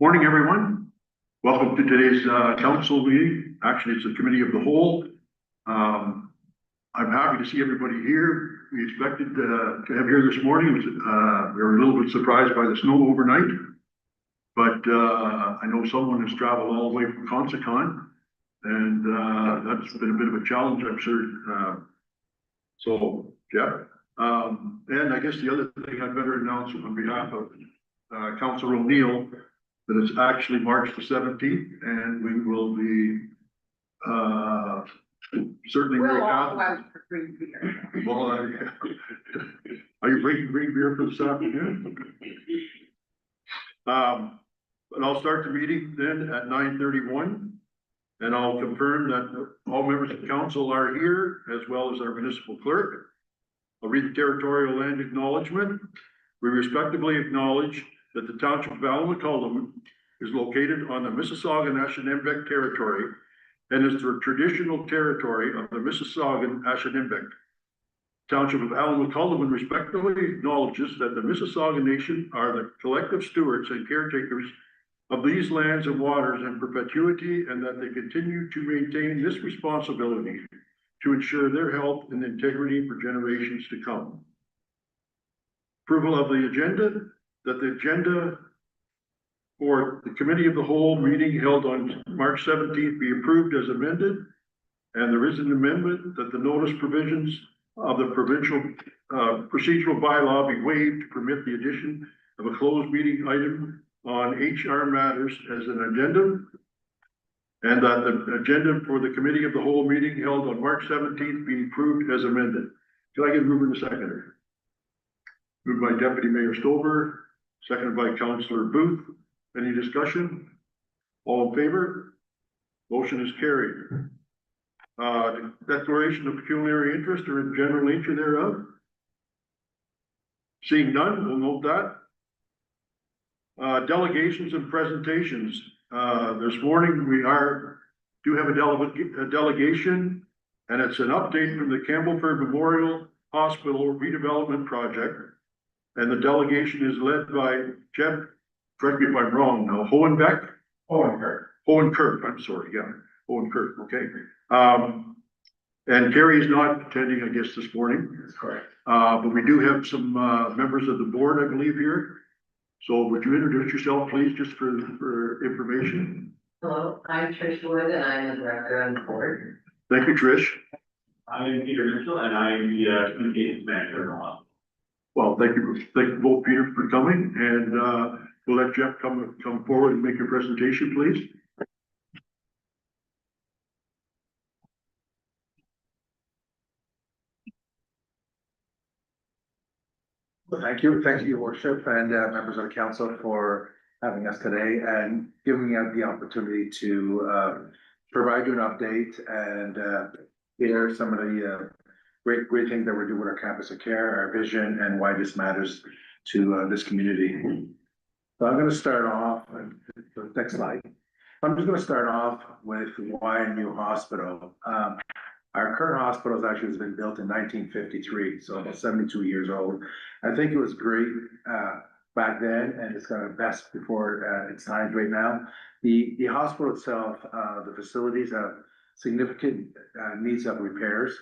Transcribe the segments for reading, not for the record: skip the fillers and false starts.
Morning, everyone. Welcome to today's council meeting. Actually, it's a committee of the whole. I'm happy to see everybody here. We expected to have here this morning. We were a little bit surprised by the snow overnight, but I know someone has traveled all the way from Consacon, and that's been a bit of a challenge, I'm sure. So, yeah. And I guess the other thing I'd better announce on behalf of Councillor O'Neill, that it's actually March the 17th, and we will be certainly very happy. Green beer. Well, are you drinking green beer for this afternoon? But I'll start the meeting then at 9:31, and I'll confirm that all members of council are here, as well as our municipal clerk. I'll read the territorial land acknowledgement. We respectively acknowledge that the township of Allum-McCullum is located on the Mississaugan-Ashaninbeck territory and is the traditional territory of the Mississaugan-Ashaninbeck. Township of Allum-McCullum respectively acknowledges that the Mississauga Nation are the collective stewards and caretakers of these lands and waters in perpetuity, and that they continue to maintain this responsibility to ensure their health and integrity for generations to come. Approval of the agenda. That the agenda for the committee of the whole meeting held on March 17th be approved as amended. And there is an amendment that the notice provisions of the provincial procedural bylaw be waived to permit the addition of a closed meeting item on HR matters as an addendum. And that the agenda for the committee of the whole meeting held on March 17th be approved as amended. Can I get a mover and a seconder? Moved by Deputy Mayor Stover, seconded by Councillor Booth. Any discussion? All in favor? Motion is carried. Declaration of pecuniary interest or in general nature thereof. Seeing none, we'll note that. Delegations and presentations. This morning we do have a delegation, and it's an update from the Campbellford Memorial Hospital redevelopment project. And the delegation is led by Jeff, correct me if I'm wrong now, Hohenbeck? Hohenkirk, I'm sorry, yeah, Hohenkirk, okay. And Terry is not attending, I guess, this morning. That's correct. But we do have some members of the board, I believe, here. So would you introduce yourself, please, just for information? Hello, I'm Trish Wood and I'm the director on the board. Thank you, Trish. I'm Peter Mitchell and I'm the communications manager in the hospital. Well, thank you both, Peter, for coming, and we'll let Jeff come forward and make your presentation, please. Thank you, your worship, and members of the council for having us today and giving me the opportunity to provide you an update and hear some of the great things that we're doing with our campus of care, our vision, and why this matters to this community. So I'm going to start off. Next slide. I'm just going to start off with why a new hospital. Our current hospital has actually been built in 1953, so about 72 years old. I think it was great back then, and it's got a best before its time right now. The hospital itself, the facilities have significant needs of repairs.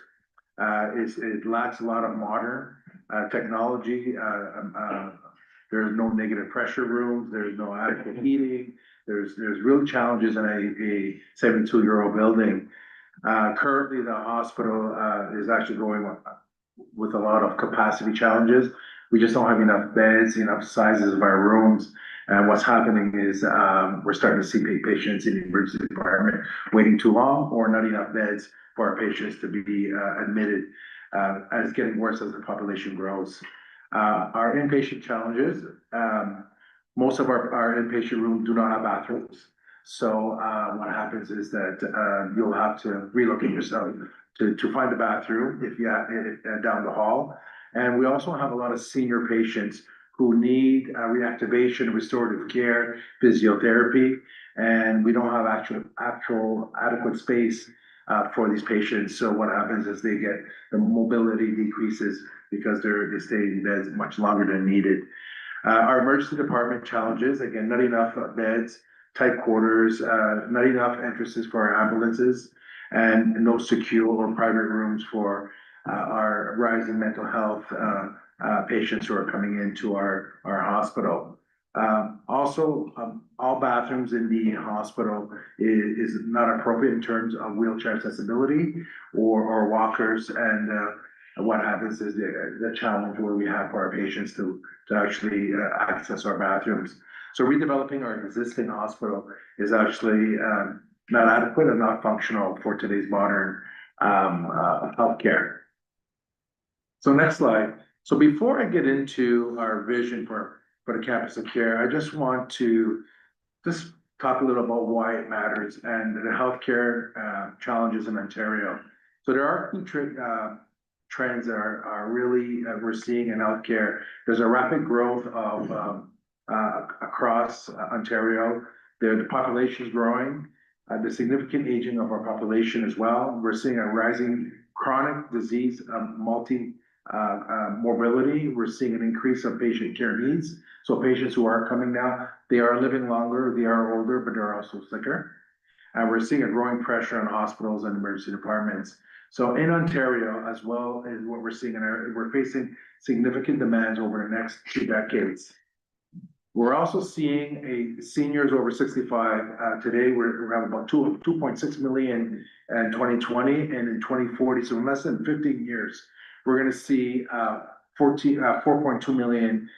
It lacks a lot of modern technology. There's no negative pressure rooms. There's no adequate heating. There's real challenges in a 72-year-old building. Currently, the hospital is actually going with a lot of capacity challenges. We just don't have enough beds, enough sizes of our rooms. And what's happening is we're starting to see patients in the emergency department waiting too long, or not enough beds for our patients to be admitted, and it's getting worse as the population grows. Our inpatient challenges, most of our inpatient rooms do not have bathrooms. So what happens is that you'll have to relocate yourself to find a bathroom if down the hall. And we also have a lot of senior patients who need reactivation, restorative care, physiotherapy, and we don't have actual adequate space for these patients. So what happens is they get the mobility decreases because they stay in beds much longer than needed. Our emergency department challenges, again, not enough beds, tight quarters, not enough entrances for our ambulances, and no secure or private rooms for our rising mental health patients who are coming into our hospital. Also, all bathrooms in the hospital is not appropriate in terms of wheelchair accessibility or walkers. And what happens is the challenge where we have for our patients to actually access our bathrooms. So redeveloping our existing hospital is actually not adequate and not functional for today's modern healthcare. So next slide. So before I get into our vision for the campus of care, I just want to just talk a little about why it matters and the healthcare challenges in Ontario. So there are key trends that are really we're seeing in healthcare. There's a rapid growth of across Ontario. The population is growing. The significant aging of our population as well. We're seeing a rising chronic disease, mobility. We're seeing an increase of patient care needs. So patients who are coming now, they are living longer, they are older, but they're also sicker. And we're seeing a growing pressure on hospitals and emergency departments. So in Ontario, as well as what we're seeing we're facing significant demands over the next 2 decades. We're also seeing seniors over 65. Today, we're at about 2.6 million in 2020, and in 2040, so in less than 15 years, we're going to see 4.2 million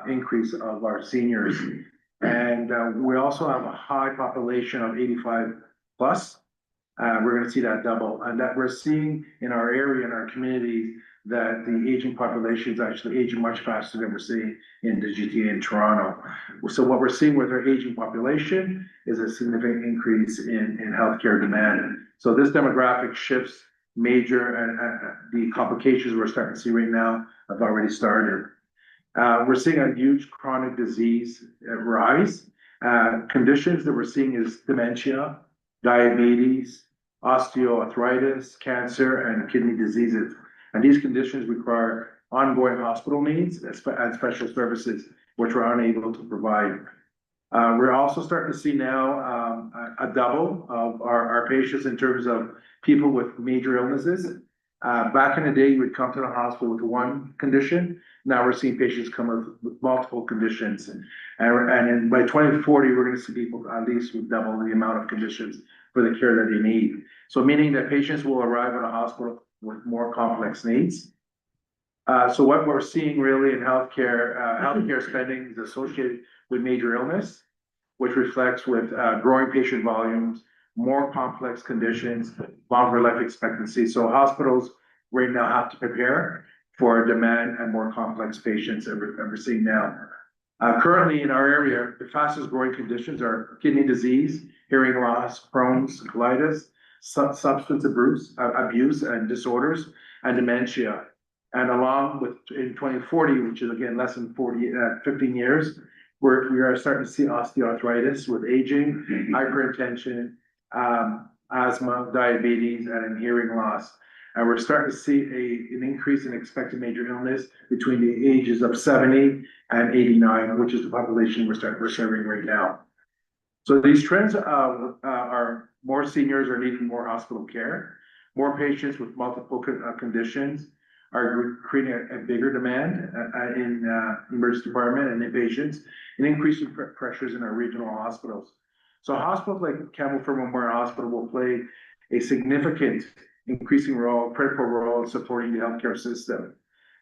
increase of our seniors. And we also have a high population of 85 plus. We're going to see that double, and that we're seeing in our area, in our communities, that the aging population is actually aging much faster than we're seeing in the GTA in Toronto. So what we're seeing with our aging population is a significant increase in healthcare demand. So this demographic shifts major, and the complications we're starting to see right now have already started. We're seeing a huge chronic disease rise. Conditions that we're seeing is dementia, diabetes, osteoarthritis, cancer, and kidney diseases. And these conditions require ongoing hospital needs and special services, which we're unable to provide. We're also starting to see now a double of our patients in terms of people with major illnesses. Back in the day, you would come to the hospital with one condition. Now we're seeing patients come with multiple conditions. And by 2040, we're going to see people at least with double the amount of conditions for the care that they need. So meaning that patients will arrive at a hospital with more complex needs. So what we're seeing really in healthcare spending is associated with major illness, which reflects with growing patient volumes, more complex conditions, longer life expectancy. So hospitals right now have to prepare for demand and more complex patients that we're seeing now. Currently in our area, the fastest growing conditions are kidney disease, hearing loss, Crohn's, colitis, substance abuse and disorders, and dementia. And along with in 2040, which is again less than 15 years, we are starting to see osteoarthritis with aging, hypertension, asthma, diabetes, and hearing loss. And we're starting to see an increase in expected major illness between the ages of 70 and 89, which is the population we're serving right now. So these trends are more seniors are needing more hospital care, more patients with multiple conditions are creating a bigger demand in emergency department and inpatients, and increasing pressures in our regional hospitals. So hospitals like Campbell Memorial Hospital will play a significant increasing role, critical role in supporting the healthcare system.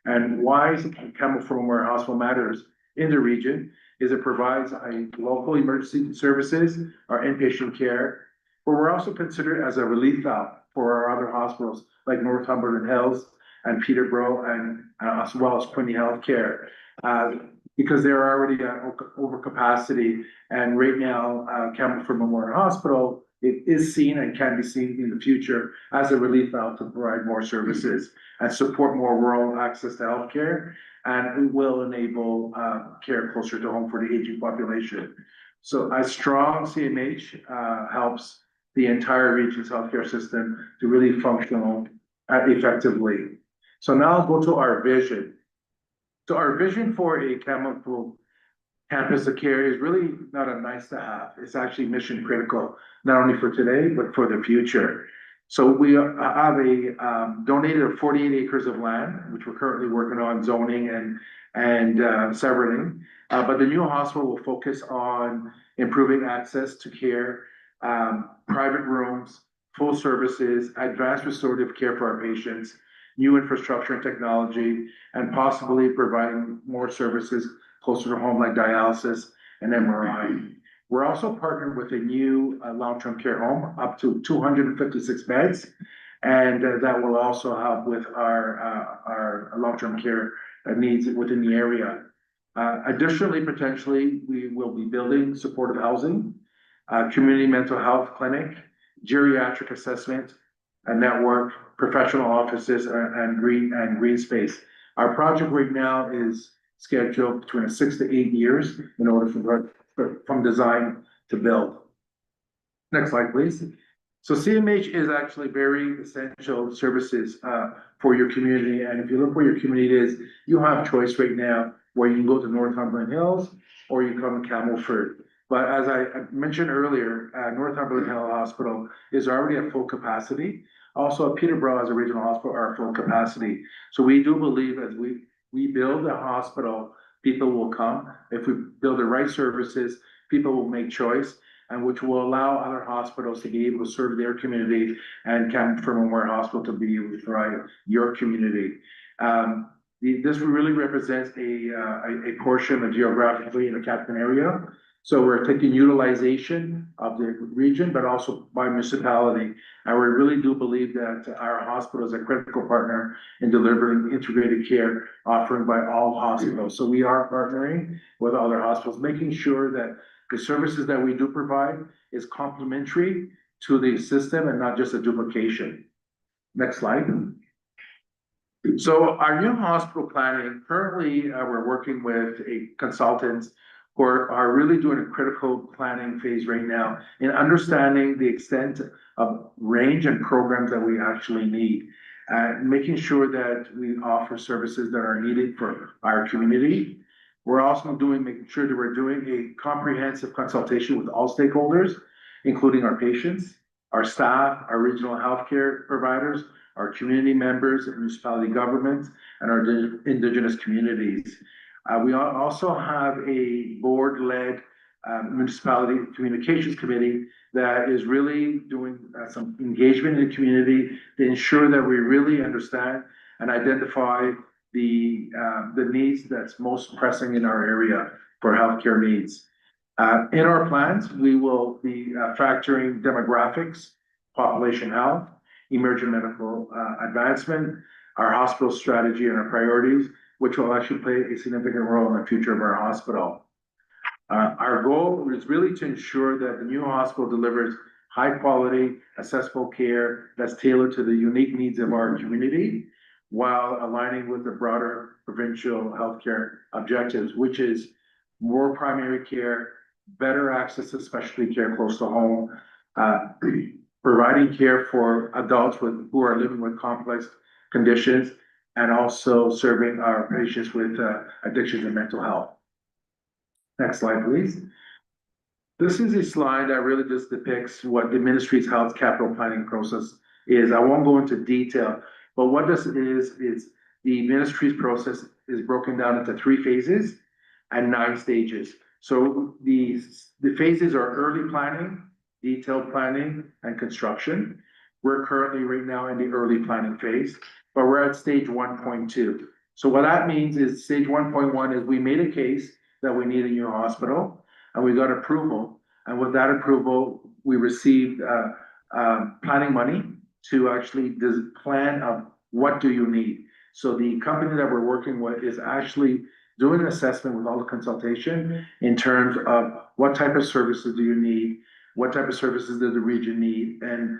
And why Campbell Memorial Hospital matters in the region is it provides a local emergency services, our inpatient care, but we're also considered as a relief valve for our other hospitals like Northumberland Hills and Peterborough, and as well as Quinte Healthcare, because they're already at over capacity. And right now, Campbell Memorial Hospital, it is seen and can be seen in the future as a relief valve to provide more services and support more rural access to healthcare, and it will enable care closer to home for the aging population. So a strong CMH helps the entire region's healthcare system to really function effectively. So now I'll go to our vision. So our vision for a Kamloops campus of care is really not a nice to have. It's actually mission critical, not only for today, but for the future. So we have donated 48 acres of land, which we're currently working on zoning and severing. But the new hospital will focus on improving access to care, private rooms, full services, advanced restorative care for our patients, new infrastructure and technology, and possibly providing more services closer to home like dialysis and MRI. We're also partnered with a new long-term care home up to 256 beds. And that will also help with our long-term care needs within the area. Additionally, potentially, we will be building supportive housing, community mental health clinic, geriatric assessment, a network, professional offices, and green space. Our project right now is scheduled between 6 to 8 years in order from design to build. Next slide, please. So CMH is actually very essential services for your community. And if you look where your community is, you have choice right now where you can go to Northumberland Hills or you come to Camelford. But as I mentioned earlier, Northumberland Hill Hospital is already at full capacity. Also, Peterborough as a regional hospital are at full capacity. So we do believe as we build a hospital, people will come. If we build the right services, people will make choice, and which will allow other hospitals to be able to serve their community and Camelford Memorial Hospital to be able to thrive your community. This really represents a portion of geographically in the catchment area. So we're taking utilization of the region, but also by municipality. And we really do believe that our hospital is a critical partner in delivering integrated care offered by all hospitals. So we are partnering with other hospitals, making sure that the services that we do provide is complementary to the system and not just a duplication. Next slide. So our new hospital planning, currently we're working with a consultant who are really doing a critical planning phase right now in understanding the extent of range and programs that we actually need. Making sure that we offer services that are needed for our community. We're also making sure that we're doing a comprehensive consultation with all stakeholders, including our patients, our staff, our regional healthcare providers, our community members, municipality governments, and our Indigenous communities. We also have a board-led municipality communications committee that is really doing some engagement in the community to ensure that we really understand and identify the needs that's most pressing in our area for healthcare needs. In our plans, we will be factoring demographics, population health, emerging medical advancement, our hospital strategy and our priorities, which will actually play a significant role in the future of our hospital. Our goal is really to ensure that the new hospital delivers high quality, accessible care that's tailored to the unique needs of our community, while aligning with the broader provincial healthcare objectives, which is more primary care, better access to specialty care close to home, providing care for adults who are living with complex conditions, and also serving our patients with addictions and mental health. Next slide, please. This is a slide that really just depicts what the ministry's health capital planning process is. I won't go into detail, but what this is the ministry's process is broken down into 3 phases and 9 stages. So the phases are early planning, detailed planning, and construction. We're currently right now in the early planning phase, but we're at stage 1.2. So what that means is stage 1.1 is we made a case that we need a new hospital and we got approval. And with that approval, we received planning money to actually plan of what do you need. So the company that we're working with is actually doing an assessment with all the consultation in terms of what type of services do you need, what type of services does the region need, and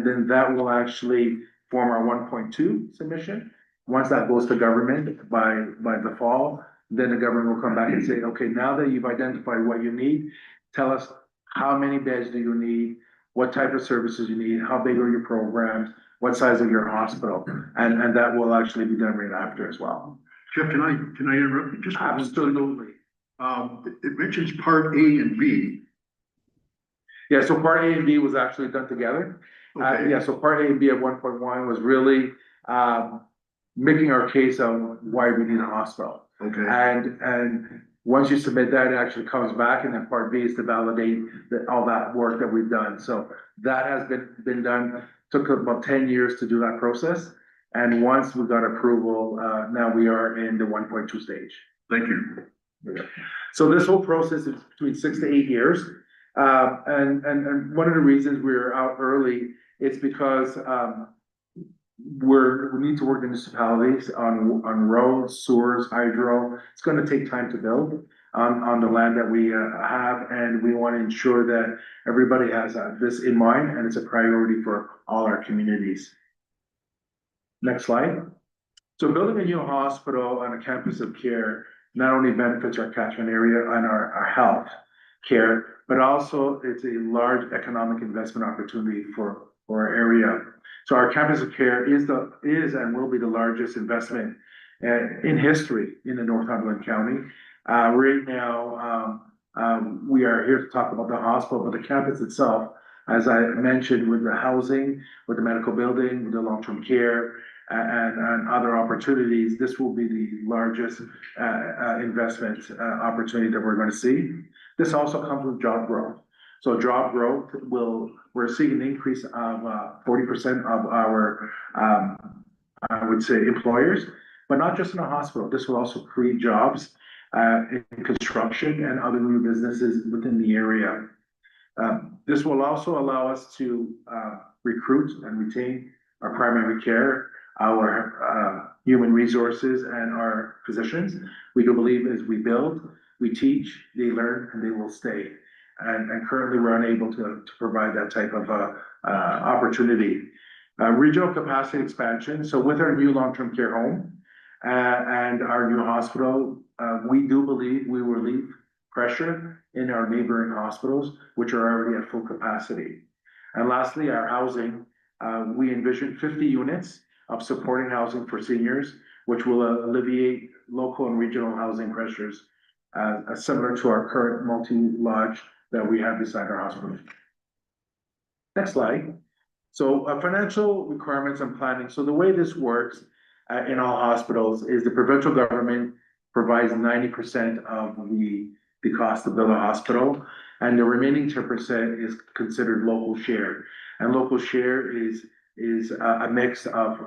then that will actually form our 1.2 submission. Once that goes to government by the fall, then the government will come back and say, okay, now that you've identified what you need, tell us how many beds do you need, what type of services you need, how big are your programs, what size of your hospital, and that will actually be done right after as well. Jeff, can I interrupt you just? for one second? Absolutely. It mentions part A and B. Yeah, so part A and B was actually done together. Okay. Yeah, so part A and B at 1.1 was really, making our case of why we need a hospital. Okay, And once you submit that, it actually comes back, and then part B is to validate all that work that we've done. So that has been done, took about 10 years to do that process. And once we got approval, now we are in the 1.2 stage. thank you. So this whole process is between 6 to 8 years. And one of the reasons we're out early is because, we need to work with municipalities on roads, sewers, hydro. It's gonna take time to build on the land that we have, and we want to ensure that everybody has this in mind, and it's a priority for all our communities. Next slide. So building a new hospital on a campus of care not only benefits our catchment area and our health care, but also it's a large economic investment opportunity for our area. So our campus of care is and will be the largest investment in history in the Northumberland County. Right now, we are here to talk about the hospital, but the campus itself, as I mentioned, with the housing, with the medical building, with the long-term care, and other opportunities, this will be the largest investment opportunity that we're going to see. This also comes with job growth. So job growth we're seeing an increase of 40% of our, I would say, employers, but not just in the hospital. This will also create jobs in construction and other new businesses within the area. This will also allow us to recruit and retain our primary care, our human resources, and our physicians. We do believe as we build, we teach, they learn, and they will stay. And currently, we're unable to provide that type of opportunity. Regional capacity expansion. So with our new long-term care home and our new hospital, we do believe we will relieve pressure in our neighboring hospitals, which are already at full capacity. And lastly, our housing. We envision 50 units of supporting housing for seniors, which will alleviate local and regional housing pressures, similar to our current multi-lodge that we have beside our hospital. Next slide. So financial requirements and planning. So the way this works in all hospitals is the provincial government provides 90% of the cost to build a hospital, and the remaining 10% is considered local share. And local share is a mix of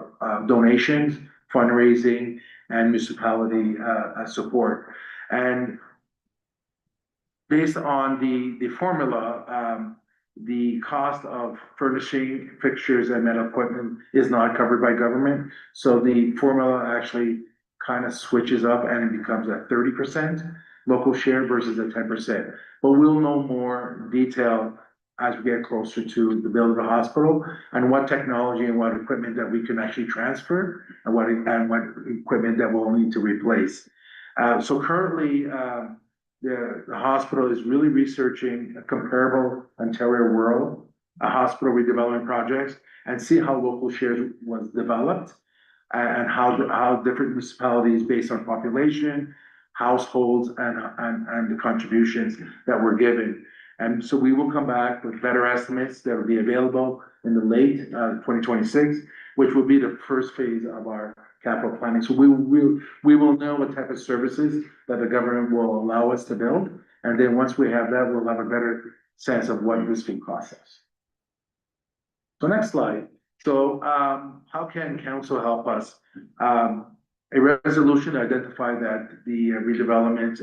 donations, fundraising, and municipality support. And based on the formula, the cost of furnishing fixtures and medical equipment is not covered by government. So the formula actually kind of switches up and it becomes a 30% local share versus a 10%. But we'll know more detail as we get closer to the build of the hospital and what technology and what equipment that we can actually transfer and what equipment that we'll need to replace. So currently, the hospital is really researching a comparable Ontario rural hospital redevelopment projects and see how local shares was developed and how different municipalities based on population, households, and the contributions that were given. And so we will come back with better estimates that will be available in the late 2026, which will be the first phase of our capital planning. So we will know what type of services that the government will allow us to build. And then once we have that, we'll have a better sense of what this can cost us. So next slide. So how can council help us? A resolution identified that the redevelopment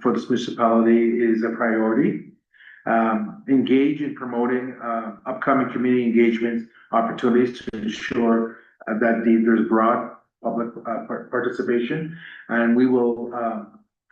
for this municipality is a priority. Engage in promoting upcoming community engagement opportunities to ensure that there's broad public participation, and we will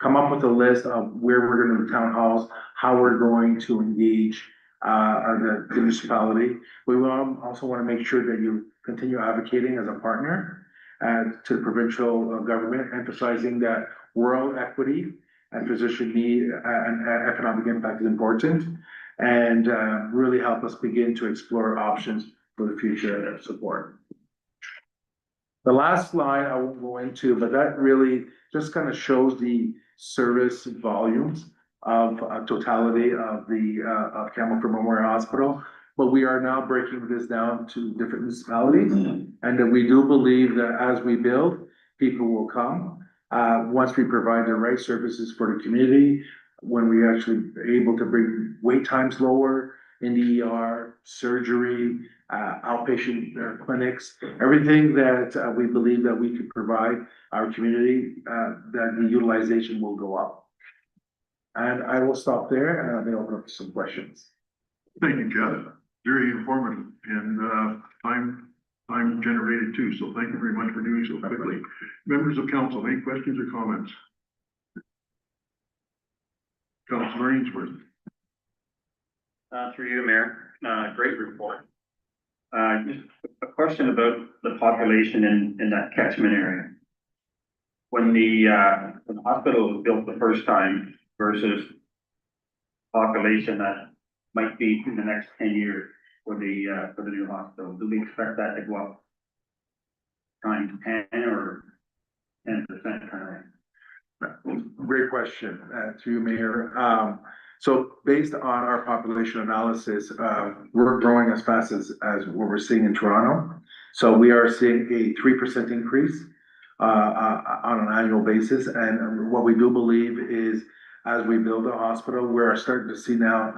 come up with a list of where we're going to do town halls, how we're going to engage the municipality. We will also want to make sure that you continue advocating as a partner to the provincial government, emphasizing that rural equity and physician need and economic impact is important, and really help us begin to explore options for the future support. The last line I won't go into, but that really just kind of shows the service volumes of totality of of Campbellford Memorial Hospital. But we are now breaking this down to different municipalities, and that we do believe that as we build, people will come. Once we provide the right services for the community, when we actually are able to bring wait times lower in the ER, surgery, outpatient clinics, everything that we believe that we could provide our community, that the utilization will go up. And I will stop there and I may open up to some questions. Thank you, Jeff. Very informative and, time generated too. So thank you very much for doing so quickly. Members of council, any questions or comments? Councilor Ainsworth. Through you, Mayor, great report. Just a question about the population in that catchment area. When the hospital was built the first time versus population that might be in the next 10 years for the new hospital, do we expect that to go up times 10 or 10% kind of? Great question, through you, Mayor. So based on our population analysis, we're growing as fast as what we're seeing in Toronto. So we are seeing a 3% increase on an annual basis. And what we do believe is as we build a hospital, we're starting to see now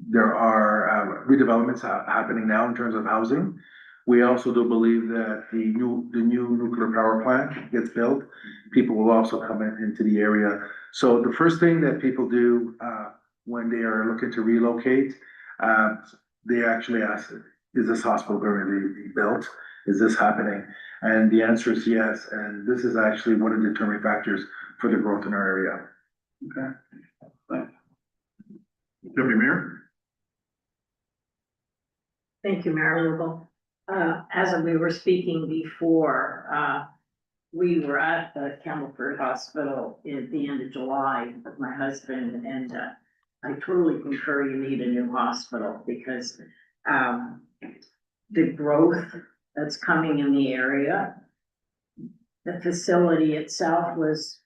there are redevelopments happening now in terms of housing. We also do believe that the new nuclear power plant gets built, people will also come into the area. So the first thing that people do when they are looking to relocate, they actually ask, is this hospital going to be built? Is this happening? And the answer is yes. And this is actually one of the determining factors for the growth in our area. Okay. Deputy Mayor? Thank you, Mayor Lugo. As we were speaking before, we were at the Campbellford Hospital at the end of July with my husband, and I totally concur you need a new hospital because the growth that's coming in the area, the facility itself was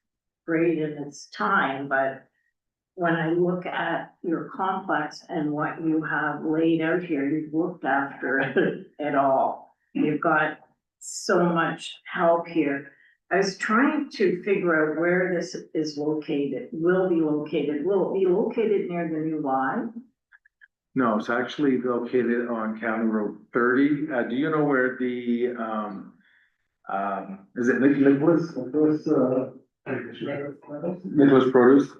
great in its time, but when I look at your complex and what you have laid out here, you've looked after it all. You've got so much help here. I was trying to figure out where this is located, will be located. Will it be located near the new line? No, it's actually located on County Road 30. Do you know where the, is it Nicholas Produce?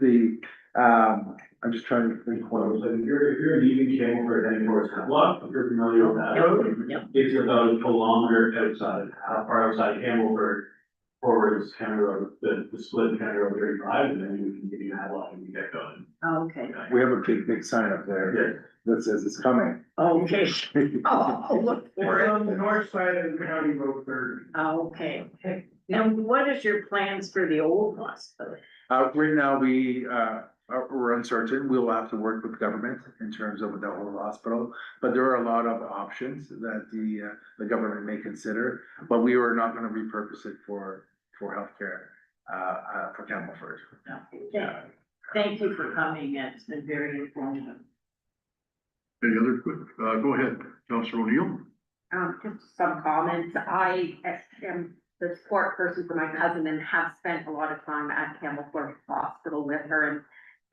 I'm just trying to think. So if you're leaving Campbellford heading towards Havelock, if you're familiar with that road, Yep. it's about a kilometer outside, far outside Campbellford, forwards County Road, the split County Road 35, and then we can give you Havelock and we get going. Okay, We have a big sign up there that says it's coming. okay. Oh, look for it. on the north side of County Road 30. Okay. And what is your plans for the old hospital? Right now, we're uncertain. We'll have to work with government in terms of the whole hospital. But there are a lot of options that the government may consider, but we are not gonna repurpose it for healthcare, for Campbellford. Thank you for coming. It's been very informative. Any other quick, go ahead, Councilor O'Neill. Just some comments. I am the support person for my cousin and have spent a lot of time at Campbellford Hospital with her, and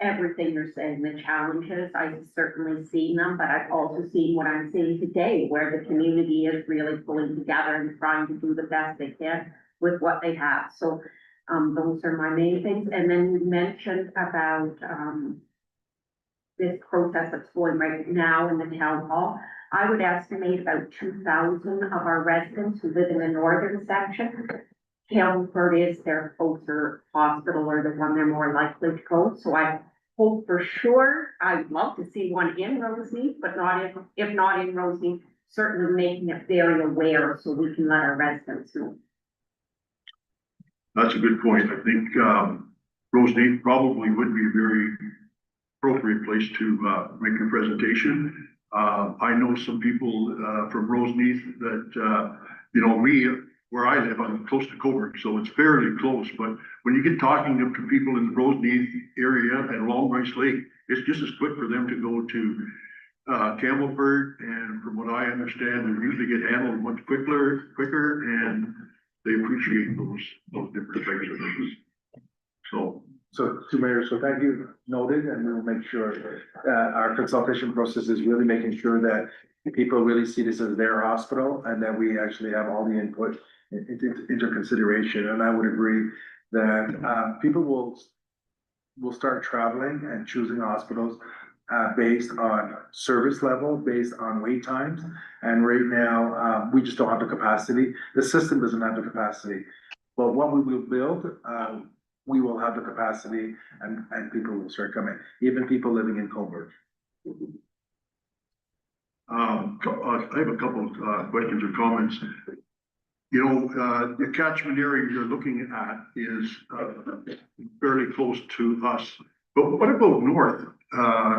everything you're saying, the challenges, I've certainly seen them, but I've also seen what I'm seeing today, where the community is really pulling together and trying to do the best they can with what they have. So those are my main things. And then you mentioned about this process that's going right now in the town hall. I would estimate about 2,000 of our residents who live in the northern section. Campbellford is their closer hospital or the one they're more likely to go. So I hope for sure, I'd love to see one in Roseneath, but if not in Roseneath, certainly making it very aware so we can let our residents know. That's a good point. I think, Roseneath probably would be a very appropriate place to, make a presentation. I know some people, from Roseneath that, we where I live, I'm close to Coburg, so it's fairly close, but when you get talking to people in the Roseneath area and Long Rice Lake, it's just as quick for them to go to Campbellford, and from what I understand, they usually get handled much quicker, and they appreciate those different types of things. So to Mayor, so thank you, noted, and we'll make sure our consultation process is really making sure that people really see this as their hospital and that we actually have all the input into consideration. And I would agree that people will start traveling and choosing hospitals based on service level, based on wait times. And right now, we just don't have the capacity. The system doesn't have the capacity. But what we will build, we will have the capacity and people will start coming, even people living in Coburg. I have a couple of questions or comments. You know, the catchment area you're looking at is fairly close to us. But what about north?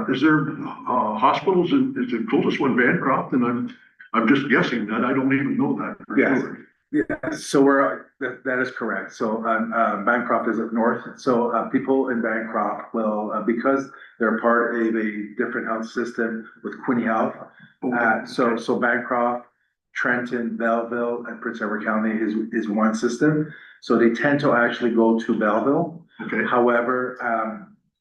Is there hospitals is the closest one Bancroft? And I'm just guessing that. I don't even know that for Yes. sure. Yeah, so that is correct. So Bancroft is up north. So people in Bancroft will, because they're part of a different health system with Quinny Health. So Bancroft, Trenton, Belleville, and Prince Edward County is one system. So they tend to actually go to Belleville. Okay. However,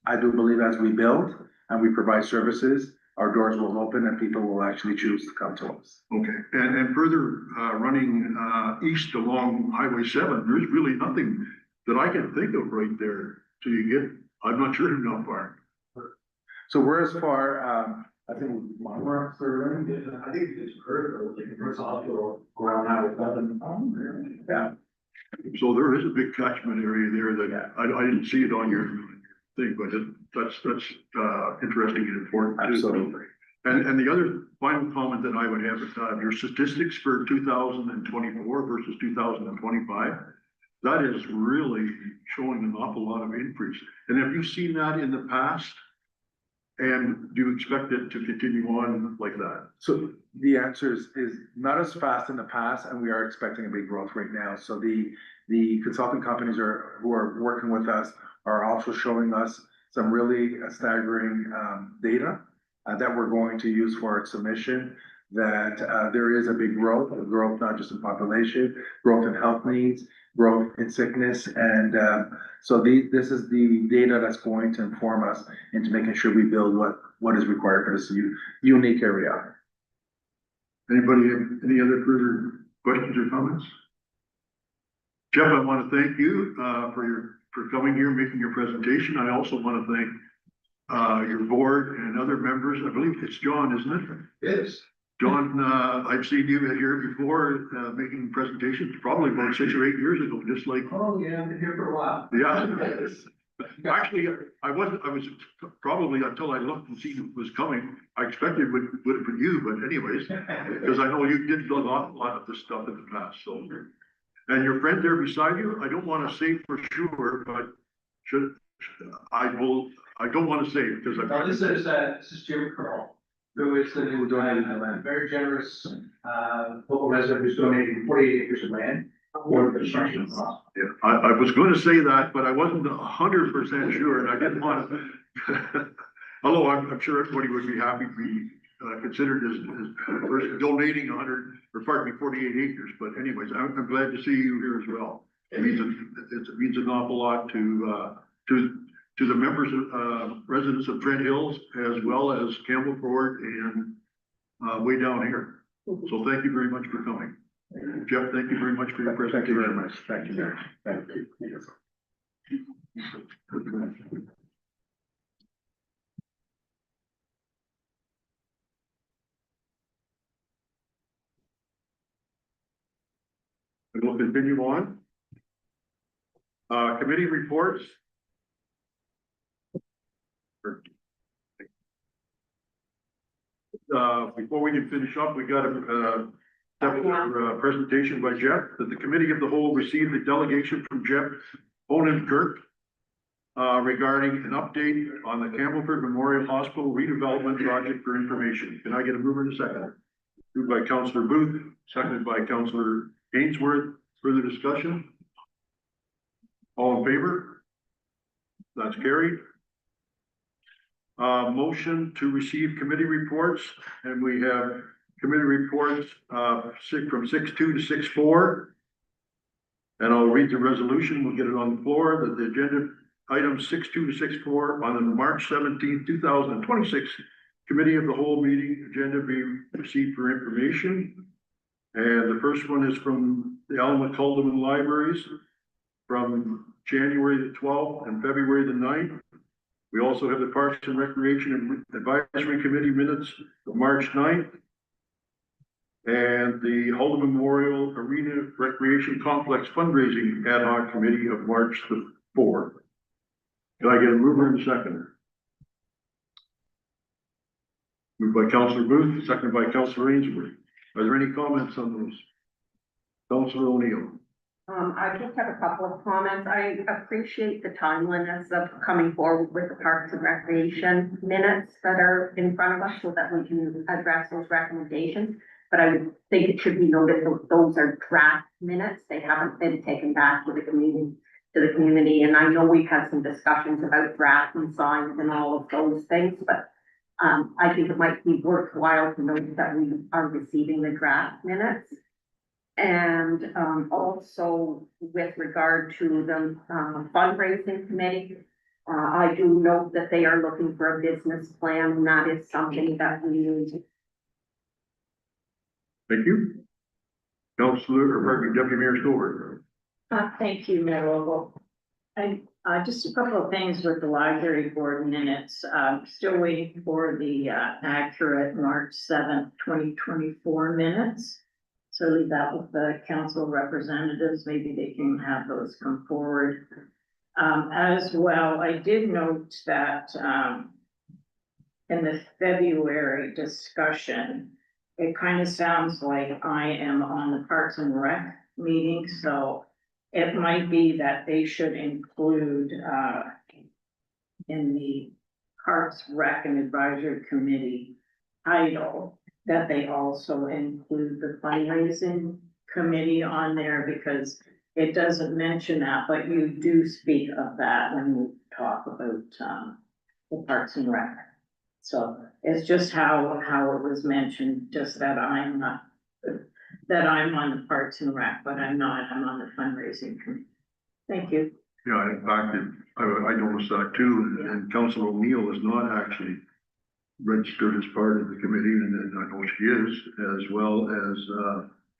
I do believe as we build and we provide services, our doors will open and people will actually choose to come to us. Okay, and further running east along Highway 7, there's really nothing that I can think of right there till you get, I'm not sure how far. So we're as far, I think, Monmouth, or I think it's heard, like, the first hospital around Highway 7. yeah. So there is a big catchment area there that I didn't see it on your thing, but that's interesting and important too. Absolutely. And the other final comment that I would have is your statistics for 2024 versus 2025. That is really showing an awful lot of increase. And have you seen that in the past? And do you expect it to continue on like that? So the answer is not as fast in the past, and we are expecting a big growth right now. So the consulting companies who are working with us are also showing us some really staggering data that we're going to use for our submission, that there is a big growth not just in population, growth in health needs, growth in sickness. And so this is the data that's going to inform us into making sure we build what is required for this unique area. Anybody have any other further questions or comments? Jeff, I want to thank you for coming here, making your presentation. I also want to thank your board and other members. I believe it's John, isn't it? Yes. John, I've seen you here before, making presentations probably about 6 or 8 years ago, just like, Oh, yeah, I've been here for a while. yeah. Actually, I was probably until I looked and seen it was coming, I expected it would have been you, but anyways, because I know you did a lot of this stuff in the past, so. And your friend there beside you, I don't want to say for sure, but I don't want to say it because No, this is Jim Curl, who is the Who donated the land. very generous, local resident who's donating 48 acres of land for the construction cost. yeah, I was going to say that, but I wasn't 100% sure, and I didn't want to. Although I'm sure everybody would be happy to be considered as donating 48 acres. But anyways, I'm glad to see you here as well. It means an awful lot to the members residents of Trent Hills, as well as Campbellford and way down here. So thank you very much for coming. Jeff, thank you very much for your presentation. Thank you very much. Thank you, Mayor. Thank you. And we'll continue on. Committee reports. Before we can finish up, we got a presentation by Jeff, that the committee of the whole received a delegation from Jeff Onenkirk regarding an update on the Campbellford Memorial Hospital redevelopment project for information. Can I get a mover and a second? Moved by Councillor Booth, seconded by Councillor Ainsworth. Further discussion? All in favor? That's carried. Motion to receive committee reports, and we have committee reports, from 6.2 to 6.4. And I'll read the resolution, we'll get it on the floor, that the agenda items 6.2 to 6.4 on the March 17th, 2026 Committee of the Whole meeting agenda be received for information. And the first one is from the Alma Caldeman Libraries from January the 12th and February the 9th. We also have the Parks and Recreation Advisory Committee minutes of March 9th. And the Haldeman Memorial Arena Recreation Complex Fundraising Ad Hoc Committee of March the 4th. Can I get a mover and a seconder? Moved by Councillor Booth, seconded by Councillor Ainsworth. Are there any comments on those? Councillor O'Neill. I just have a couple of comments. I appreciate the timeliness of coming forward with the Parks and Recreation minutes that are in front of us so that we can address those recommendations. But I would think it should be noted that those are draft minutes. They haven't been taken back to the community. And I know we've had some discussions about draft and signs and all of those things, but I think it might be worthwhile to note that we are receiving the draft minutes. And also with regard to the fundraising committee, I do note that they are looking for a business plan, and that is something that we use. Thank you. Councillor, or Deputy Mayor Stover. Thank you, Mayor Vogel. Just a couple of things with the library board minutes. Still waiting for the accurate March 7th, 2024 minutes. So leave that with the council representatives. Maybe they can have those come forward. As well, I did note that in the February discussion, it kind of sounds like I am on the Parks and Rec meeting, so it might be that they should include in the Parks, Rec and Advisory Committee title, that they also include the fundraising committee on there, because it doesn't mention that, but you do speak of that when you talk about the Parks and Rec. So it's just how it was mentioned, just that I'm on the Parks and Rec, but I'm not, I'm on the fundraising committee. Thank you. Yeah, in fact, I noticed that too, and Councillor O'Neill is not actually registered as part of the committee, and I know she is, as well as,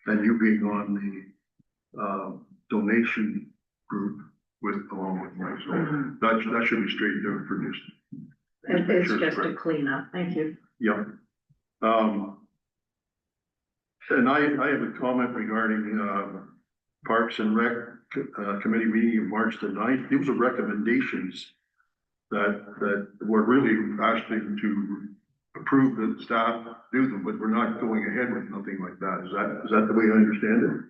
and you being on the donation group along with Mike, so that should be straightened out for this. It's just a cleanup. Thank you. Yeah. And I have a comment regarding, Parks and Rec, committee meeting of March the 9th. These are recommendations that were really asking to approve the staff do them, but we're not going ahead with nothing like that. Is that the way I understand it?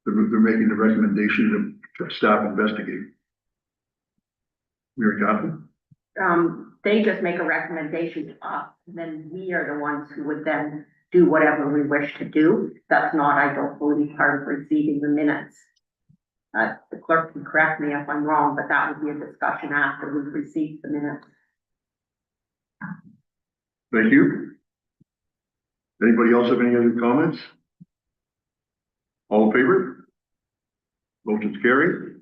They're making the recommendation to staff investigate. Mary Catherine? They just make a recommendation to us, and then we are the ones who would then do whatever we wish to do. That's not, I don't believe, part of receiving the minutes. The clerk can correct me if I'm wrong, but that would be a discussion after we've received the minutes. Thank you. Anybody else have any other comments? All in favor? Motion's carried.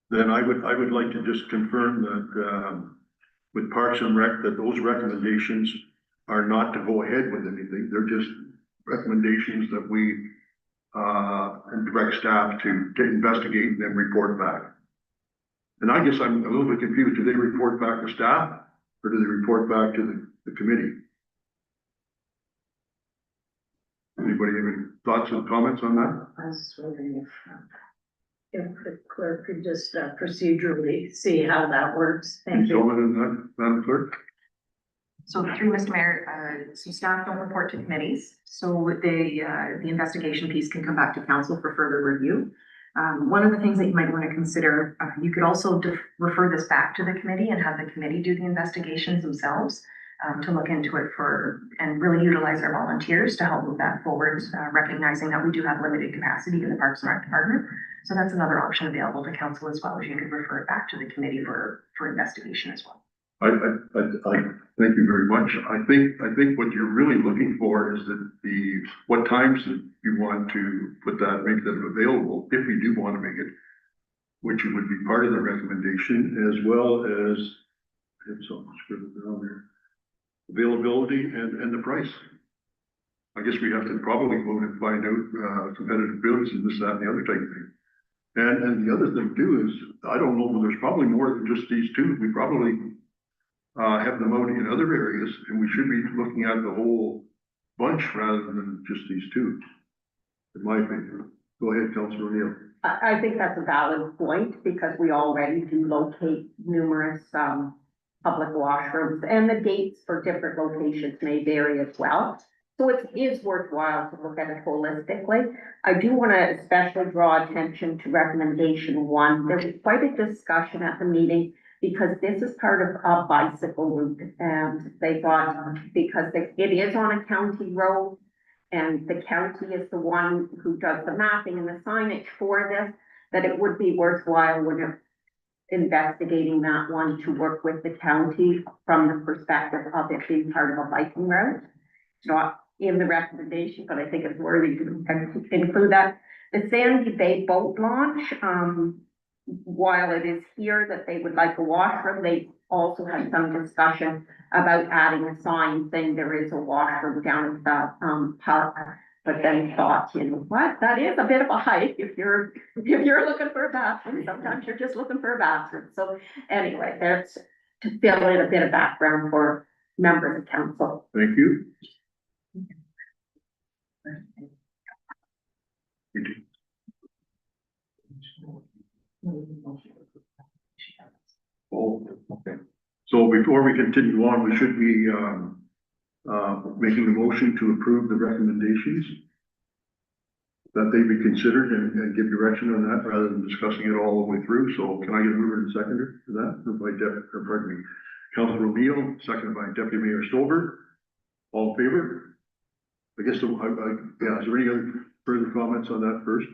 Then I would like to just confirm that, with Parks and Rec, that those recommendations are not to go ahead with anything. They're just recommendations that we, and direct staff to investigate and then report back. And I guess I'm a little bit confused. Do they report back to staff or do they report back to the committee? Anybody have any thoughts and comments on that? I was just wondering if the clerk could just procedurally see how that works. Thank you. Comment on that, Madam Clerk? So through Mr. Mayor, so staff don't report to committees, so the investigation piece can come back to council for further review. One of the things that you might want to consider, you could also refer this back to the committee and have the committee do the investigations themselves. to look into it and really utilize our volunteers to help move that forward, recognizing that we do have limited capacity in the Parks and Rec department. So that's another option available to council as well, as you could refer it back to the committee for investigation as well. I thank you very much. I think what you're really looking for is that what times that you want to put that, make them available, if you do want to make it, which would be part of the recommendation, as well as, it's so much further down there, availability and the price. I guess we have to probably go and find out, competitive bids and this, that, and the other type of thing. And the other thing too is, I don't know, there's probably more than just these two. We probably have them out in other areas, and we should be looking at the whole bunch rather than just these two. In my opinion. Go ahead, Councilor O'Neill. I think that's a valid point, because we already do locate numerous, public washrooms, and the dates for different locations may vary as well. So it is worthwhile to look at it holistically. I do want to especially draw attention to recommendation 1. There was quite a discussion at the meeting, because this is part of a bicycle route, and they thought, because it is on a county road, and the county is the one who does the mapping and the signage for this, that it would be worthwhile when you're investigating that one to work with the county from the perspective of it being part of a biking route. It's not in the recommendation, but I think it's worthy to include that. The Sandy Bay boat launch, while it is here that they would like a washroom, they also had some discussion about adding a sign saying there is a washroom down at the park. But then thought, you know what, that is a bit of a hike if you're looking for a bathroom. Sometimes you're just looking for a bathroom. So anyway, that's to fill in a bit of background for members of council. Thank you. Oh, okay. So before we continue on, we should be, making the motion to approve the recommendations, that they be considered and give direction on that rather than discussing it all the way through. So can I get a mover and seconder for that? Pardon me, Councilor O'Neill, seconded by Deputy Mayor Stover. All in favor? I guess, yeah, is there any other further comments on that first?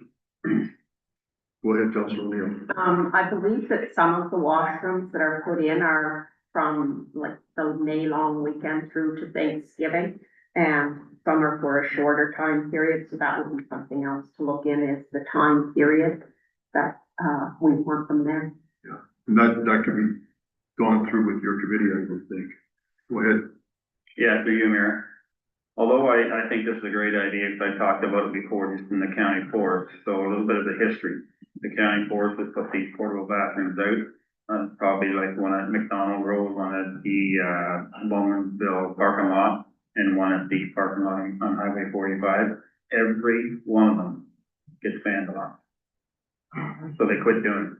Go ahead, Councilor O'Neill. I believe that some of the washrooms that are put in are from like the May long weekend through to Thanksgiving, and some are for a shorter time period, so that would be something else to look in, is the time period that we want them there. Yeah, and that could be gone through with your committee, I would think. Go ahead. Yeah, through you, Mayor. Although I think this is a great idea, because I talked about it before, just in the county forest, so a little bit of the history. The county forest would put these portable bathrooms out, probably like one at McDonald Road, one at the Bowmanville parking lot, and one at the parking lot on Highway 45. Every one of them gets vandalized. So they quit doing it.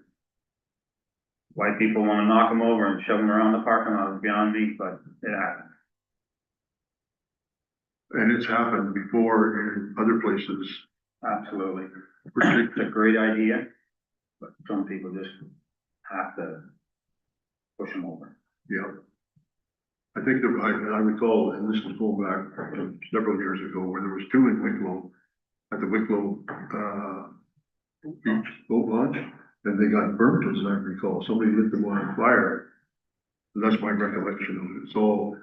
Why people want to knock them over and shove them around the parking lot is beyond me, but it happens. And it's happened before in other places. Absolutely. It's a great idea, but some people just have to push them over. Yeah. I think that I recall, and this was going back several years ago, where there was two in Wicklow, at the Wicklow, beach boat launch, and they got burnt, as I recall. Somebody lit them on fire. And that's my recollection of it. So,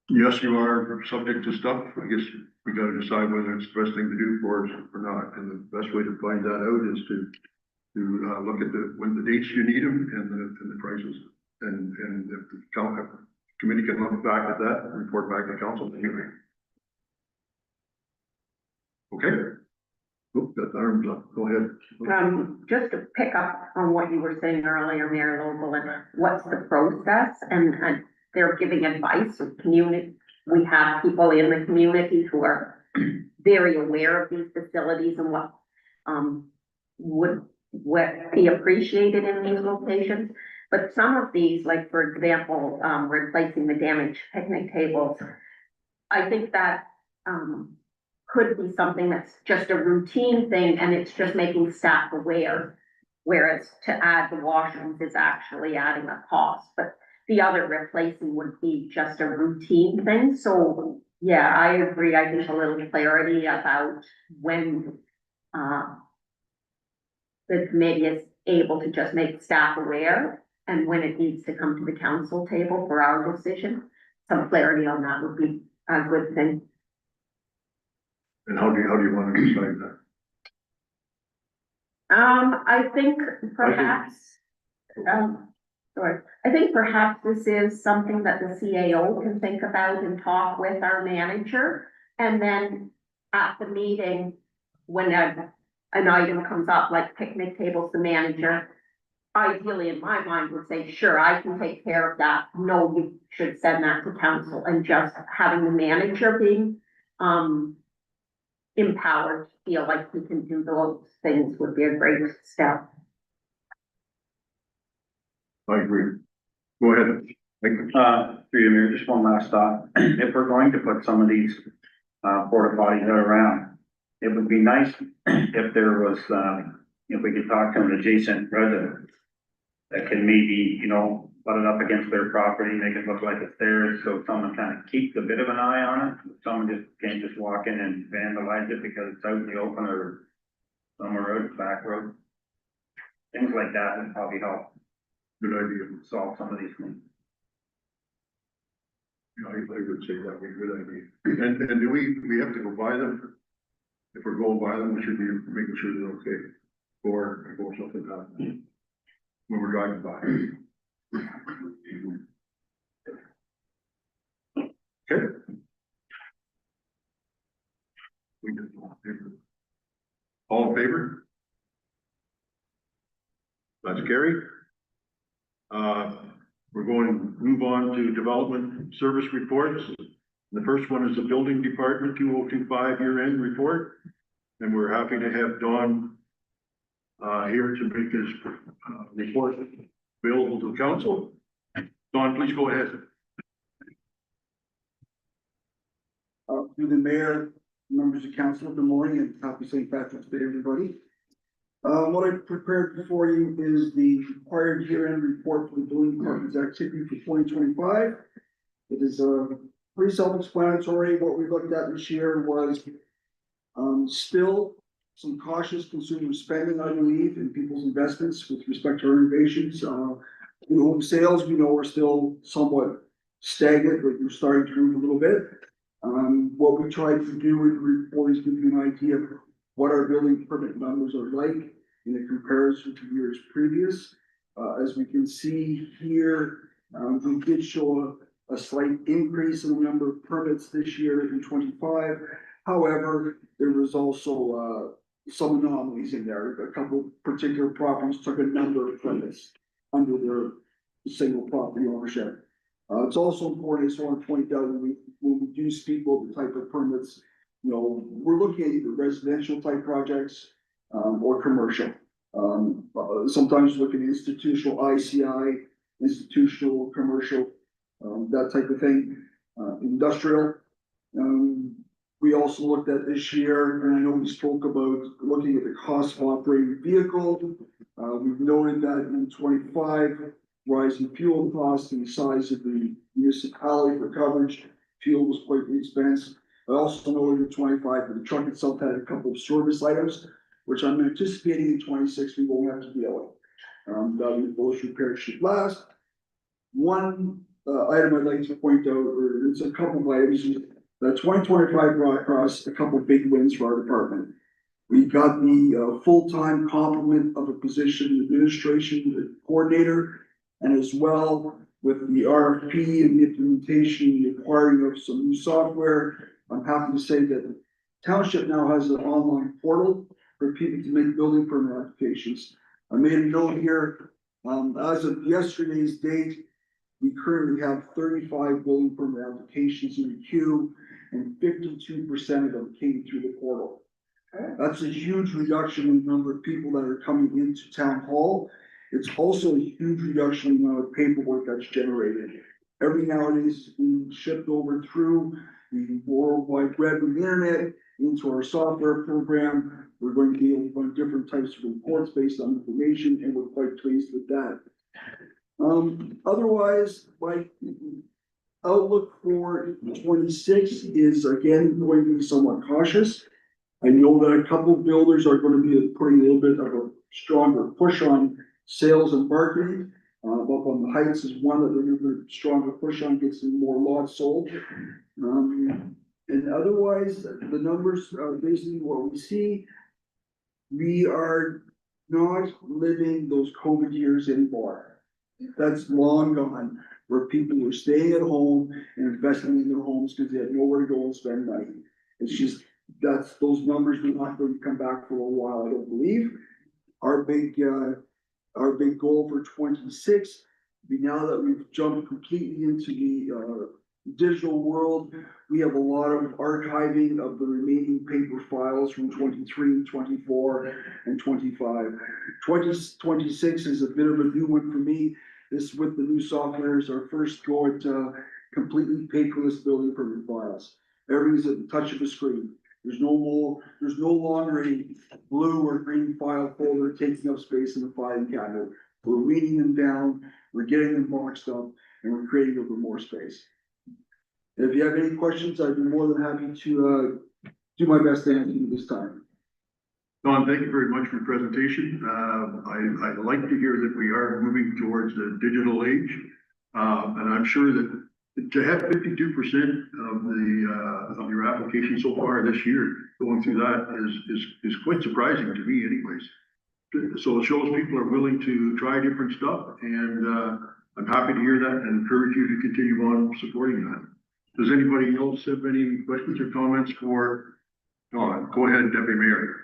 yes, you are subject to stuff. I guess we gotta decide whether it's the best thing to do for us or not. And the best way to find that out is to look at when the dates you need them and the prices. And if the committee can look back at that and report back to council. Okay. Oop, got the arms up. Go ahead. Just to pick up on what you were saying earlier, Mayor Lobel, and what's the process, and they're giving advice with community. We have people in the community who are very aware of these facilities and what would be appreciated in these locations. But some of these, like for example, replacing the damaged picnic tables, I think that could be something that's just a routine thing, and it's just making staff aware. Whereas to add the washrooms is actually adding a cost. But the other replacing would be just a routine thing, so, yeah, I agree, I think a little clarity about when, the committee is able to just make staff aware, and when it needs to come to the council table for our decision, some clarity on that would be a good thing. And how do you want to decide that? I think perhaps, sorry, I think perhaps this is something that the CAO can think about and talk with our manager. And then at the meeting, when an item comes up, like picnic tables, the manager, ideally in my mind would say, sure, I can take care of that. No, you should send that to council, and just having the manager being, empowered to feel like he can do those things would be a great step. I agree. Go ahead. Through you, Mayor, just one last thought. If we're going to put some of these, porta potties out around, it would be nice if there was, if we could talk to an adjacent resident that can maybe, put it up against their property, make it look like it's theirs, so someone kind of keeps a bit of an eye on it. Someone just can't just walk in and vandalize it because it's out in the open or somewhere out the back road. Things like that would probably help Good idea. solve some of these things. Yeah, I would say that would be a good idea. And do we have to go buy them? If we're going by them, we should be making sure they're okay. Or something happens when we're driving by. Okay. We did all in favor. All in favor? That's carried. We're going to move on to development service reports. The first one is the building department 2025 year-end report. And we're happy to have Don here to make his report available to the council. Don, please go ahead. Through the mayor, members of council, good morning and happy St. Patrick's Day, everybody. What I prepared for you is the required year-end report for the building department's activity for 2025. It is pretty self-explanatory. What we looked at this year was still some cautious consumer spending, I believe, in people's investments with respect to renovations. New home sales, we know, are still somewhat stagnant, but we're starting to move a little bit. What we tried to do with the report is give you an idea of what our building permit numbers are like in a comparison to years previous. As we can see here, we did show a slight increase in the number of permits this year in 25. However, there was also some anomalies in there. A couple particular properties took a number of permits under their single property ownership. It's also important, I just want to point out, when we do speak about the type of permits, we're looking at either residential type projects or commercial. Sometimes look at institutional ICI, institutional, commercial, that type of thing, industrial. We also looked at this year, and I know we spoke about looking at the cost of operating a vehicle. We've noted that in 25, rising fuel costs and the size of the municipality for coverage, fuel was quite expensive. I also noted in 25 that the truck itself had a couple of service items, which I'm anticipating in 26 we won't have to deal with. Those repairs should last. One item I'd like to point out, or it's a couple of items, that 2025 brought across a couple of big wins for our department. We got the full-time complement of a position, administration coordinator, and as well with the RFP and the implementation, the acquiring of some new software. I'm happy to say that the township now has an online portal for people to make building permit applications. I made a note here, as of yesterday's date, we currently have 35 building permit applications in the queue, and 52% of them came through the portal. That's a huge reduction in the number of people that are coming into town hall. It's also a huge reduction in the amount of paperwork that's generated. Every nowadays is being shipped over through the World Wide Web and the internet into our software program. We're going to be able to run different types of reports based on information, and we're quite pleased with that. Otherwise, my outlook for 26 is again going to be somewhat cautious. I know that a couple of builders are gonna be putting a little bit of a stronger push on sales and marketing. Up on the Heights is one that they're gonna stronger push on, get some more lots sold. And otherwise, the numbers are basically what we see. We are not living those COVID years anymore. That's long gone, where people were staying at home and investing in their homes because they had nowhere to go and spend money. It's just, those numbers are not going to come back for a while, I don't believe. Our big goal for 26, now that we've jumped completely into the digital world, we have a lot of archiving of the remaining paper files from 23, 24, and 25. 2026 is a bit of a new one for me. This with the new software is our first go at completely paperless building permit files. Everything's at the touch of a screen. There's no longer a blue or green file folder taking up space in the filing cabinet. We're reading them down, we're getting them boxed up, and we're creating a little more space. If you have any questions, I'd be more than happy to do my best to answer you this time. Don, thank you very much for the presentation. I'd like to hear that we are moving towards the digital age. And I'm sure that to have 52% of your application so far this year going through that is quite surprising to me anyways. So it shows people are willing to try different stuff, and I'm happy to hear that and encourage you to continue on supporting that. Does anybody else have any questions or comments for Don? Go ahead, Deputy Mayor.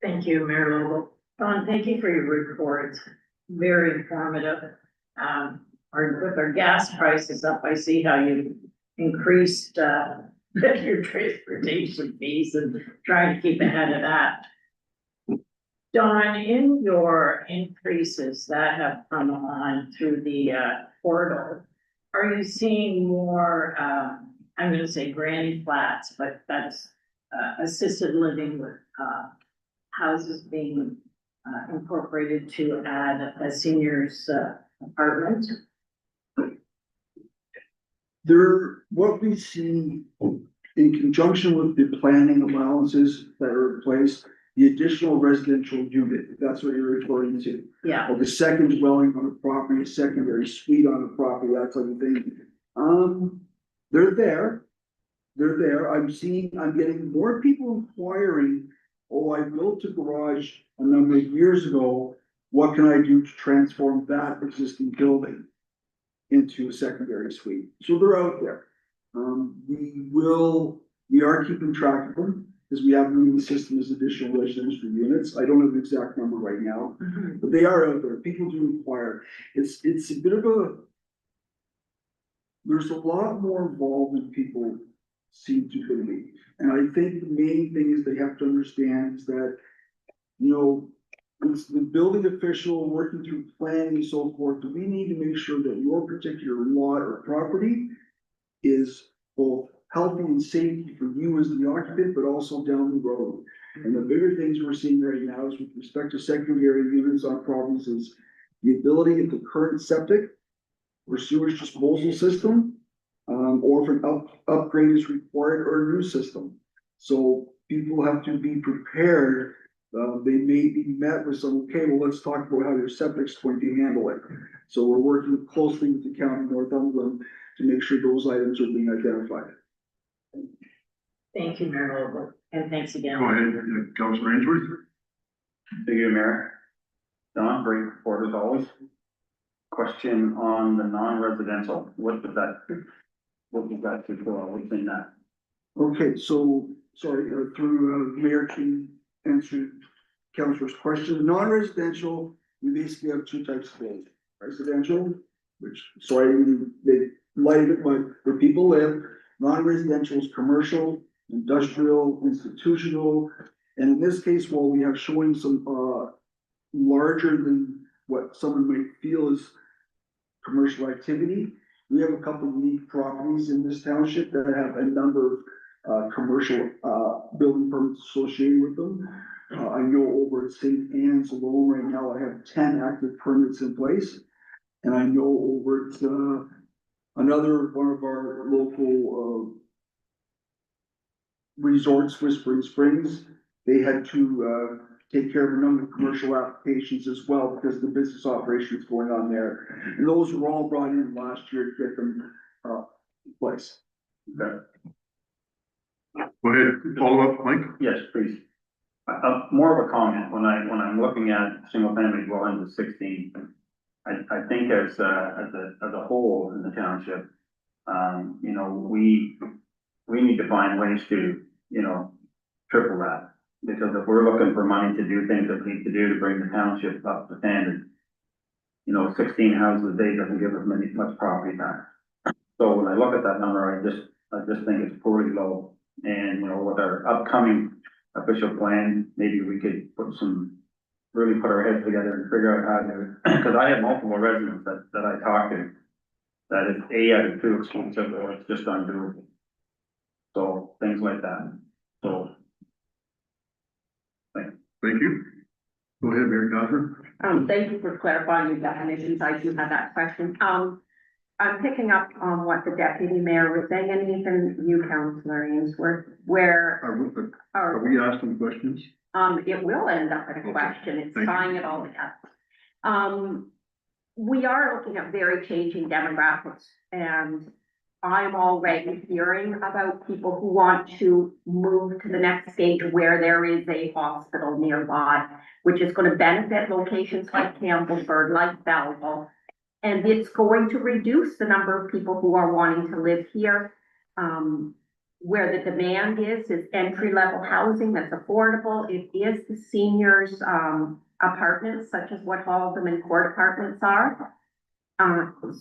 Thank you, Mayor Lobo. Don, thank you for your report. Very informative. With our gas prices up, I see how you increased your transportation fees and trying to keep ahead of that. Don, in your increases that have come on through the portal, are you seeing more, I'm gonna say granny flats, but that's assisted living with houses being incorporated to add a senior's apartment? What we see in conjunction with the planning allowances that are in place, the additional residential unit, if that's what you're referring to. Yeah. Or the second dwelling on a property, a secondary suite on a property, that type of thing. They're there. I'm getting more people inquiring, oh, I built a garage a number of years ago. What can I do to transform that existing building into a secondary suite? So they're out there. We are keeping track of them because we have them in the system as additional residential units. I don't have the exact number right now, but they are out there. People do inquire. It's a bit of there's a lot more involved than people seem to believe. And I think the main thing is they have to understand is that, it's the building official working through planning and so forth. We need to make sure that your particular lot or property is both healthy and safety for you as the occupant, but also down the road. And the bigger things we're seeing right now is with respect to secondary units on properties is the ability of the current septic or sewage disposal system, or if an upgrade is required or a new system. So people have to be prepared. They may be met with some, okay, well, let's talk about how your septic's going to handle it. So we're working closely with the county of Northumberland to make sure those items are being identified. Thank you, Mayor Lobo, and thanks again. Go ahead, Councilor Ainsworth. Thank you, Mayor. Don, great report as always. Question on the non-residential, what was that before, what's in that? Okay, so, sorry, through Mayor to answer Councilor's question. Non-residential, we basically have two types of buildings. Residential, which, they lighted it where people live. Non-residential is commercial, industrial, institutional. And in this case, while we have showing some larger than what someone might feel is commercial activity, we have a couple of unique properties in this township that have a number of commercial building permits associated with them. I know over at St. Anne's alone right now, I have 10 active permits in place. And I know over at, another one of our local, resorts, Whispering Springs, they had to, take care of a number of commercial applications as well because of the business operations going on there. And those were all brought in last year to get them, in place. Okay. Go ahead, follow up, Mike. Yes, please. More of a comment, when I'm looking at single family dwellings of 16, I think as a whole in the township, you know, we need to find ways to, you know, triple that. Because if we're looking for money to do things that we need to do to bring the township up to standard, you know, 16 houses a day doesn't give us much property back. So when I look at that number, I just think it's poorly low. And, you know, with our upcoming official plan, maybe we could really put our heads together and figure out how to, because I have multiple residents that I talk to, that is either too expensive or it's just undoable. So, things like that, so. Thank you. Go ahead, Mary Catherine. Thank you for clarifying your definitions. I do have that question. I'm picking up on what the deputy mayor was saying, and even you, Councillor Ainsworth, where, Are we asking questions? it will end up in a Okay. question. It's Thank you. tying it all together. We are looking at very changing demographics, and I'm already hearing about people who want to move to the next stage where there is a hospital nearby, which is gonna benefit locations like Campbellford, like Belleville. And it's going to reduce the number of people who are wanting to live here. Where the demand is entry-level housing that's affordable. It is the seniors, apartments, such as what Halldom and Court Apartments are.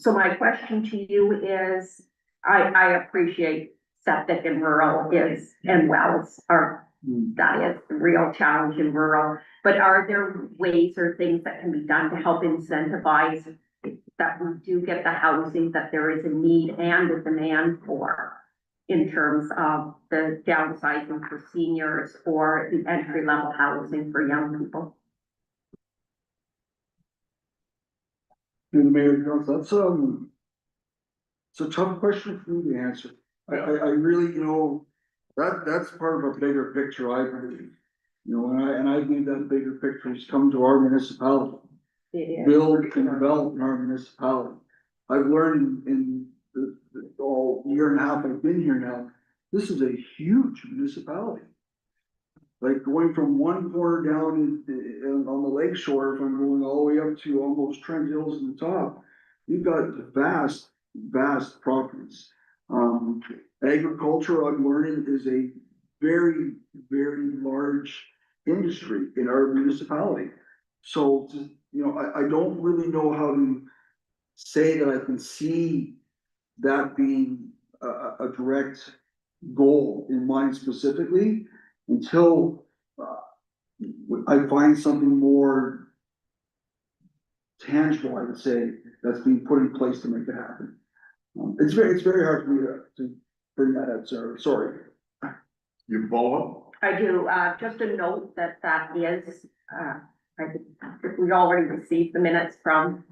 So my question to you is, I appreciate septic in rural is, and wells are, that is the real challenge in rural. But are there ways or things that can be done to help incentivize that we do get the housing that there is a need and a demand for? In terms of the downsizing for seniors or the entry-level housing for young people? To the mayor and council, it's a tough question for me to answer. I really, you know, that's part of a bigger picture, I believe. You know, and I believe that bigger picture has come to our municipality, It is. build and develop in our municipality. I've learned in the all year and a half I've been here now, this is a huge municipality. Like going from one corner down on the lake shore, if I'm going all the way up to almost Trent Hills in the top, you've got vast properties. Agriculture, I'm learning, is a very large industry in our municipality. So, you know, I don't really know how to say that I can see that being a direct goal in mind specifically until I find something more tangible, I would say, that's being put in place to make it happen. It's very hard for me to bring that out, sir. Sorry. You follow I do, just a note that is, we already received the minutes from,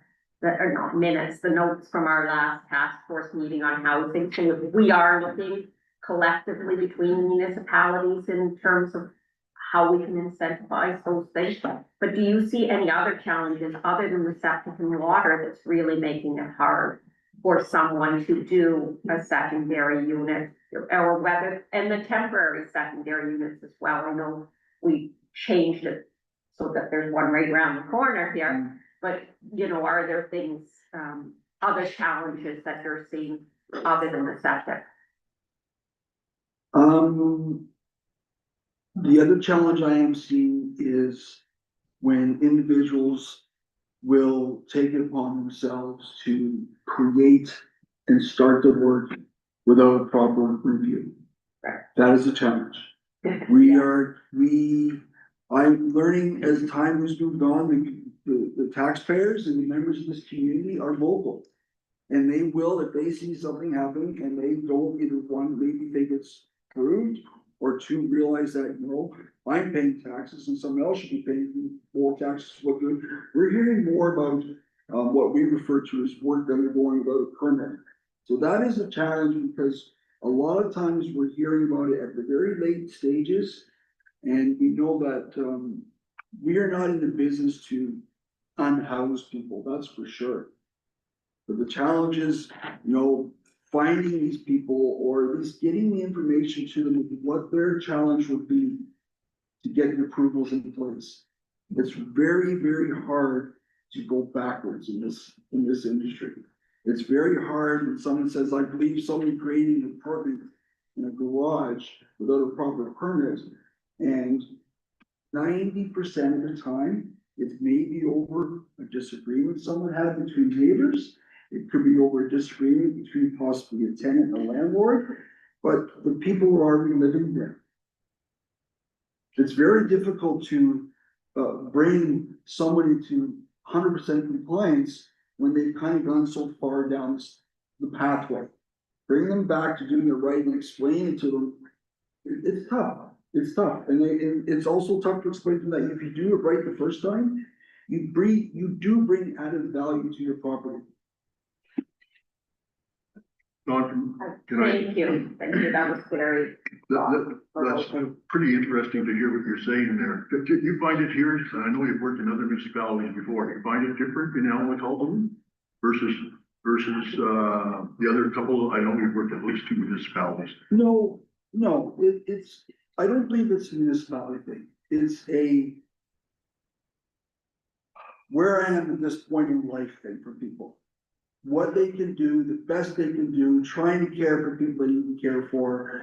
or not minutes, the notes from our last task force meeting on housing. So we are looking collectively between municipalities in terms of how we can incentivize those things. But do you see any other challenges other than the septic and water that's really making it hard for someone to do a secondary unit, or whether, and the temporary secondary units as well? I know we changed it so that there's one right around the corner here, but you know, are there things, other challenges that you're seeing other than the septic? The other challenge I am seeing is when individuals will take it upon themselves to create and start the work without a proper review. Right. That is a challenge. I'm learning as time has moved on, the taxpayers and the members of this community are vocal. And they will, if they see something happening and they don't either one, maybe think it's approved, or two, realize that, you know, I'm paying taxes and someone else should be paying more taxes. We're hearing more about what we refer to as work undergoing without a permit. So that is a challenge because a lot of times we're hearing about it at the very late stages. And we know that, we are not in the business to unhouse people, that's for sure. But the challenge is, finding these people or at least getting the information to them, what their challenge would be to get the approvals in place. It's very, very hard to go backwards in this industry. It's very hard when someone says, I believe somebody creating an apartment in a garage without a proper permit. And 90% of the time, it may be over a disagreement someone had between neighbors. It could be over a disagreement between possibly a tenant and a landlord, but the people who are already living there. It's very difficult to bring someone into 100% compliance when they've kind of gone so far down the pathway. Bring them back to doing it right and explain it to them. It's tough. It's tough. And it's also tough to explain to them that if you do it right the first time, you do bring added value to your property. Don, can I? Thank you, that was very. That's pretty interesting to hear what you're saying there. Do you find it here, I know you've worked in other municipalities before, do you find it different in Elmwood versus the other couple? I know you've worked at least 2 municipalities. No, it's, I don't believe it's a municipality thing. It's where I am at this point in life thing for people. What they can do, the best they can do, trying to care for people they need to care for.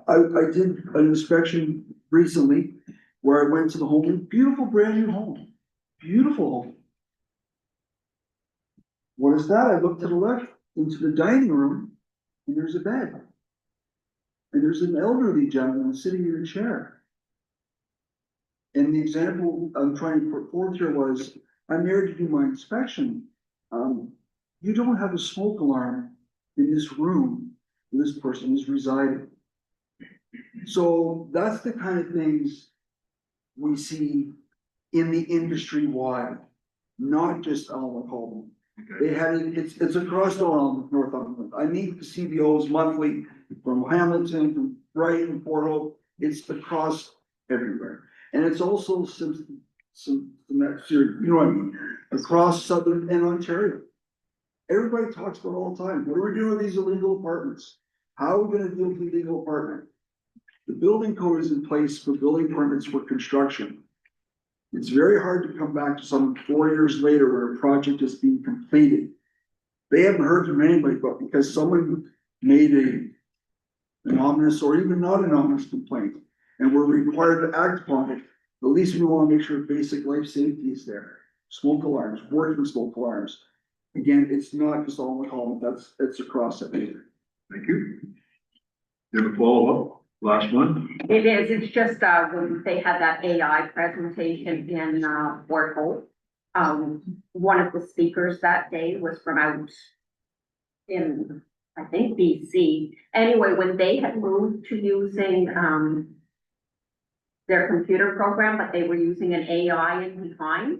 I did an inspection recently where I went to the home, beautiful brand new home, beautiful home. What is that? I looked to the left into the dining room and there's a bed. And there's an elderly gentleman sitting in a chair. And the example I'm trying to put forth here was, I'm there to do my inspection. You don't have a smoke alarm in this room where this person is residing. So that's the kind of things we see in the industry wide, not just Elmwood. Okay. They had it's across Northumberland. I meet the CBOs monthly from Hamilton, from Brighton, Port Hope. It's across everywhere, and it's also some you know what I mean, across Southern and Ontario. Everybody talks about it all the time. What are we doing with these illegal apartments? How are we going to deal with the illegal apartment? The building code is in place for building permits for construction. It's very hard to come back to some 4 years later where a project is being completed. They haven't heard from anybody, but because someone made an ominous or even not an ominous complaint, and we're required to act upon it, at least we want to make sure basic life safety is there. Smoke alarms, working smoke alarms. Again, it's not just all McCollum, it's across it. Thank you. You have a follow-up? Last one? It is, it's just, when they had that AI presentation in, Port Hope. One of the speakers that day was from out in, I think, BC. Anyway, when they had moved to using, their computer program, but they were using an AI in behind,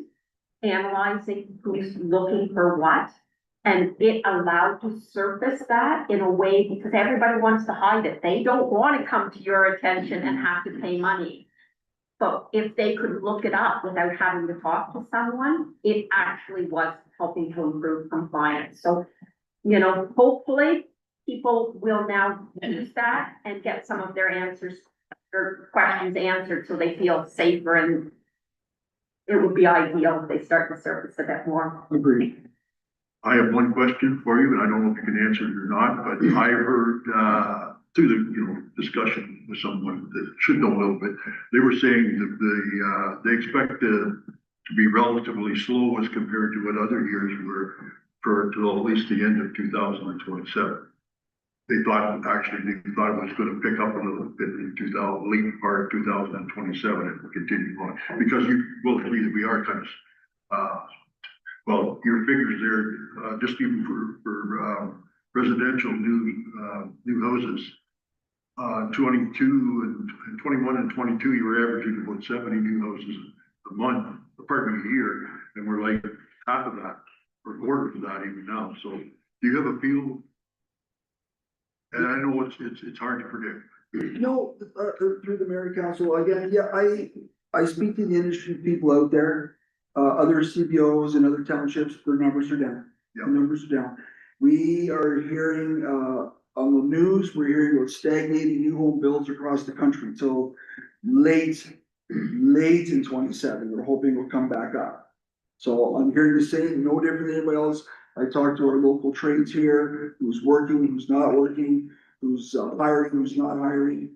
analyzing who's looking for what. And it allowed to surface that in a way, because everybody wants to hide it. They don't want to come to your attention and have to pay money. But if they could look it up without having to talk to someone, it actually was helping to improve compliance. So, hopefully people will now use that and get some of their answers or questions answered so they feel safer, and it would be ideal if they start to surface a bit more. Agreed. I have one question for you, and I don't know if you can answer it or not, but I heard, through the, discussion with someone that should know a little bit, they were saying that they expect to be relatively slow as compared to what other years were till at least the end of 2027. They thought it was going to pick up a little bit in late part of 2027 and continue on, because you will agree that we are kind of, well, your figures there, just even for residential new houses, 22 and 21 and 22, you were averaging about 70 new houses a month, pardon me, a year, and we're like half of that, or quarter of that even now, so do you have a feel? And I know it's hard to predict. No, through the mayor and council, again, yeah, I speak to the industry people out there. Other CBOs and other townships, their numbers are down. Yeah. The numbers are down. We are hearing, on the news, we're hearing about stagnating new home builds across the country until late in 27. We're hoping will come back up. So I'm hearing the same, no different than anybody else. I talked to our local trades here, who's working, who's not working, who's hiring, who's not hiring.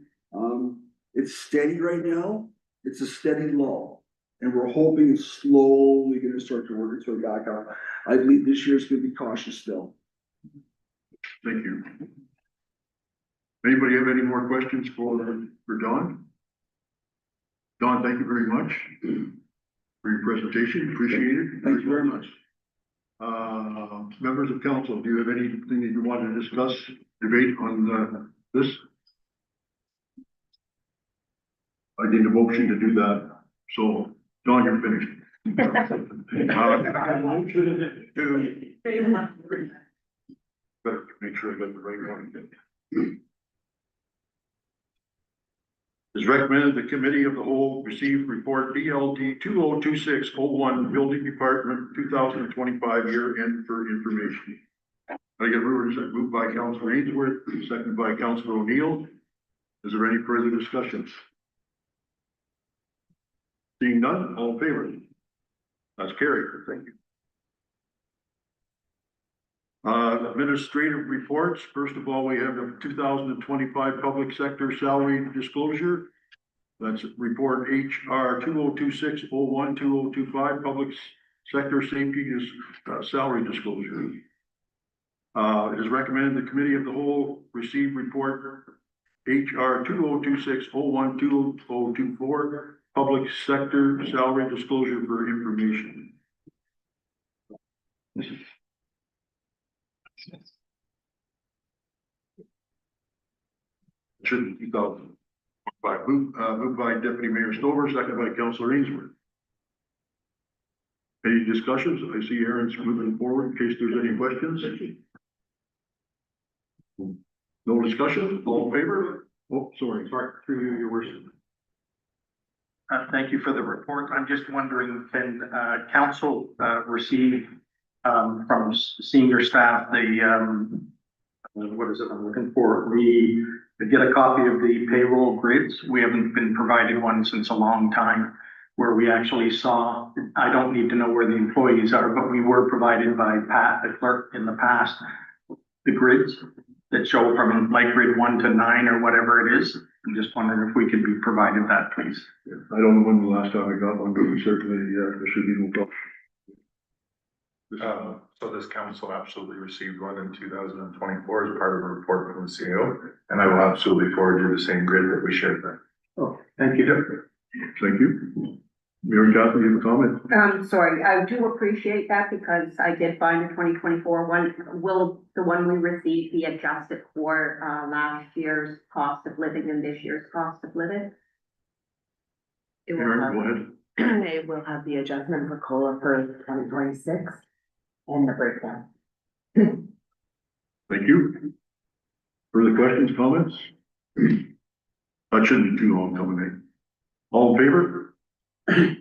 It's steady right now. It's a steady lull. And we're hoping it's slowly gonna start to work its way back up. I believe this year's gonna be cautious still. Thank you. Anybody have any more questions for Don? Don, thank you very much for your presentation. Appreciate it. Thank you very much. Members of council, do you have anything that you want to discuss, debate on this? I need a motion to do that. So, Don, you're finished. Better make sure I got the right one. Is recommended the committee of the whole receive report BLD 202601 Building Department 2025 year end for information. I get moved by Councilor Ainsworth, seconded by Councilor O'Neill. Is there any further discussion? Seeing none, all in favor? That's carried. Thank you. Administrative reports. First of all, we have the 2025 public sector salary disclosure. That's report HR 202601 2025 public sector safety salary disclosure. It is recommended the committee of the whole receive report HR 202601 2024 public sector salary disclosure for information. Shouldn't be called by moved by Deputy Mayor Stover, seconded by Councilor Ainsworth. Any discussions? I see Aaron's moving forward in case there's any questions. No discussion? All in favor? Oh, sorry, through you, your worship. Thank you for the report. I'm just wondering, can council receive from senior staff the what is it I'm looking for? To get a copy of the payroll grids. We haven't been provided one since a long time, where we actually saw, I don't need to know where the employees are, but we were provided by Pat, the clerk in the past, the grids that show from like grid 1 to 9 or whatever it is. I'm just wondering if we could be provided that, please. I don't know when the last time I got one, but we certainly, there should be no problem. So this council absolutely received one in 2024 as part of a report from the CEO, and I will absolutely forward you the same grid that we shared there. Oh, thank you. Thank you. Mayor Catherine, you have a comment? Sorry, I do appreciate that because I did find the 2024 one. Will the one we received be adjusted for, last year's cost of living and this year's cost of living? Aaron, go ahead. It will have the adjustment for COLA for 2026 and the breakdown. Thank you. Further questions, comments? That shouldn't be too long coming in. All in favor?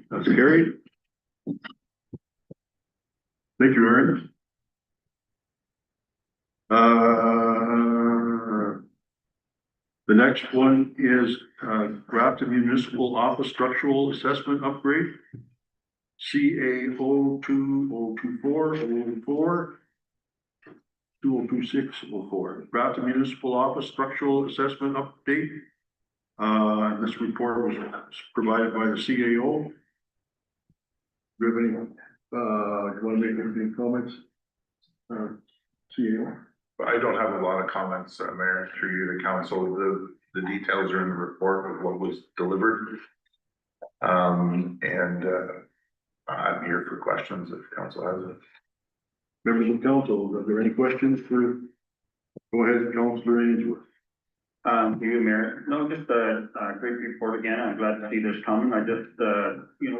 That's carried. Thank you, Aaron. The next one is Grafton Municipal Office Structural Assessment Upgrade. CA 02024 004 2026-04. Grafton Municipal Office Structural Assessment Update. This report was provided by the CAO. Do you have any, you want to make any comments? CAO? I don't have a lot of comments, Mayor, through you to council. The details are in the report of what was delivered. I'm here for questions if council has it. Members of council, are there any questions for, go ahead, Councilor Ainsworth. You, Mayor. No, just a great report again. I'm glad to see this coming. I just,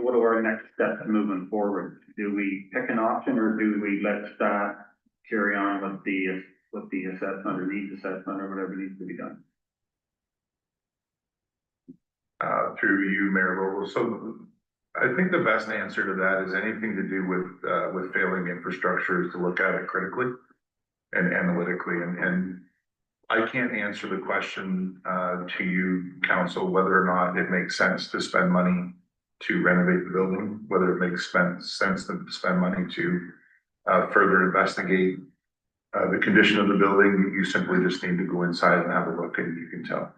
what are our next steps moving forward? do we pick an option or do we let staff carry on with the assessment or needs assessment or whatever needs to be done? Through you, Mayor Vogel. So I think the best answer to that is anything to do with failing infrastructure is to look at it critically and analytically. And I can't answer the question to you, council, whether or not it makes sense to spend money to renovate the building, whether it makes sense to spend money to further investigate the condition of the building. You simply just need to go inside and have a look and you can tell.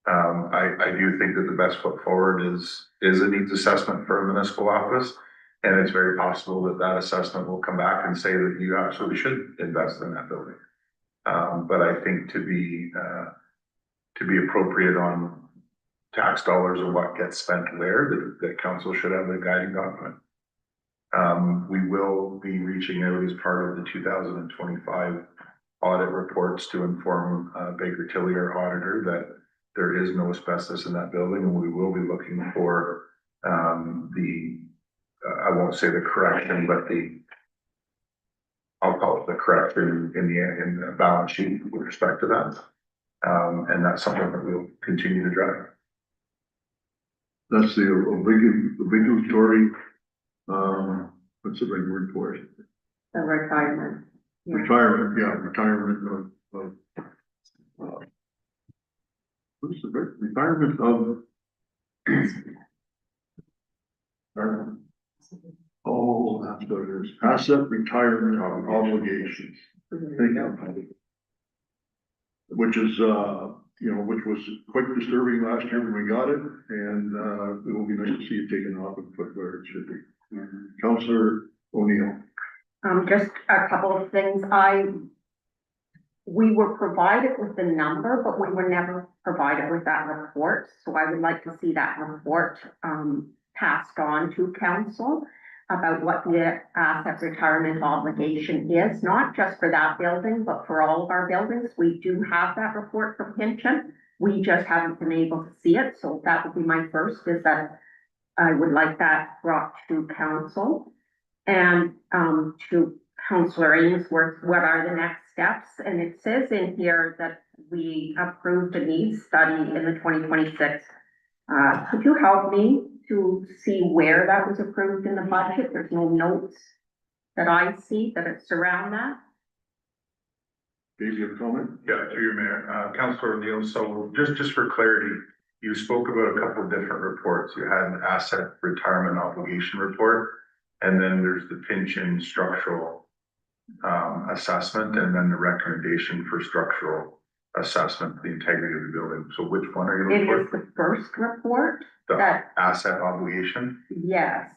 I do think that the best foot forward is a needs assessment for a municipal office. And it's very possible that that assessment will come back and say that you absolutely should invest in that building. But I think to be appropriate on tax dollars or what gets spent where, the council should have the guiding document. We will be reaching out as part of the 2025 audit reports to inform Baker Tilly, our auditor, that there is no asbestos in that building, and we will be looking for I won't say the correction, but I'll call it the correction in the balance sheet with respect to that. And that's something that we'll continue to drive. That's the obligatory, what's the right word for it? The retirement. Yeah. Retirement of, what's the retirement of? Oh, that's what it is, asset retirement obligations. Thank you. Which is, which was quite disturbing last year when we got it, and, it will be nice to see it taken off and put where it should be. Councillor O'Neill. Just a couple of things. We were provided with the number, but we were never provided with that report. So I would like to see that report, passed on to council about what the asset retirement obligation is, not just for that building, but for all of our buildings. We do have that report from Pinchin. We just haven't been able to see it. So that would be my first, is that I would like that brought to council. And to Councillor Ainsworth, what are the next steps? And it says in here that we approved a needs study in the 2026. Could you help me to see where that was approved in the budget? There's no notes that I see that surround that. Dave, you have a comment? Yeah, through your mayor, Councillor O'Neill. So just for clarity, you spoke about a couple of different reports. You had an asset retirement obligation report, and then there's the Pinchin structural assessment, and then the recommendation for structural assessment, the integrity of the building. So which one are you looking for? It is the first report. The that- asset obligation? Yes,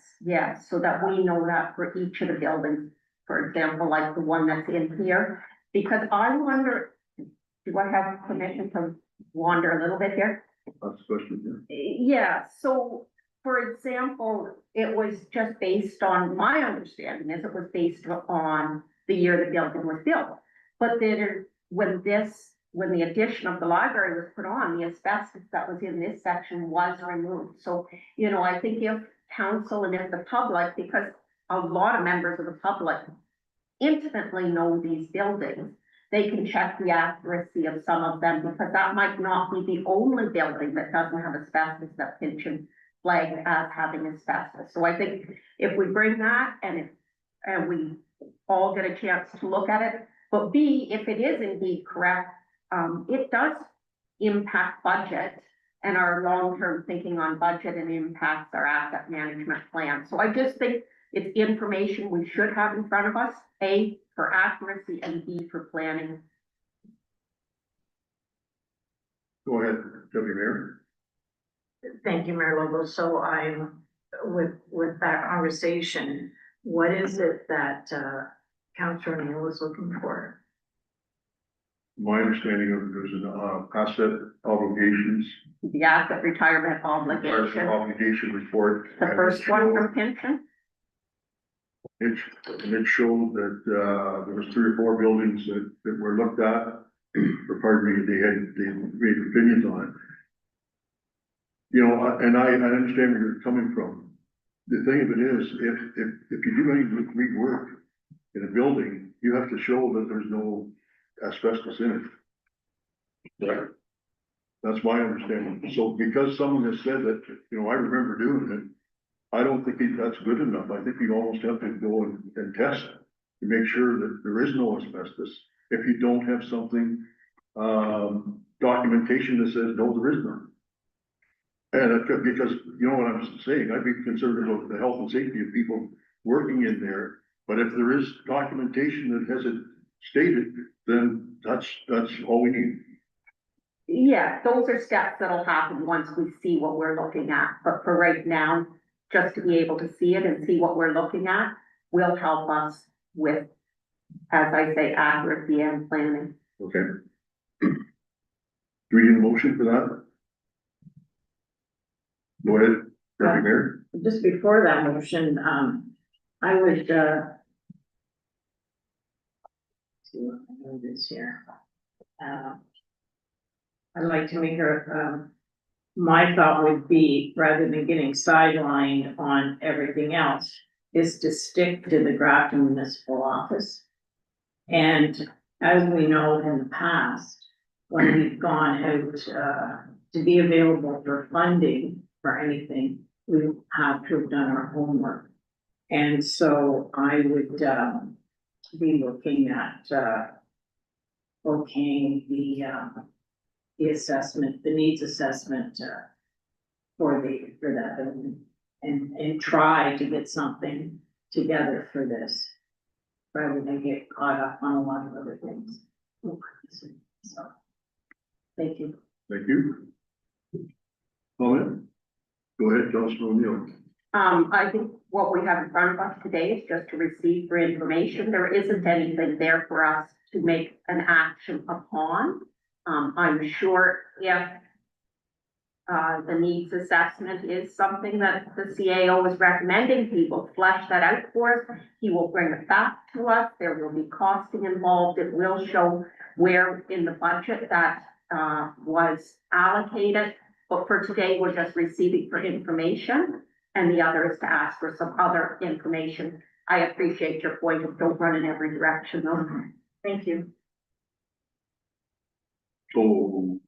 so that we know that for each of the buildings, for example, like the one that's in here. Because I wonder, do I have permission to wander a little bit here? That's the question, Yeah, so for example, it was just based on, my understanding is it was based on the year the building was built. But then when the addition of the library was put on, the asbestos that was in this section was removed. So, I think if council and if the public, because a lot of members of the public intimately know these buildings, they can check the accuracy of some of them, because that might not be the only building that doesn't have asbestos that Pinchin flagged as having asbestos. So I think if we bring that and we all get a chance to look at it, but B, if it is indeed correct, it does impact budget and our long-term thinking on budget, and impacts our asset management plan. So I just think it's information we should have in front of us, A, for accuracy, and B, for planning. Go ahead, Deputy Mayor. Thank you, Mayor Lobo. So I'm, with that conversation, what is it that, Councillor O'Neill is looking for? My understanding of there's an asset obligations. The asset retirement obligation, Obligation report. the first one from Pinchin. It showed that, there was 3 or 4 buildings that were looked at, or pardon me, they made opinions on it. And I understand where you're coming from. the thing of it is, if you do any rework in a building, you have to show that there's no asbestos in it. Right. That's my understanding. So because someone has said that, you know, I remember doing it, I don't think that's good enough. I think you almost have to go and test to make sure that there is no asbestos. If you don't have something, documentation that says, no, there is none. And it could, because, you know what I'm saying, I'd be concerned about the health and safety of people working in there. But if there is documentation that has it stated, then that's all we need. Yeah, those are steps that'll happen once we see what we're looking at, but for right now, just to be able to see it and see what we're looking at will help us with, as I say, accuracy and planning. Okay. Do we need a motion for that? Go ahead, Deputy Mayor. Just before that motion, I would, see what I know this here. I'd like to make her, my thought would be, rather than getting sidelined on everything else, is to stick to the Grafton Municipal Office. And as we know in the past, when we've gone out, to be available for funding for anything, we have to have done our homework. And so I would, be looking at, okaying the assessment, the needs assessment, for that building, and try to get something together for this, rather than get caught up on a lot of other things. So, thank you. Thank you. Comment? Go ahead, Councilor O'Neill. I think what we have in front of us today is just to receive for information. There isn't anything there for us to make an action upon. I'm sure if the needs assessment is something that the CAO is recommending, he will flesh that out for us. He will bring it back to us. There will be costing involved. It will show where in the budget that was allocated. But for today, we're just receiving for information, and the other is to ask for some other information. I appreciate your point of don't run in every direction though. Thank you. So,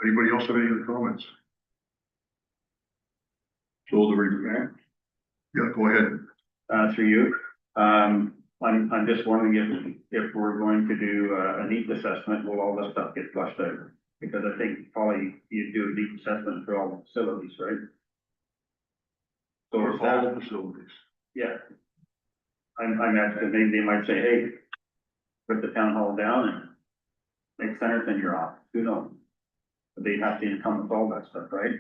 anybody else have any other comments? So the review, yeah, go ahead. Through you, I'm just wondering if we're going to do a needs assessment, will all this stuff get flushed out? Because I think probably you do a needs assessment for all the facilities, right? So For is all that, the facilities. yeah. I'm asking, maybe they might say, hey, put the town hall down and make centers in your office, who knows? But they have to come with all that stuff, right?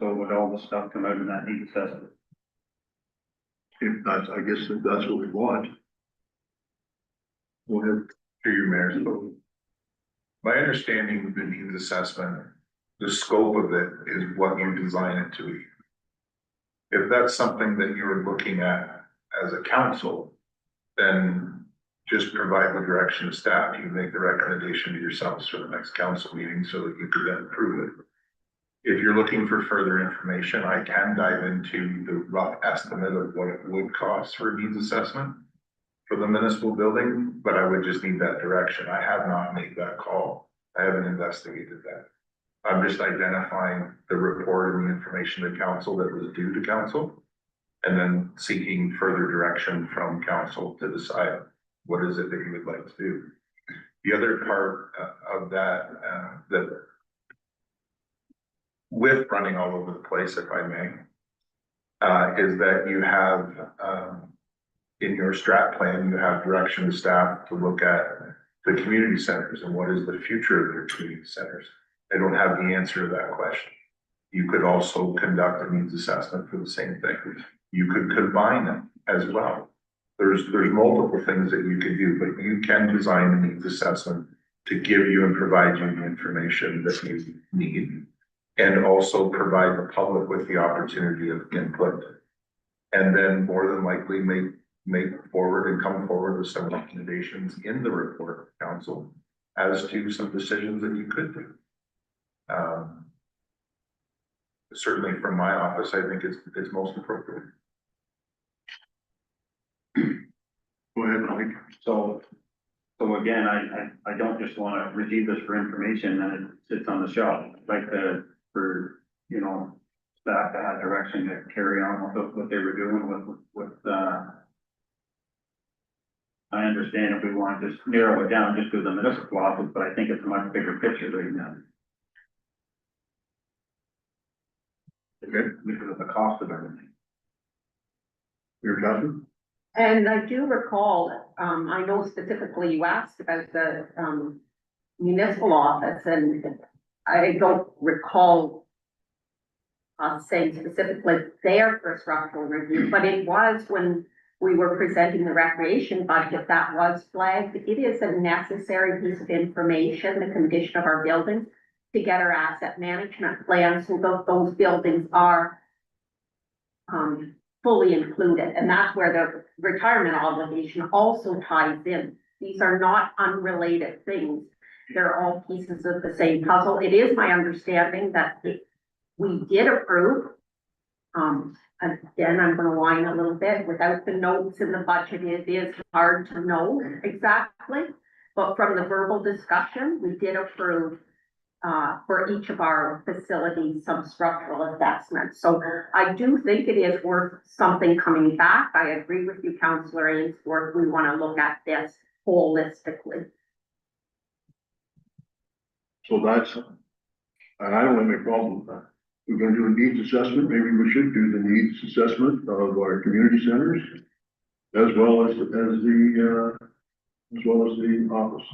So would all the stuff come out in that needs assessment? If that's, I guess if that's what we want. Go ahead. Through your Mayor. So my understanding of the needs assessment, the scope of it is what you design it to be. If that's something that you're looking at as a council, then just provide the direction to staff. You make the recommendation to yourselves for the next council meeting so that you could then approve it. If you're looking for further information, I can dive into the rough estimate of what it would cost for a needs assessment for the municipal building, but I would just need that direction. I have not made that call. I haven't investigated that. I'm just identifying the report and the information to council that was due to council, and then seeking further direction from council to decide what is it that you would like to do. The other part of that, that with running all over the place, if I may, is that you have, in your strat plan, you have direction to staff to look at the community centers and what is the future of their community centers. They don't have the answer to that question. You could also conduct a needs assessment for the same thing. You could combine them as well. There's multiple things that you can do, but you can design a needs assessment to give you and provide you the information that you need, and also provide the public with the opportunity of input. And then more than likely make forward and come forward with some recommendations in the report of council as to some decisions that you could do. Certainly from my office, I think it's most appropriate. Go ahead, Mike. So again, I don't just wanna receive this for information and it sits on the shelf. I'd like for, you know, staff to have direction to carry on with what they were doing with, I understand if we want to just narrow it down just to the municipal office, but I think it's a much bigger picture right now. Okay, Because of the cost of everything. your Catherine? And I do recall, I know specifically you asked about the, municipal office, and I don't recall saying specifically there for structural review, but it was when we were presenting the recreation budget that was flagged. It is a necessary piece of information, the condition of our buildings, to get our asset management plan, so those buildings are fully included, and that's where the retirement obligation also ties in. These are not unrelated things. They're all pieces of the same puzzle. It is my understanding that we did approve. Again, I'm gonna whine a little bit, without the notes in the budget, it is hard to know exactly. But from the verbal discussion, we did approve for each of our facilities, some structural assessments. So I do think it is worth something coming back. I agree with you, Councillor Ainsworth. We want to look at this holistically. So that's, and I don't have any problem with that. We're gonna do a needs assessment, maybe we should do the needs assessment of our community centers as well as the office.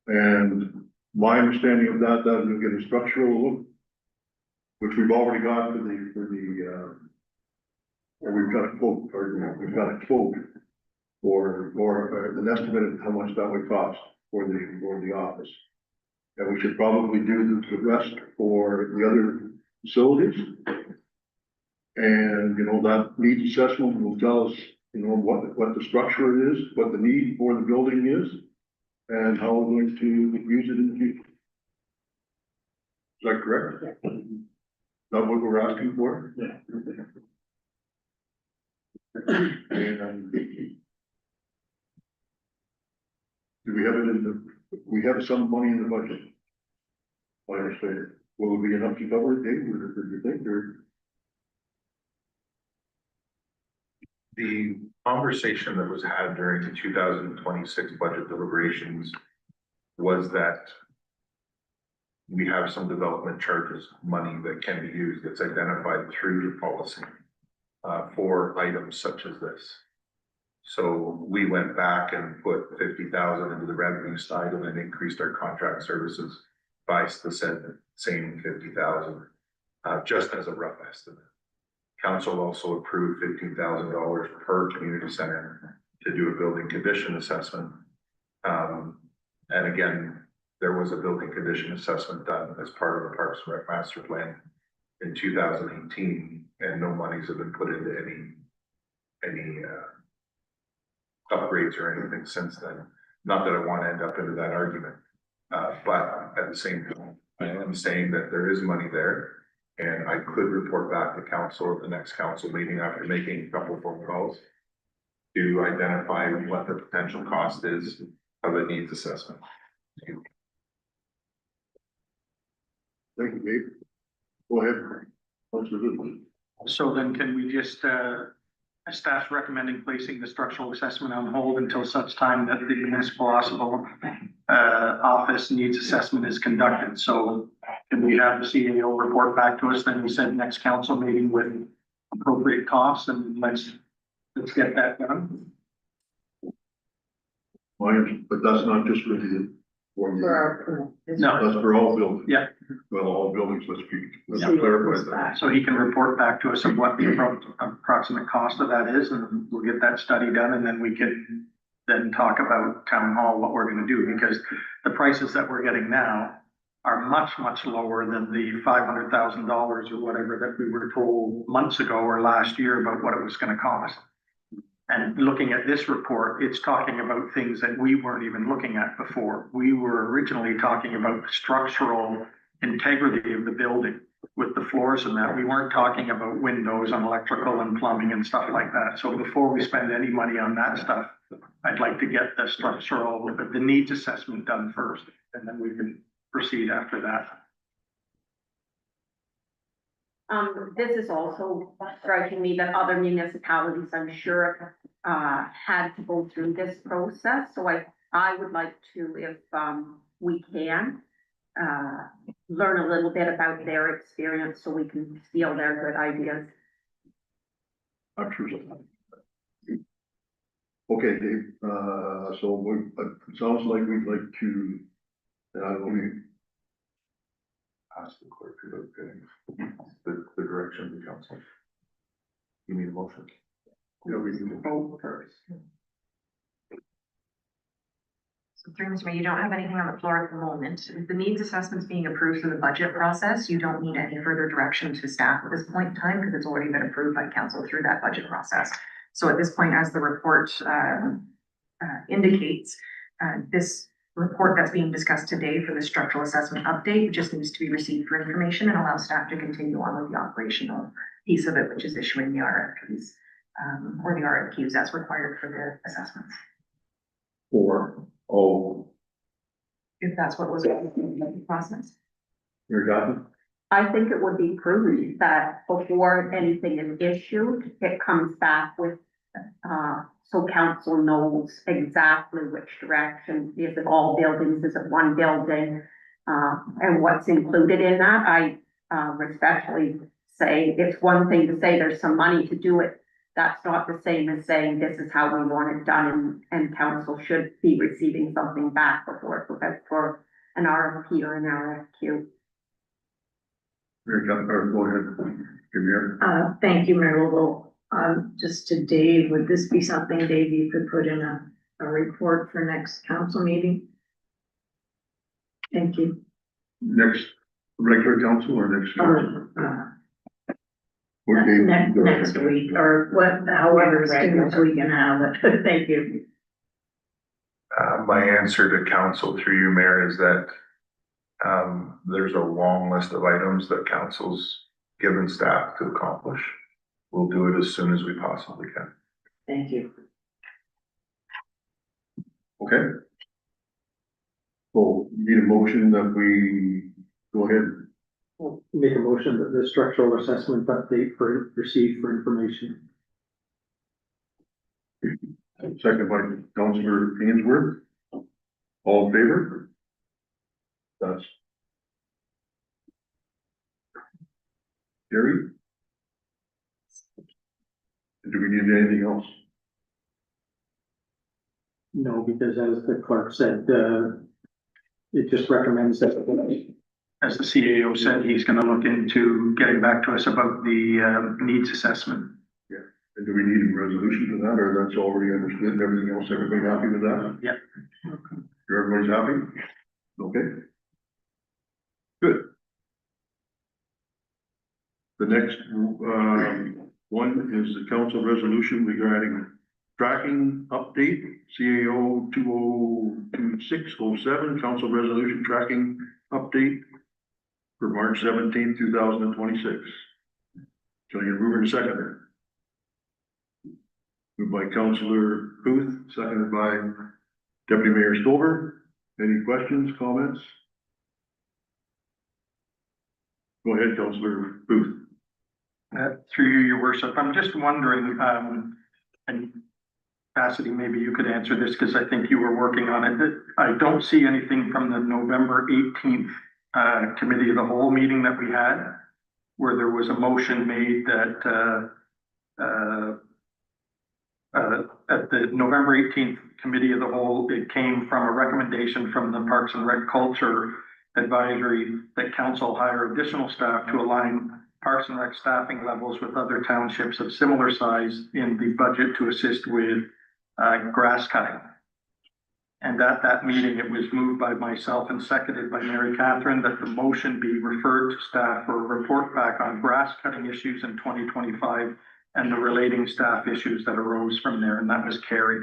And my understanding of that will get a structural look, which we've already got or we've got a quote, or we've got a quote for an estimate of how much that would cost for the office. And we should probably do the rest for the other facilities. And, you know, that needs assessment will tell us, you know, what the structure is, what the need for the building is, and how we're going to use it in the future. Is that correct? Yeah. Is that what we're asking for? Yeah. And do we have it we have some money in the budget? I understand. Will it be enough to cover it, Dave, or do you think, or? The conversation that was had during the 2026 budget deliberations was that we have some development charges, money that can be used, that's identified through the policy for items such as this. So we went back and put 50,000 into the revenue side and then increased our contract services by the same 50,000, just as a rough estimate. Council also approved $15,000 per community center to do a building condition assessment. And again, there was a building condition assessment done as part of the Parks and Rec Master Plan in 2018, and no monies have been put into any upgrades or anything since then. Not that I want to end up into that argument, but at the same time, I am saying that there is money there. And I could report back to council at the next council meeting after making a couple of phone calls to identify what the potential cost is of a needs assessment. Thank you, Dave. Go ahead. Councilor Goodwin. So then can we just, staff's recommending placing the structural assessment on hold until such time that the municipal office needs assessment is conducted. So can we have the CAO report back to us? Then we said next council meeting with appropriate costs, and let's get that done. But that's not just for the, For our. No. that's for all buildings. Yeah. Well, all buildings, let's Yeah. clarify that. So he can report back to us of what the approximate cost of that is, and we'll get that study done, and then we can then talk about town hall, what we're gonna do, because the prices that we're getting now are much, much lower than the $500,000 or whatever that we were told months ago or last year about what it was gonna cost. And looking at this report, it's talking about things that we weren't even looking at before. We were originally talking about the structural integrity of the building. with the floors and that, we weren't talking about windows and electrical and plumbing and stuff like that. So before we spend any money on that stuff, I'd like to get the structural, the needs assessment done first, and then we can proceed after that. This is also striking me that other municipalities, I'm sure, had to go through this process. So I would like to, if, we can, learn a little bit about their experience so we can steal their good ideas. I'm sure so. Okay, Dave, so it sounds like we'd like to, Ask the clerk about getting the direction of the council. You need a motion? you know, we can vote. So through Mr. Mayor, you don't have anything on the floor at the moment. If the needs assessment's being approved through the budget process, you don't need any further direction to staff at this point in time because it's already been approved by council through that budget process. So at this point, as the report indicates, this report that's being discussed today for the structural assessment update just needs to be received for information and allow staff to continue on with the operational piece of it, which is issuing the RFPs or the RFQs as required for the assessments. If that's what was in the process. You're done? I think it would be prudent that before anything is issued, it comes back with, so council knows exactly which direction, is it all buildings, is it one building? And what's included in that. I respectfully say it's one thing to say there's some money to do it. That's not the same as saying this is how we want it done, and council should be receiving something back before it goes out for an RFP or an RFQ. You're done, or go ahead, Jamir. Thank you, Mayor Lovell. Just to Dave, would this be something, Dave, you could put in a report for next council meeting? Thank you. Next regular council or next? Or, What day? next week, or what, however soon as we can have it. Thank you. My answer to council through you, Mayor, is that there's a long list of items that council's given staff to accomplish. We'll do it as soon as we possibly can. Thank you. Okay. So need a motion that we go ahead. Make a motion that the structural assessment update received for information. Second by Councillor Ainsworth. All in favor? That's carried. Do we need anything else? No, because as the clerk said, it just recommends that, as the CAO said, he's gonna look into getting back to us about the needs assessment. And do we need a resolution to that, or that's already understood and everything else, everybody happy with that? Yep. Everybody's happy? Okay. Good. The next, one is the council resolution regarding tracking update, CAO 202607, council resolution tracking update for March 17, 2026. Can I get a mover and a seconder? Moved by Councillor Booth, seconded by Deputy Mayor Stover. Any questions, comments? Go ahead, Councillor Booth. Through you, your worship, I'm just wondering, and Cassidy, maybe you could answer this because I think you were working on it. That I don't see anything from the November 18th committee of the whole meeting that we had, where there was a motion made that at the November 18th committee of the whole, it came from a recommendation from the Parks and Rec Culture Advisory that council hire additional staff to align Parks and Rec staffing levels with other townships of similar size in the budget to assist with grass cutting. And at that meeting, it was moved by myself and seconded by Mary Catherine that the motion be referred to staff for a report back on grass cutting issues in 2025 and the relating staff issues that arose from there, and that was carried.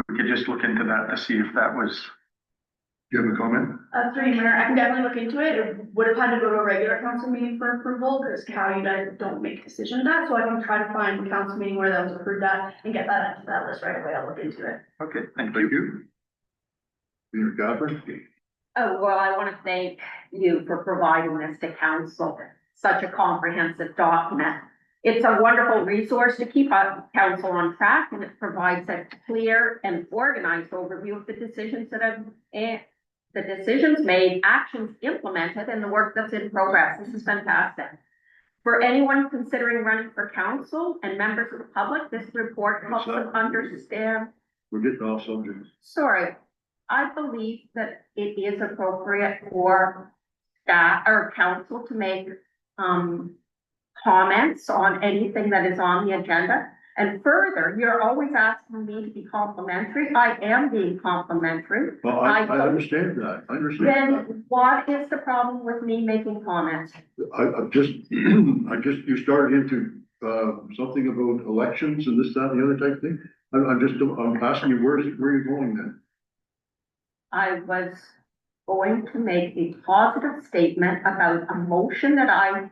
We could just look into that to see if that was Do you have a comment? Through you, Mayor, I can definitely look into it. It would have had to go to a regular council meeting for approval, because you guys don't make decisions that, so I can try to find a council meeting where that was approved at and get that onto that list right away. I'll look into it. Okay, thank Thank you. you. Mayor Catherine? Oh, well, I want to thank you for providing this to council, such a comprehensive document. It's a wonderful resource to keep our council on track, and it provides a clear and organized overview of the decisions that have, the decisions made, actions implemented, and the work that's in progress. This is fantastic. For anyone considering running for council and members of the public, this report helps them understand. We're getting off subject. Sorry, I believe that it is appropriate for staff or council to make, comments on anything that is on the agenda. And further, you're always asking me to be complimentary. I am being complimentary. Well, I understand that. I understand that. Then what is the problem with me making comments? I just, you started into, something about elections and this, that, and the other type thing. I'm asking you, where are you going then? I was going to make a positive statement about a motion that I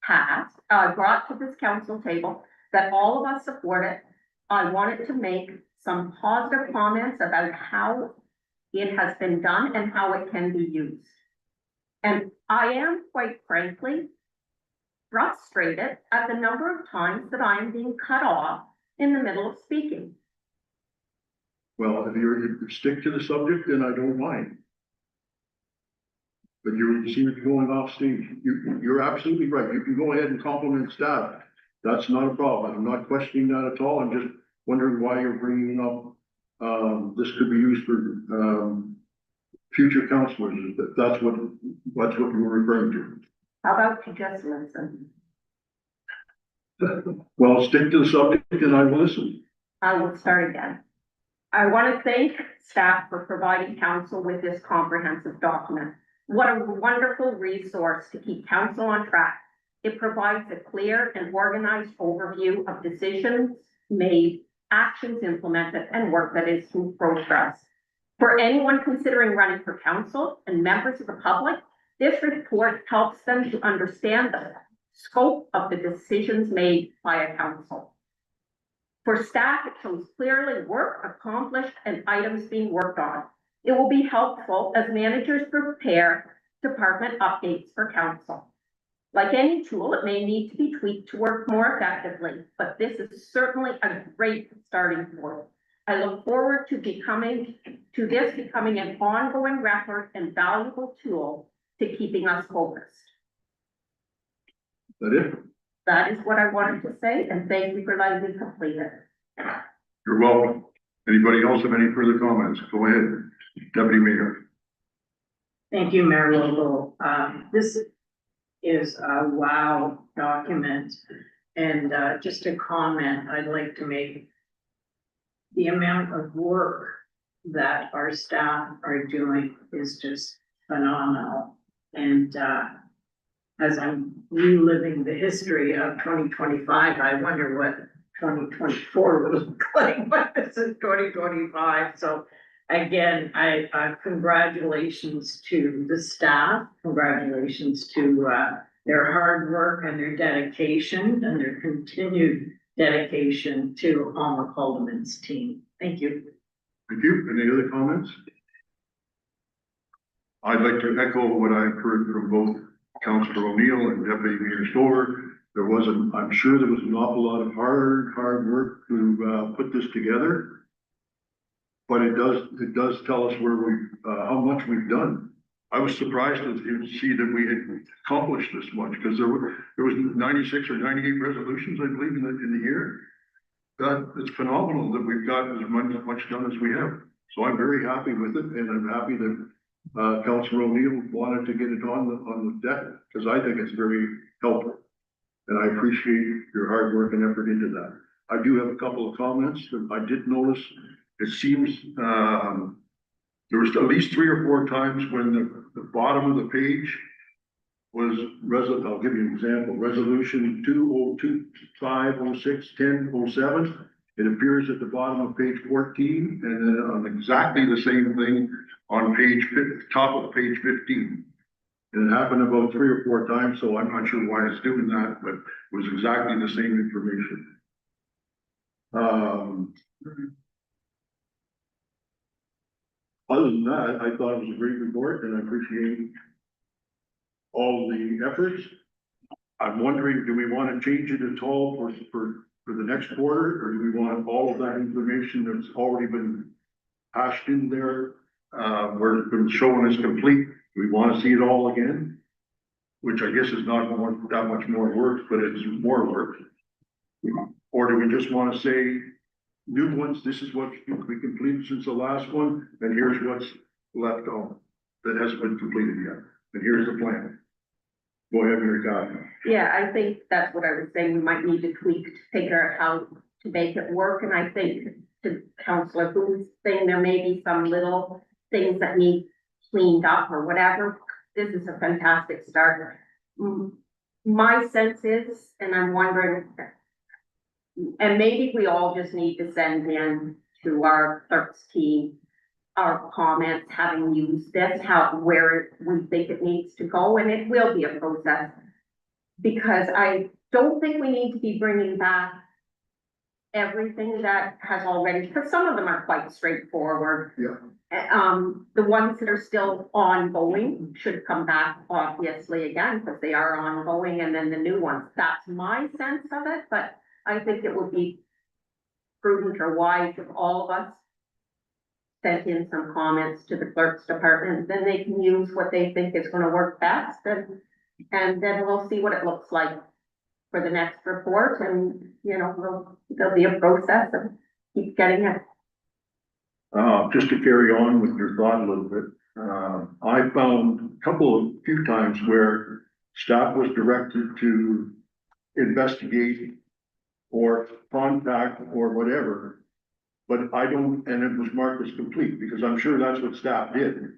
passed, brought to this council table, that all of us supported. I wanted to make some positive comments about how it has been done and how it can be used. And I am, quite frankly, frustrated at the number of times that I am being cut off in the middle of speaking. Well, if you stick to the subject, then I don't mind. But you seem to be going off stage. You're absolutely right. You can go ahead and compliment staff. That's not a problem. I'm not questioning that at all. I'm just wondering why you're bringing up, this could be used for, future councilors. That's what you were referring to. How about you just listen? Well, stick to the subject and I will listen. I will start again. I want to thank staff for providing council with this comprehensive document. What a wonderful resource to keep council on track. It provides a clear and organized overview of decisions made, actions implemented, and work that is in progress. For anyone considering running for council and members of the public, this report helps them to understand the scope of the decisions made by a council. For staff, it shows clearly work accomplished and items being worked on. It will be helpful as managers prepare department updates for council. Like any tool, it may need to be tweaked to work more effectively, but this is certainly a great starting point. I look forward to this becoming an ongoing record and valuable tool to keeping us focused. Is that it? That is what I wanted to say, and thank you for letting me complete it. You're welcome. Anybody else have any further comments? Go ahead, Deputy Mayor. Thank you, Mayor Lobo. This is a wow document. And just a comment I'd like to make. The amount of work that our staff are doing is just phenomenal. And as I'm reliving the history of 2025, I wonder what 2024 will look like, but this is 2025. So again, congratulations to the staff, congratulations to their hard work and their dedication and their continued dedication to Alma Haldeman's team. Thank you. Thank you. Any other comments? I'd like to echo what I've heard from both Councillor O'Neill and Deputy Mayor Stover. I'm sure there was an awful lot of hard work to put this together. But it does tell us how much we've done. I was surprised to see that we had accomplished this much, because there was 96 or 98 resolutions, I believe, in the year. It's phenomenal that we've got as much done as we have. So I'm very happy with it, and I'm happy that Councillor O'Neill wanted to get it on the deck, because I think it's very helpful. And I appreciate your hard work and effort into that. I do have a couple of comments that I did notice. It seems there was at least 3 or 4 times when the bottom of the page was I'll give you an example, resolution 2025-06-10-07. It appears at the bottom of page 14 and then on exactly the same thing on top of page 15. And it happened about 3 or 4 times, so I'm not sure why it's doing that, but it was exactly the same information. Other than that, I thought it was a great report and I appreciate all the efforts. I'm wondering, do we want to change it at all for the next quarter, or do we want all of that information that's already been hashed in there, where it's been shown as complete? Do we want to see it all again? Which I guess is not that much more work, but it's more work. Or do we just want to say, new ones, this is what we completed since the last one, and here's what's left on that hasn't been completed yet, and here's the plan. Go ahead, Mary Catherine. Yeah, I think that's what I was saying, we might need to tweak to figure out how to make it work, and I think to Councillor Booth's thing, there may be some little things that need cleaned up or whatever. This is a fantastic start. My sense is, and I'm wondering, and maybe we all just need to send in to our clerks team our comments, having used this, where we think it needs to go, and it will be a process. Because I don't think we need to be bringing back everything that has already, because some of them are quite straightforward. Yeah. The ones that are still ongoing should come back obviously again, because they are ongoing, and then the new ones. That's my sense of it, but I think it would be prudent or wise if all of us sent in some comments to the clerk's department, then they can use what they think is gonna work best, and then we'll see what it looks like for the next report, and, you know, there'll be a process of keep getting it. Just to carry on with your thought a little bit, I found a few times where staff was directed to investigate or contact or whatever. But I don't, and it was marked as complete, because I'm sure that's what staff did.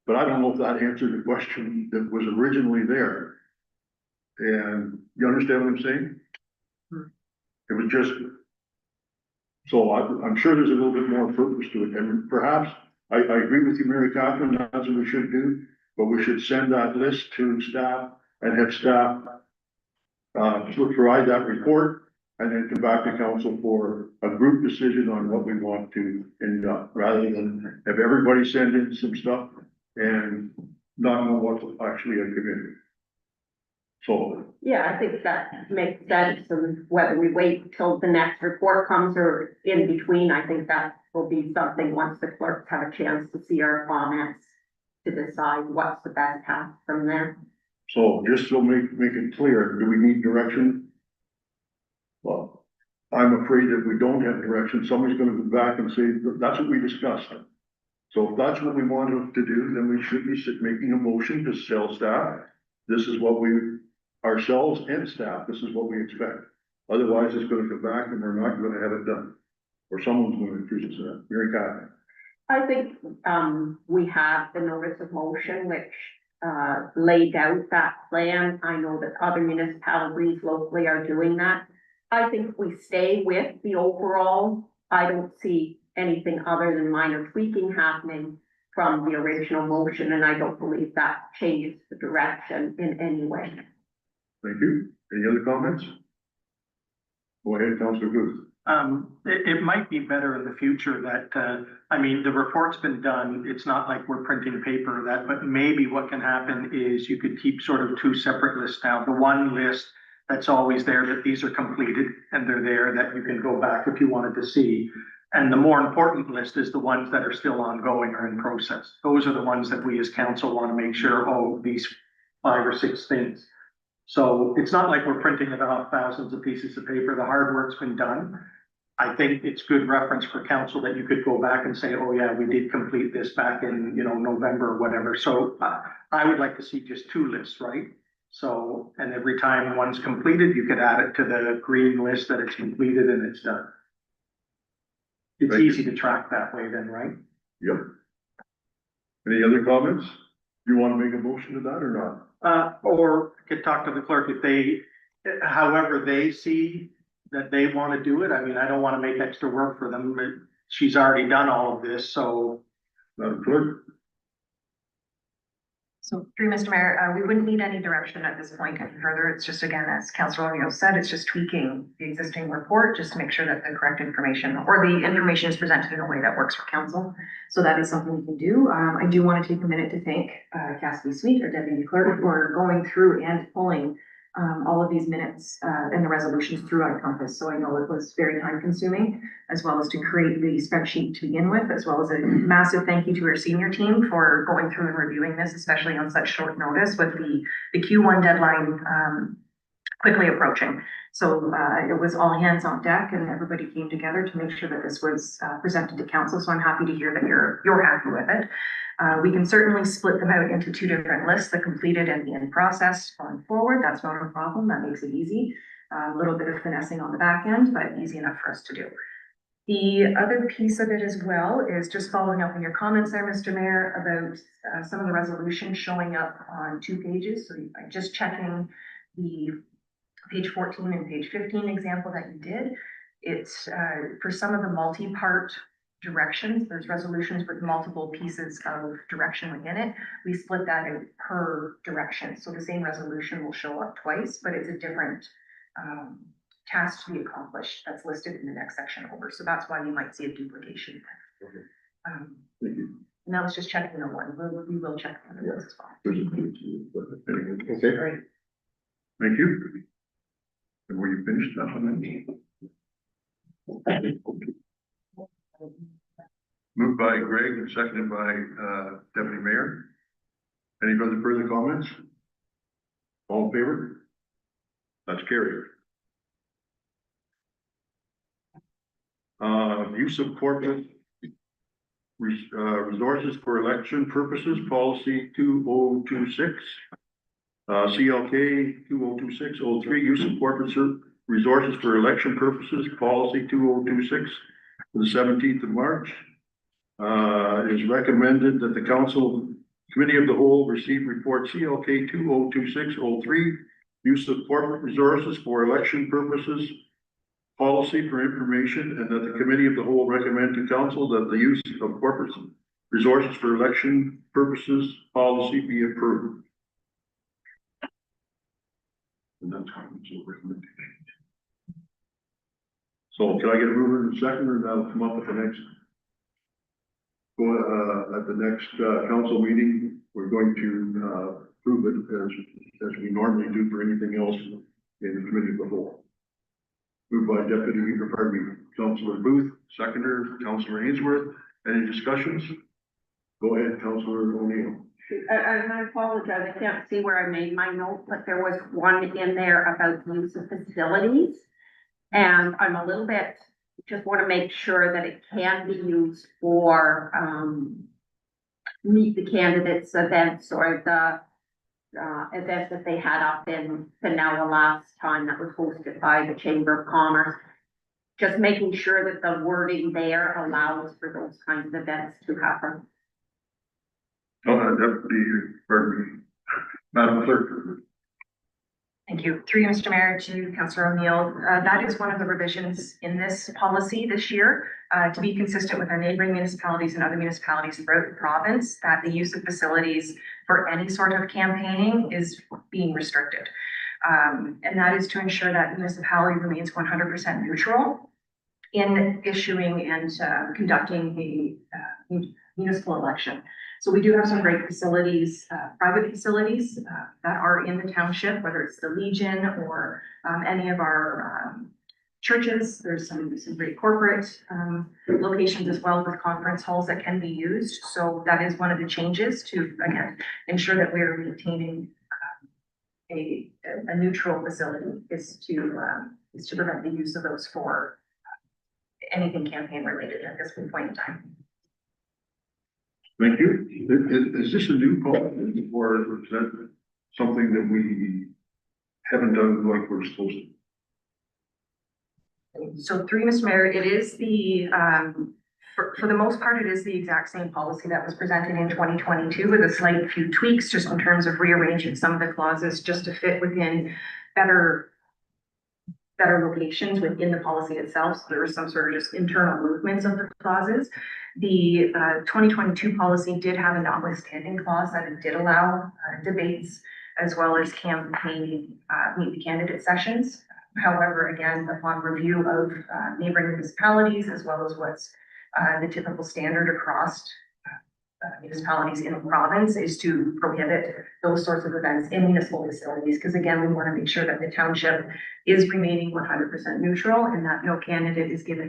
But I don't know if that answered the question that was originally there. And you understand what I'm saying? It was just, so I'm sure there's a little bit more purpose to it, and perhaps, I agree with you, Mary Catherine, that's what we should do, but we should send that list to staff and have staff provide that report, and then come back to council for a group decision on what we want to end up, rather than have everybody send in some stuff and not know what's actually a committee. So, Yeah, I think that makes sense, and whether we wait till the next report comes or in between, I think that will be something once the clerks have a chance to see our comments to decide what's the best path from there. so just to make it clear, do we need direction? Well, I'm afraid that we don't have direction, somebody's gonna go back and say, that's what we discussed. So if that's what we wanted to do, then we should be making a motion to tell staff, this is what we, ourselves and staff, this is what we expect. Otherwise, it's gonna go back and we're not gonna have it done. Or someone's gonna refuse that. Mary Catherine. I think, we have the notice of motion, which, laid out that plan. I know that other municipalities locally are doing that. I think we stay with the overall. I don't see anything other than minor tweaking happening from the original motion, and I don't believe that changes the direction in any way. Thank you. Any other comments? Go ahead, Councillor Booth. It might be better in the future that, I mean, the report's been done, it's not like we're printing paper that, but maybe what can happen is you could keep sort of 2 separate lists now. The one list that's always there, that these are completed and they're there, that you can go back if you wanted to see. And the more important list is the ones that are still ongoing or in process. Those are the ones that we as council want to make sure, oh, these 5 or 6 things. So it's not like we're printing it off thousands of pieces of paper. The hard work's been done. I think it's good reference for council that you could go back and say, oh yeah, we did complete this back in, you know, November or whatever. So I would like to see just 2 lists, right? So, and every time one's completed, you could add it to the green list that it's completed and it's done. It's Thank you. easy to track that way then, right? Yep. Any other comments? You want to make a motion to that or not? Or could talk to the clerk if they, however they see that they want to do it. I mean, I don't want to make extra work for them, but she's already done all of this, so. Madam Clerk? So through Mr. Mayor, we wouldn't need any direction at this point any further. It's just, again, as Councilor O'Neill said, it's just tweaking the existing report just to make sure that the correct information or the information is presented in a way that works for council. So that is something we can do. I do want to take a minute to thank Cassidy Sweet, our deputy clerk, for going through and pulling all of these minutes and the resolutions throughout Compass. So I know it was very time consuming, as well as to create the spreadsheet to begin with, as well as a massive thank you to our senior team for going through and reviewing this, especially on such short notice with the Q1 deadline quickly approaching. So it was all hands on deck and everybody came together to make sure that this was presented to council. So I'm happy to hear that you're happy with it. We can certainly split them out into two different lists, the completed and the in process going forward. That's not a problem. That makes it easy. A little bit of finessing on the back end, but easy enough for us to do. The other piece of it as well is just following up on your comments there, Mr. Mayor, about some of the resolutions showing up on 2 pages. So I'm just checking the page 14 and page 15 example that you did. It's for some of the multi-part directions, there's resolutions with multiple pieces of direction within it. We split that out per direction. So the same resolution will show up twice, but it's a different task to be accomplished that's listed in the next section over. So that's why you might see a duplication. Now it's just checking the one. We will check the other ones as well. Okay, Great. thank you. And were you finished that one? Moved by Greg and seconded by Deputy Mayor. Any further comments? All in favor? That's carried. Use of corporate resources for election purposes, policy 2026. CLK 2026-03, use of corporate resources for election purposes, policy 2026 for the 17th of March. It is recommended that the council committee of the whole receive report CLK 2026-03, use of corporate resources for election purposes, policy for information, and that the committee of the whole recommend to council that the use of corporate resources for election purposes policy be approved. And that's council recommendation. So can I get a mover and a second, and that'll come up at the next council meeting? We're going to prove it as we normally do for anything else in the committee of the whole. Moved by Councilor Booth, seconder, Councilor Ainsworth. Any discussions? Go ahead, Councilor O'Neill. And I apologize, I can't see where I made my note, but there was one in there about the use of facilities. And I'm a little bit, just want to make sure that it can be used for, meet the candidates events or the event that they had up in Pinella last time that was hosted by the Chamber of Commerce. Just making sure that the wording there allows for those kinds of events to happen. Madam Clerk. Thank you. Through you, Mr. Mayor, to Councilor O'Neill. That is one of the revisions in this policy this year, to be consistent with our neighboring municipalities and other municipalities throughout the province, that the use of facilities for any sort of campaigning is being restricted. And that is to ensure that the municipality remains 100% neutral in issuing and conducting the municipal election. So we do have some great facilities, private facilities that are in the township, whether it's the Legion or any of our churches. There's some great corporate locations as well with conference halls that can be used. So that is one of the changes to, again, ensure that we're maintaining a neutral facility is to prevent the use of those for anything campaign related at this point in time. Thank you. Is this a new policy or is that something that we haven't done like we're supposed to? So through Mr. Mayor, it is the, for the most part, it is the exact same policy that was presented in 2022 with a slight few tweaks just in terms of rearranging some of the clauses just to fit within better better locations within the policy itself. So there was some sort of just internal movements of the clauses. The 2022 policy did have a notwithstanding clause that it did allow debates as well as campaign meet the candidate sessions. However, again, upon review of neighboring municipalities as well as what's the typical standard across municipalities in the province is to prohibit those sorts of events in municipal facilities. Because again, we want to make sure that the township is remaining 100% neutral and that no candidate is given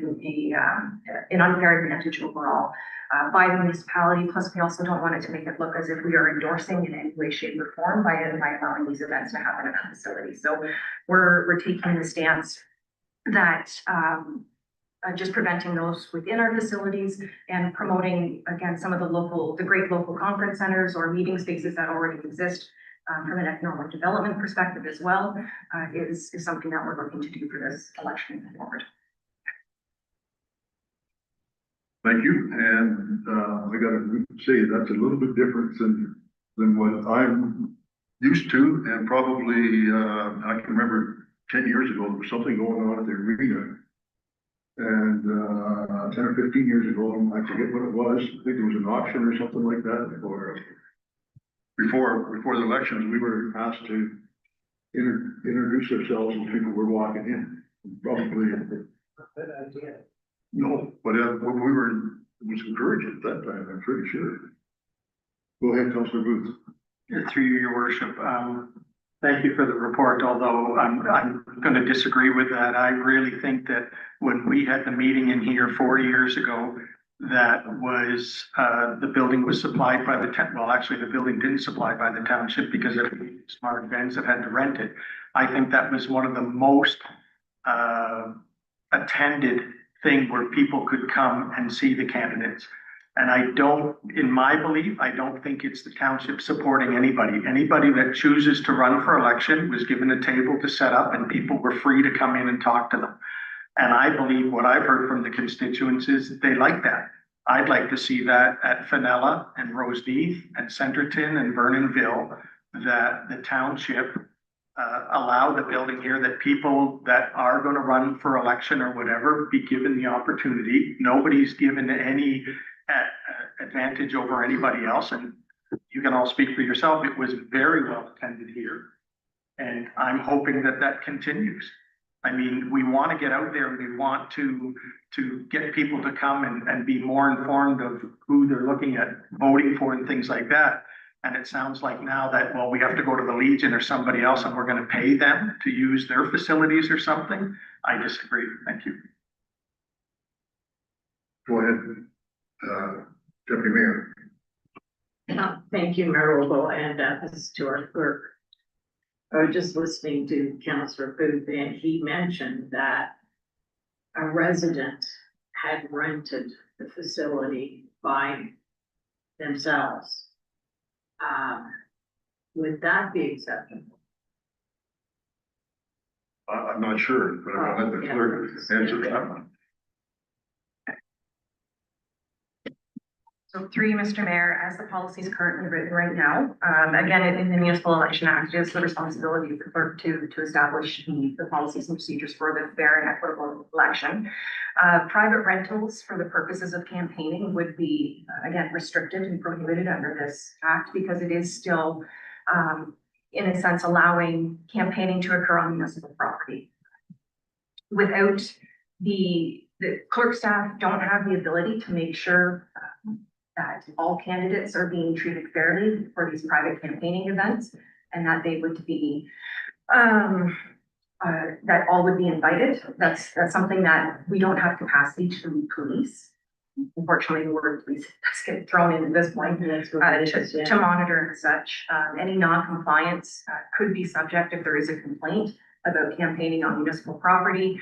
an unfair advantage overall by the municipality. Plus, we also don't want it to make it look as if we are endorsing in any way, shape, or form by allowing these events to happen at that facility. So we're taking the stance that just preventing those within our facilities and promoting, again, some of the great local conference centers or meeting spaces that already exist from an economic development perspective as well, is something that we're looking to do for this election moving forward. Thank you, and I gotta say, that's a little bit different than what I'm used to, and probably, I can remember 10 years ago, there was something going on at the arena. And 10 or 15 years ago, I forget what it was, I think it was an auction or something like that, or before the elections, we were asked to introduce ourselves as people were walking in. Probably. Good idea. No, but it was encouraging at that time, I'm pretty sure. Go ahead, Councillor Booth. Through you, your worship. Thank you for the report, although I'm going to disagree with that. I really think that when we had the meeting in here 4 years ago, that was, the building was supplied by the town. Well, actually, the building didn't supply by the township because of smart events that had to rent it. I think that was one of the most attended thing where people could come and see the candidates. And I don't, in my belief, I don't think it's the township supporting anybody. Anybody that chooses to run for election was given a table to set up and people were free to come in and talk to them. And I believe what I've heard from the constituents is that they like that. I'd like to see that at Fenella and Roseneath and Centerton and Vernonville, that the township allow the building here, that people that are going to run for election or whatever be given the opportunity. Nobody's given any advantage over anybody else, and you can all speak for yourself. It was very well attended here, and I'm hoping that that continues. I mean, we want to get out there and we want to get people to come and be more informed of who they're looking at voting for and things like that. And it sounds like now that, well, we have to go to the Legion or somebody else and we're going to pay them to use their facilities or something. I disagree. Thank you. Go ahead, Deputy Mayor. Thank you, Mayor Lobo, and as to our clerk. I was just listening to Councillor Booth, and he mentioned that a resident had rented the facility by themselves. Would that be acceptable? I'm not sure, but I'll let the clerk answer that one. So through you, Mr. Mayor, as the policy is currently written right now, again, in the Municipal Election Act, it is the responsibility of the clerk to establish the policies and procedures for the fair and equitable election. Private rentals for the purposes of campaigning would be, again, restricted and prohibited under this act because it is still, in a sense, allowing campaigning to occur on municipal property. Without the clerk staff don't have the ability to make sure that all candidates are being treated fairly for these private campaigning events and that they would be, that all would be invited. That's something that we don't have capacity to police. Unfortunately, the word police does get thrown in at this point to monitor and such. Any non-compliance could be subject if there is a complaint about campaigning on municipal property.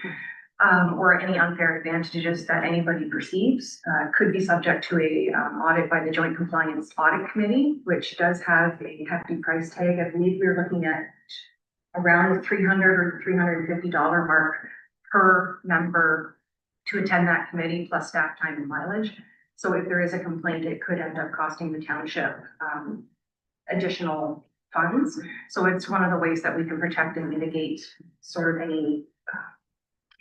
Or any unfair advantages that anybody perceives, could be subject to a audit by the Joint Compliance Audit Committee, which does have a hefty price tag. I believe we're looking at around the $300 or $350 mark per member to attend that committee, plus staff time and mileage. So if there is a complaint, it could end up costing the township additional funds. So it's one of the ways that we can protect and mitigate sort of any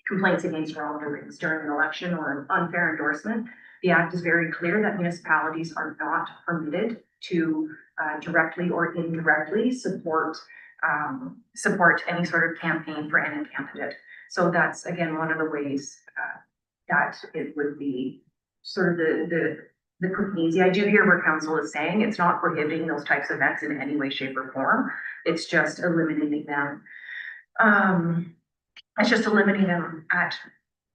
complaints against wrongdoings during an election or unfair endorsement. The act is very clear that municipalities are not permitted to directly or indirectly support any sort of campaign for any candidate. So that's, again, one of the ways that it would be sort of the quick and easy. I do hear what council is saying. It's not prohibiting those types of events in any way, shape, or form. It's just eliminating them. It's just eliminating them at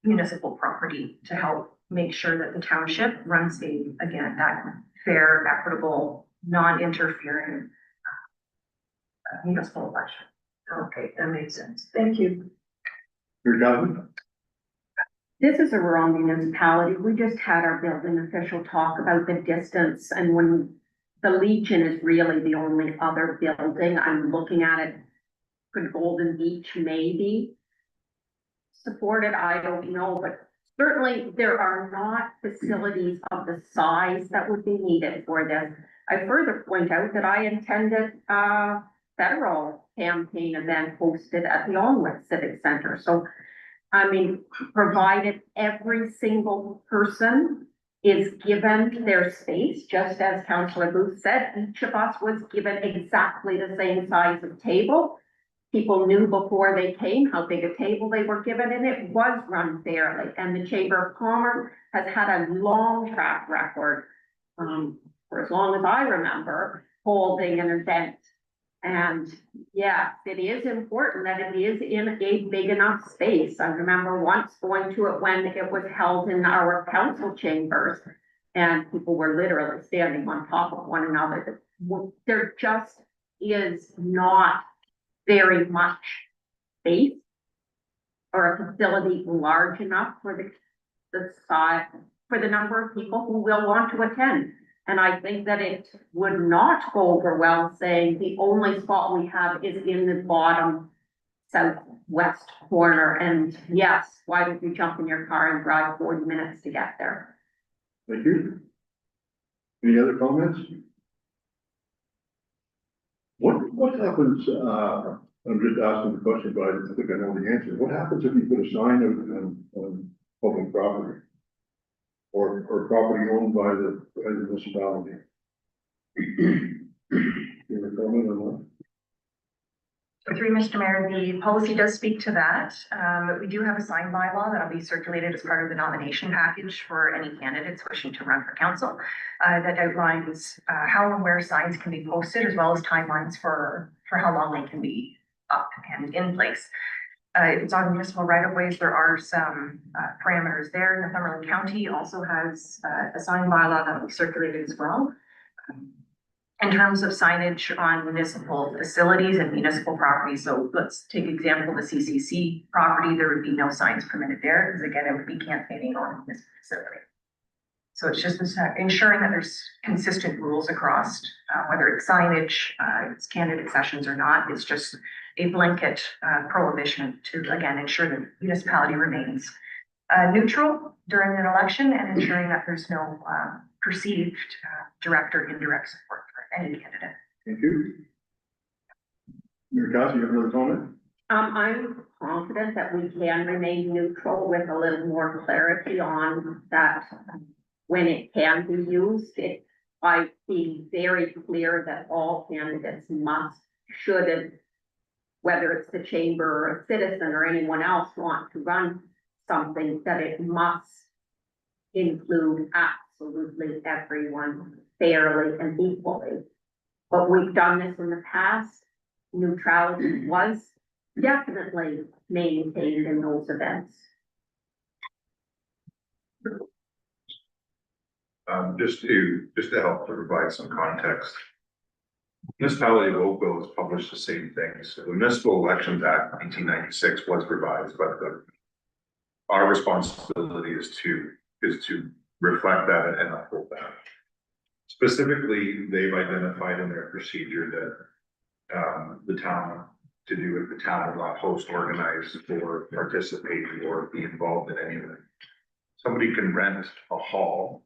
municipal property to help make sure that the township runs again, that fair, equitable, non-interfering municipal election. Okay, that makes sense. Thank you. Your government? This is a wrong municipality. We just had our building official talk about the distance, and when the Legion is really the only other building, I'm looking at it. Could Golden Beach maybe support it? I don't know, but certainly there are not facilities of the size that would be needed for this. I further point out that I attended a federal campaign event hosted at the Onward Civic Center. So, I mean, provided every single person is given their space, just as Councillor Booth said, each of us was given exactly the same size of table. People knew before they came how big a table they were given, and it was run fairly. And the Chamber of Commerce has had a long track record, for as long as I remember, holding an event. And yes, it is important that it is in a big enough space. I remember once going to it when it was held in our council chambers, and people were literally standing on top of one another. There just is not very much space or a facility large enough for the size, for the number of people who will want to attend. And I think that it would not go over well saying the only spot we have is in the bottom southwest corner. And yes, why don't you jump in your car and drive 40 minutes to get there? Thank you. Any other comments? What happens, I'm just asking the question, but I think I know the answer. What happens if you put a sign on public property? Or property owned by the municipality? You have a comment on Through Mr. Mayor, the policy does speak to that. We do have a sign bylaw that'll be circulated as part of the nomination package for any candidates wishing to run for council. That outlines how and where signs can be posted, as well as timelines for how long they can be up and in place. It's on municipal right of ways. There are some parameters there. Northumberland County also has a sign bylaw that will be circulated as well. In terms of signage on municipal facilities and municipal property, so let's take example, the CCC property, there would be no signs permitted there, because again, it would be campaigning on this facility. So it's just ensuring that there's consistent rules across, whether it's signage, it's candidate sessions or not. It's just a blanket prohibition to, again, ensure that municipality remains neutral during an election and ensuring that there's no perceived direct or indirect support for any candidate. Thank you. Mayor Cassie, you have another comment? I'm confident that we can remain neutral with a little more clarity on that when it can be used. I be very clear that all candidates should, whether it's the chamber or a citizen or anyone else want to run something, that it must include absolutely everyone fairly and equally. But we've done this in the past. Neutrality was definitely maintained in those events. Just to help to provide some context. Municipality of Oakville has published the same thing. So the Municipal Elections Act 1996 was revised, but our responsibility is to reflect that and uphold that. Specifically, they've identified in their procedure that the town will not host, organize, or participate or be involved in any of it. Somebody can rent a hall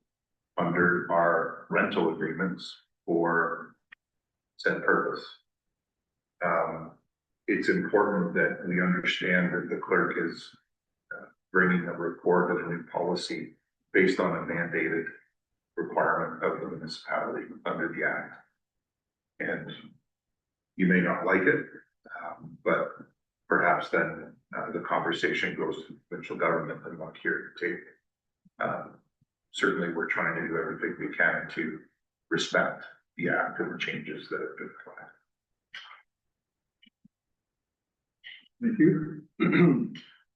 under our rental agreements for said purpose. It's important that we understand that the clerk is bringing a report and a new policy based on a mandated requirement of the municipality under the act. And you may not like it, but perhaps then the conversation goes to provincial government and not here at the table. Certainly, we're trying to do everything we can to respect the act and the changes that have been applied. Thank you.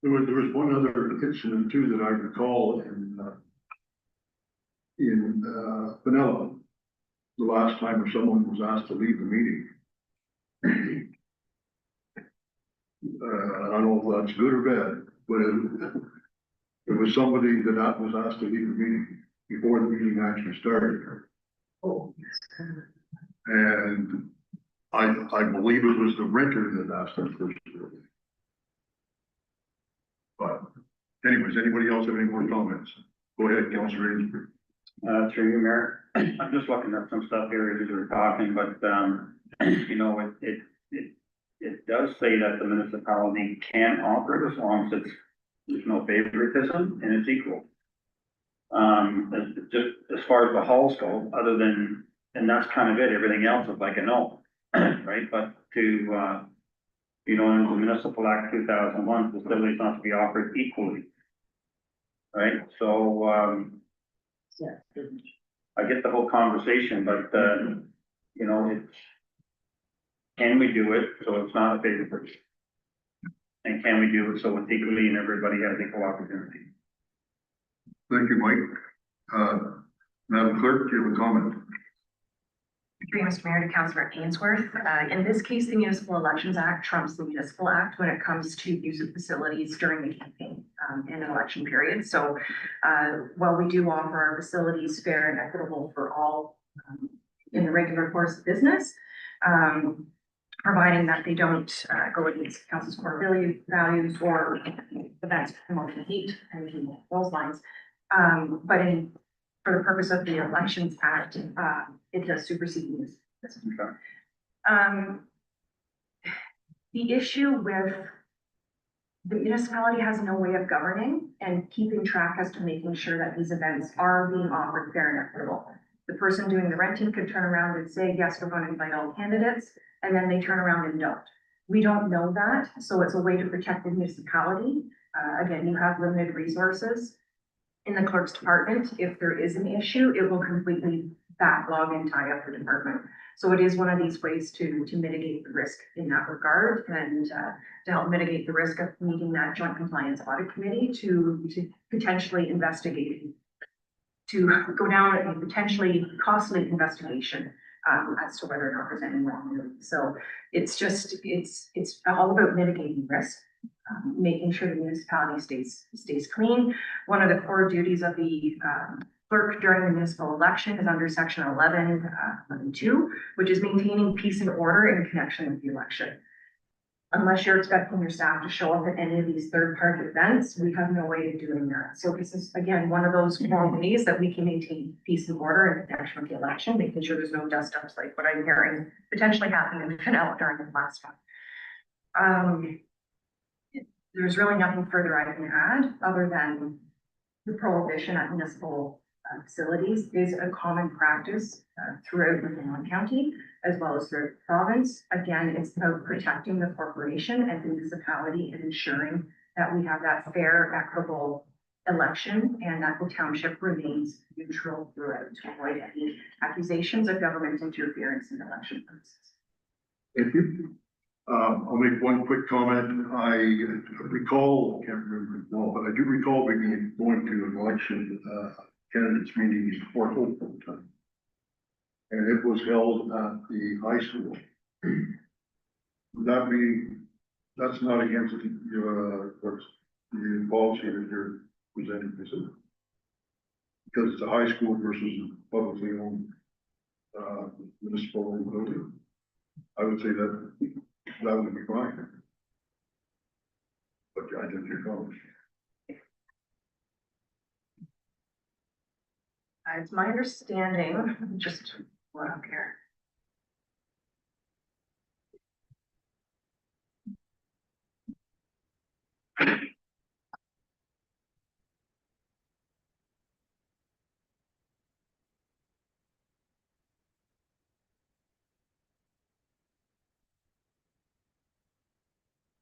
There was one other incident too that I recall in Vanilla, the last time someone was asked to leave the meeting. I don't know if that's good or bad, but it was somebody that was asked to leave the meeting before the meeting actually started. Oh. And I believe it was the renter that asked them first. But anyways, anybody else have any more comments? Go ahead, Councilor Ainsworth. Through you, Mayor. I'm just looking at some stuff here as we were talking, but, you know, it does say that the municipality can offer it as long as there's no favoritism and it's equal. Just as far as the halls go, other than, and that's kind of it, everything else is like a no, right? But to, you know, in the Municipal Act 2001, facilities not to be offered equally. Right, so, Yeah. I get the whole conversation, but, you know, it's, can we do it so it's not a favor? And can we do it so it's equally and everybody has equal opportunity? Thank you, Mike. Madam Clerk, do you have a comment? Through you, Mr. Mayor, to Councillor Ainsworth. In this case, the Municipal Elections Act trumps the Municipal Act when it comes to use of facilities during the campaign and an election period. So while we do offer our facilities fair and equitable for all in the regular course of business, providing that they don't go against council's core values or events promoting hate and those lines. But for the purpose of the Elections Act, it does supersede this. Okay. The issue with the municipality has no way of governing and keeping track as to making sure that these events are being offered fair and equitable. The person doing the renting could turn around and say, yes, we're going to invite all candidates, and then they turn around and don't. We don't know that, so it's a way to protect the municipality. Again, you have limited resources in the clerk's department. If there is an issue, it will completely backlog and tie up the department. So it is one of these ways to mitigate the risk in that regard and to help mitigate the risk of needing that joint compliance audit committee to potentially investigate, to go down a potentially costly investigation as to whether or not there's any wrongdoing. So it's just, it's all about mitigating risk. Making sure the municipality stays clean. One of the core duties of the clerk during the municipal election is under section 11.2, which is maintaining peace and order in connection with the election. Unless you're expecting your staff to show up at any of these third-party events, we have no way of doing that. So this is, again, one of those core ways that we can maintain peace and order in connection with the election, making sure there's no dust-ups like what I'm hearing potentially happening in Vanilla during the last one. There's really nothing further I can add other than the prohibition at municipal facilities is a common practice throughout Vermilion County as well as throughout the province. Again, it's about protecting the corporation and the municipality and ensuring that we have that fair, equitable election and that the township remains neutral throughout to avoid any accusations of government interference in election processes. Thank you. I'll make one quick comment. I recall, can't remember it well, but I do recall being going to an election candidates meeting in Fort Hope one time. And it was held at the high school. Would that be, that's not against the policy that you're presenting, is it? Because it's a high school versus a publicly owned municipal building. I would say that would be fine. But I didn't hear comments. It's my understanding, just one up here.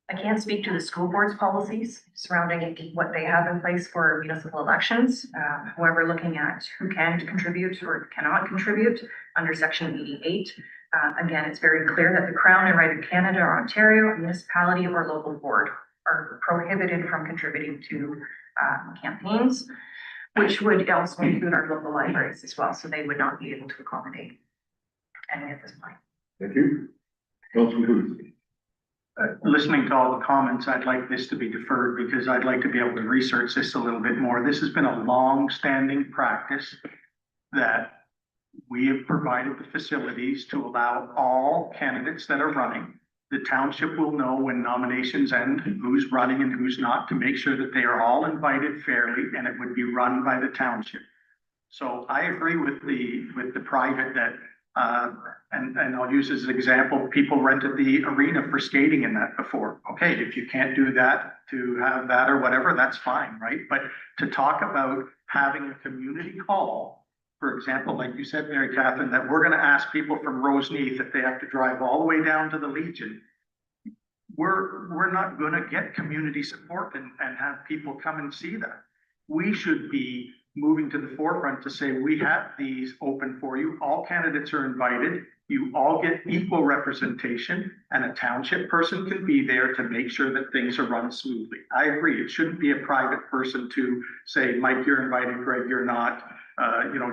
I can't speak to the school board's policies surrounding what they have in place for municipal elections. However, looking at who can contribute or cannot contribute under section 88. Again, it's very clear that the Crown and Right of Canada or Ontario, a municipality or local board are prohibited from contributing to campaigns, which would also include our local libraries as well. So they would not be able to accommodate any at this point. Thank you. Councilman Booth. Listening to all the comments, I'd like this to be deferred because I'd like to be able to research this a little bit more. This has been a long-standing practice that we have provided the facilities to allow all candidates that are running. The township will know when nominations end, who's running and who's not, to make sure that they are all invited fairly, and it would be run by the township. So I agree with the private that, and I'll use as an example, people rented the arena for skating in that before. Okay, if you can't do that, to have that or whatever, that's fine, right? But to talk about having a community call, for example, like you said, Mary Catherine, that we're gonna ask people from Roseneath if they have to drive all the way down to the Legion. We're not gonna get community support and have people come and see that. We should be moving to the forefront to say, we have these open for you. All candidates are invited. You all get equal representation, and a township person can be there to make sure that things are run smoothly. I agree. It shouldn't be a private person to say, Mike, you're invited, Greg, you're not.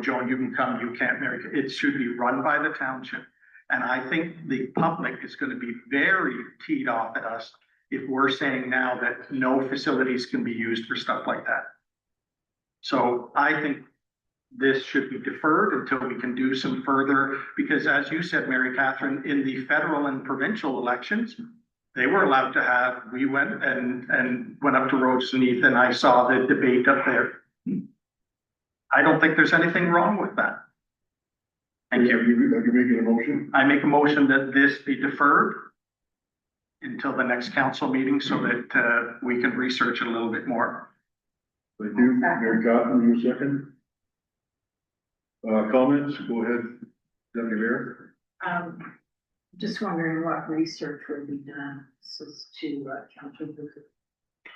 Joan, you can come, you can't, Mary. It should be run by the township. And I think the public is going to be very teed off at us if we're saying now that no facilities can be used for stuff like that. So I think this should be deferred until we can do some further, because as you said, Mary Catherine, in the federal and provincial elections, they were allowed to have, we went and went up to Roseneath and I saw the debate up there. I don't think there's anything wrong with that. Thank you. Are you making a motion? I make a motion that this be deferred until the next council meeting so that we can research it a little bit more. Thank you. Mary Catherine, you second? Comments? Go ahead, Deputy Mayor. Just wondering what research would be done to Council Booth.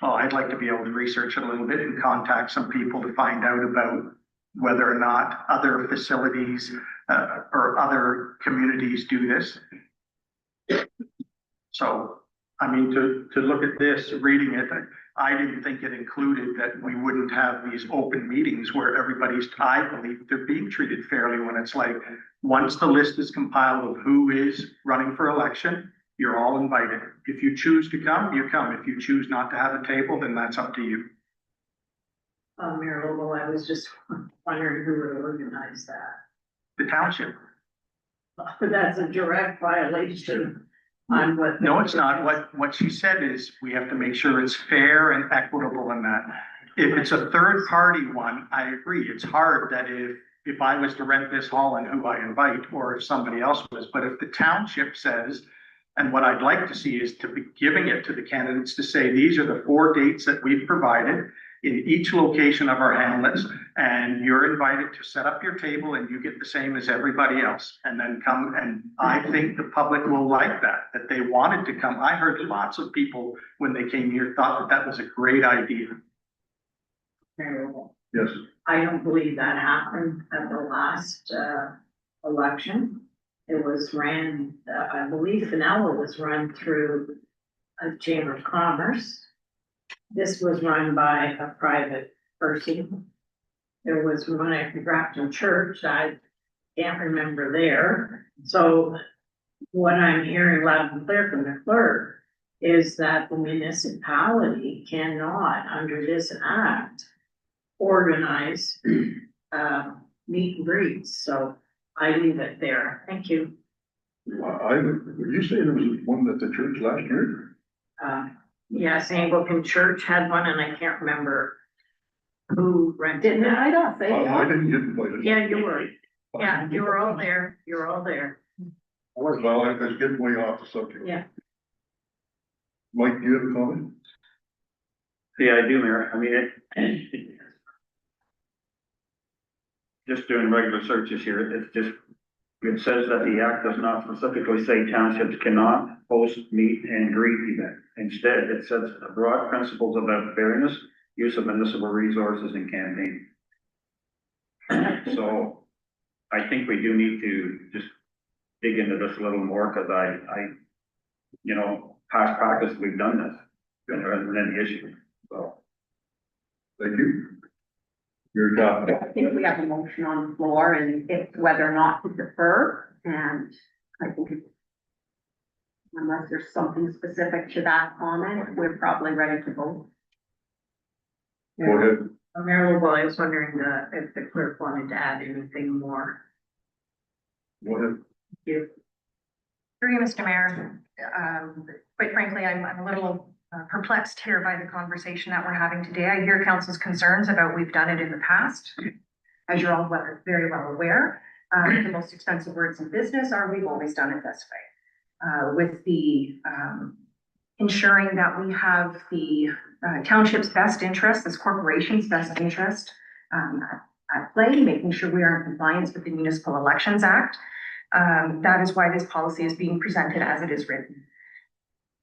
Oh, I'd like to be able to research it a little bit and contact some people to find out about whether or not other facilities or other communities do this. So, I mean, to look at this, reading it, I didn't think it included that we wouldn't have these open meetings where everybody's, I believe they're being treated fairly when it's like, once the list is compiled of who is running for election, you're all invited. If you choose to come, you come. If you choose not to have a table, then that's up to you. Mayor Lowell, I was just wondering who would organize that. The township. That's a direct violation on what. No, it's not. What she said is we have to make sure it's fair and equitable in that. If it's a third party one, I agree. It's hard that if I was to rent this hall and who I invite, or if somebody else was, but if the township says, and what I'd like to see is to be giving it to the candidates to say, these are the 4 dates that we've provided in each location of our hamlets, and you're invited to set up your table and you get the same as everybody else, and then come. And I think the public will like that they wanted to come. I heard lots of people when they came here thought that was a great idea. Mayor Lowell, Yes. I don't believe that happened at the last election. It was ran, I believe Finella was run through a Chamber of Commerce. This was run by a private person. There was one at the Grafton Church. I can't remember there. So what I'm hearing loud and clear from the clerk is that the municipality cannot, under this act, organize meet and greets. So I leave it there. Thank you. Were you saying there was one at the church last year? Yes, Anglican Church had one, and I can't remember who rented it. I don't say I didn't get invited. Yeah, you were. Yeah, you were all there. You were all there. Well, I was getting way off the subject. Yeah. Mike, do you have a comment? Yeah, I do, Mayor. I mean, just doing regular searches here, it's just it says that the act does not specifically say townships cannot host meet and greet event. Instead, it says broad principles about fairness, use of municipal resources and campaign. So I think we do need to just dig into this a little more, because you know, past practice, we've done this, and there hasn't been any issue, so. Thank you. Your job. I think we have a motion on the floor and it's whether or not to defer, and I think it's unless there's something specific to that comment, we're probably ready to vote. Go ahead. Mayor Lowell, I was wondering if the clerk wanted to add anything more. Go ahead. You. Through you, Mr. Mayor, quite frankly, I'm a little perplexed here by the conversation that we're having today. I hear council's concerns about we've done it in the past. As you're all very well aware, the most expensive words in business are we've always done it this way. With the ensuring that we have the township's best interest, this corporation's best interest at play, making sure we are in compliance with the Municipal Elections Act. That is why this policy is being presented as it is written.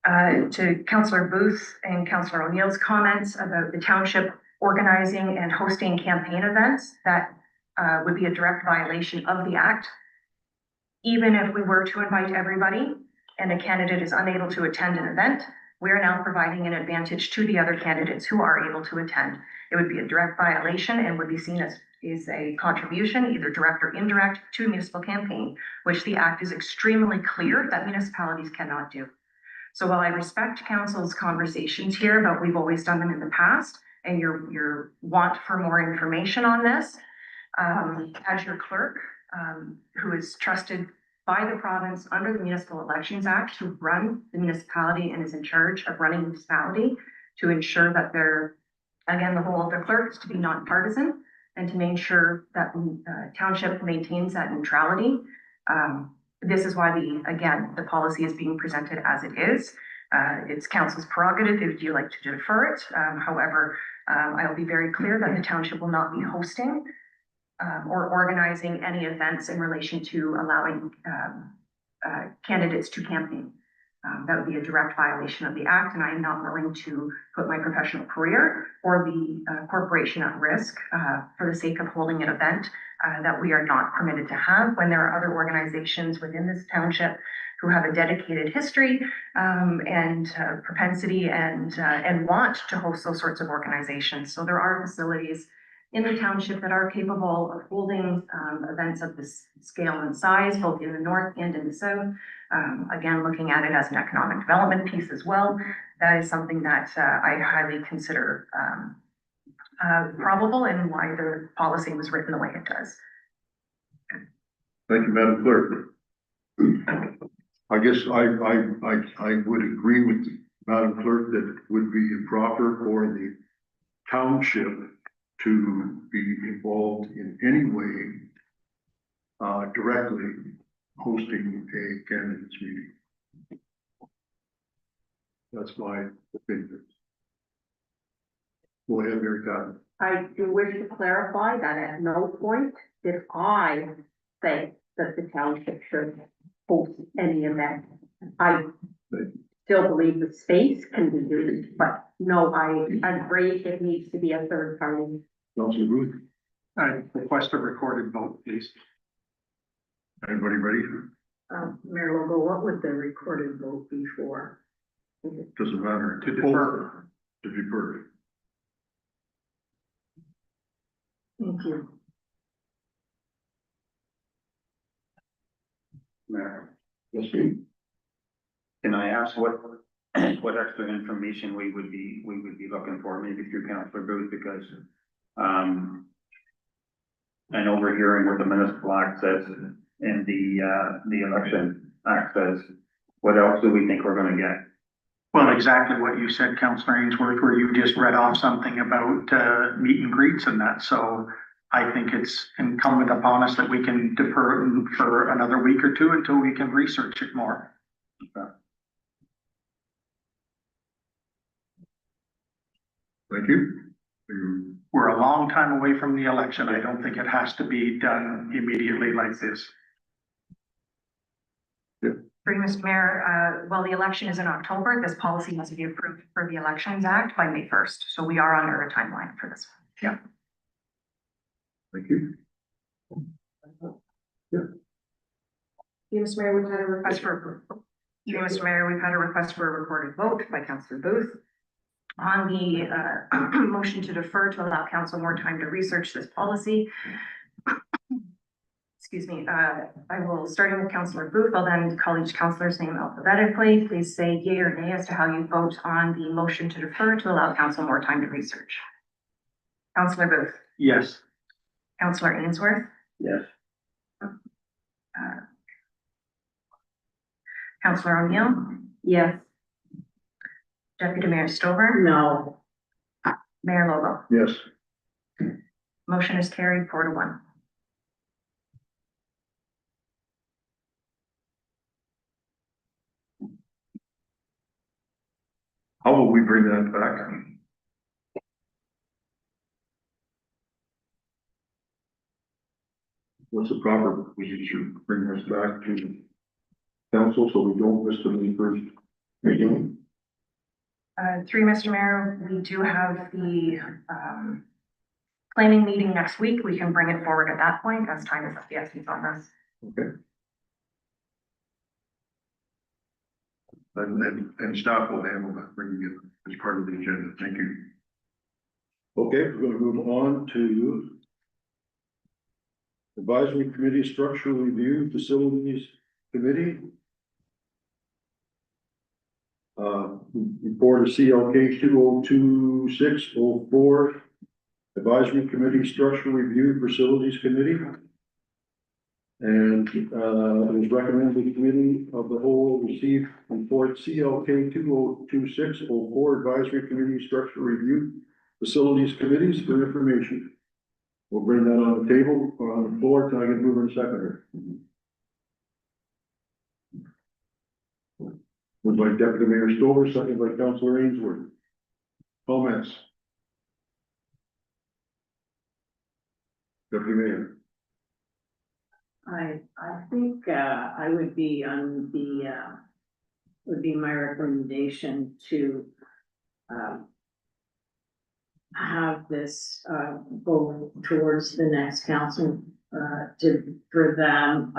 To Councillor Booth and Councillor O'Neill's comments about the township organizing and hosting campaign events, that would be a direct violation of the act. Even if we were to invite everybody and a candidate is unable to attend an event, we are now providing an advantage to the other candidates who are able to attend. It would be a direct violation and would be seen as a contribution, either direct or indirect, to a municipal campaign, which the act is extremely clear that municipalities cannot do. So while I respect council's conversations here about we've always done them in the past and your want for more information on this, as your clerk, who is trusted by the province under the Municipal Elections Act to run the municipality and is in charge of running the municipality, to ensure that they're, again, the role of the clerk is to be nonpartisan and to make sure that the township maintains that neutrality. This is why the policy is being presented as it is. It's council's prerogative if you like to defer it. However, I will be very clear that the township will not be hosting or organizing any events in relation to allowing candidates to campaign. That would be a direct violation of the act, and I am not willing to put my professional career or the corporation at risk for the sake of holding an event that we are not permitted to have, when there are other organizations within this township who have a dedicated history and propensity and want to host those sorts of organizations. So there are facilities in the township that are capable of holding events of this scale and size, both in the north and in the south. Again, looking at it as an economic development piece as well, that is something that I highly consider probable, and why the policy was written the way it does. Thank you, Madam Clerk. I guess I would agree with Madam Clerk that it would be improper for the township to be involved in any way directly hosting a candidates meeting. That's my opinion. Go ahead, Mary Cotton. I do wish to clarify that at no point did I say that the township should host any event. I still believe the space can be used, but no, I agree it needs to be a third party. Councilor Booth, I request a recorded vote, please. anybody ready? Mayor Logo, what would the recorded vote be for? Doesn't matter. To defer. To defer. Thank you. Mayor, Yes, ma'am. can I ask what extra information we would be looking for, maybe through Councillor Booth, because I know we're hearing what the municipal act says and the election act says. What else do we think we're gonna get? Well, exactly what you said, Councillor Ainsworth, where you just read off something about meet and greets and that. So I think it's incumbent upon us that we can defer for another week or two until we can research it more. Okay. Thank you. We're a long time away from the election. I don't think it has to be done immediately like this. Through you, Mr. Mayor, while the election is in October, this policy must be approved for the Elections Act by May 1st. So we are under a timeline for this. Yeah. Thank you. Mr. Mayor, we've had a request for, Mr. Mayor, we've had a request for a recorded vote by Councillor Booth on the motion to defer to allow council more time to research this policy. Excuse me, I will, starting with Councillor Booth, I'll then call each councillor's name alphabetically. Please say yea or nay as to how you vote on the motion to defer to allow council more time to research. Councillor Booth, Yes. Councillor Ainsworth, Yes. Councillor O'Neill, Yes. Deputy Mayor Stover, No. Mayor Lobo. Yes. Motion is carried 4-1. How will we bring that back? What's the proper procedure? Bring this back to council so we don't miss the May 1st meeting? Through Mr. Mayor, we do have the planning meeting next week. We can bring it forward at that point as time is of the essence on this. Okay. And staff will handle that, bringing it as part of the agenda. Thank you. Okay, we're gonna move on to Advisory Committee Structural Review Facilities Committee. Report of CLK 202604, Advisory Committee Structural Review Facilities Committee. And it was recommended the committee of the whole receive report CLK 202604 Advisory Committee Structural Review Facilities Committees for information. We'll bring that on the table, on the floor, till I get mover and seconder. Moved by Deputy Mayor Stover, second by Councillor Ainsworth. Comments? Deputy Mayor. I think, I would be on the, would be my recommendation to, have this, go towards the next council, for them.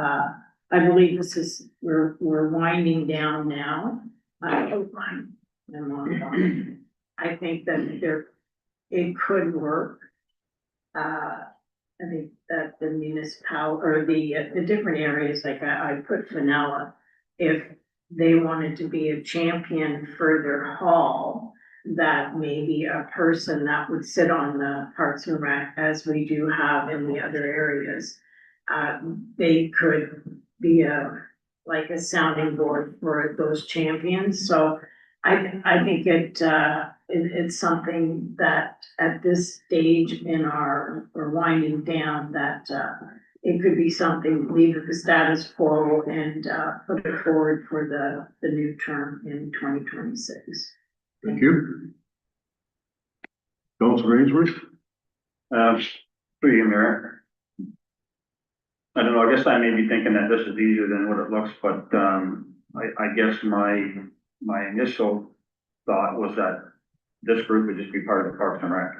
I believe this is, we're winding down now. I think that it could work. I think that the municipal or the different areas, like I put Vanilla, if they wanted to be a champion for their hall, that maybe a person that would sit on the Parks and Rec, as we do have in the other areas, they could be like a sounding board for those champions. So I think it's something that at this stage in our, we're winding down, that it could be something, leave it the status quo and put it forward for the new term in 2026. Thank you. Councillor Ainsworth? Through you, Mayor. I don't know, I guess I may be thinking that this is easier than what it looks, but I guess my initial thought was that this group would just be part of the Parks and Rec.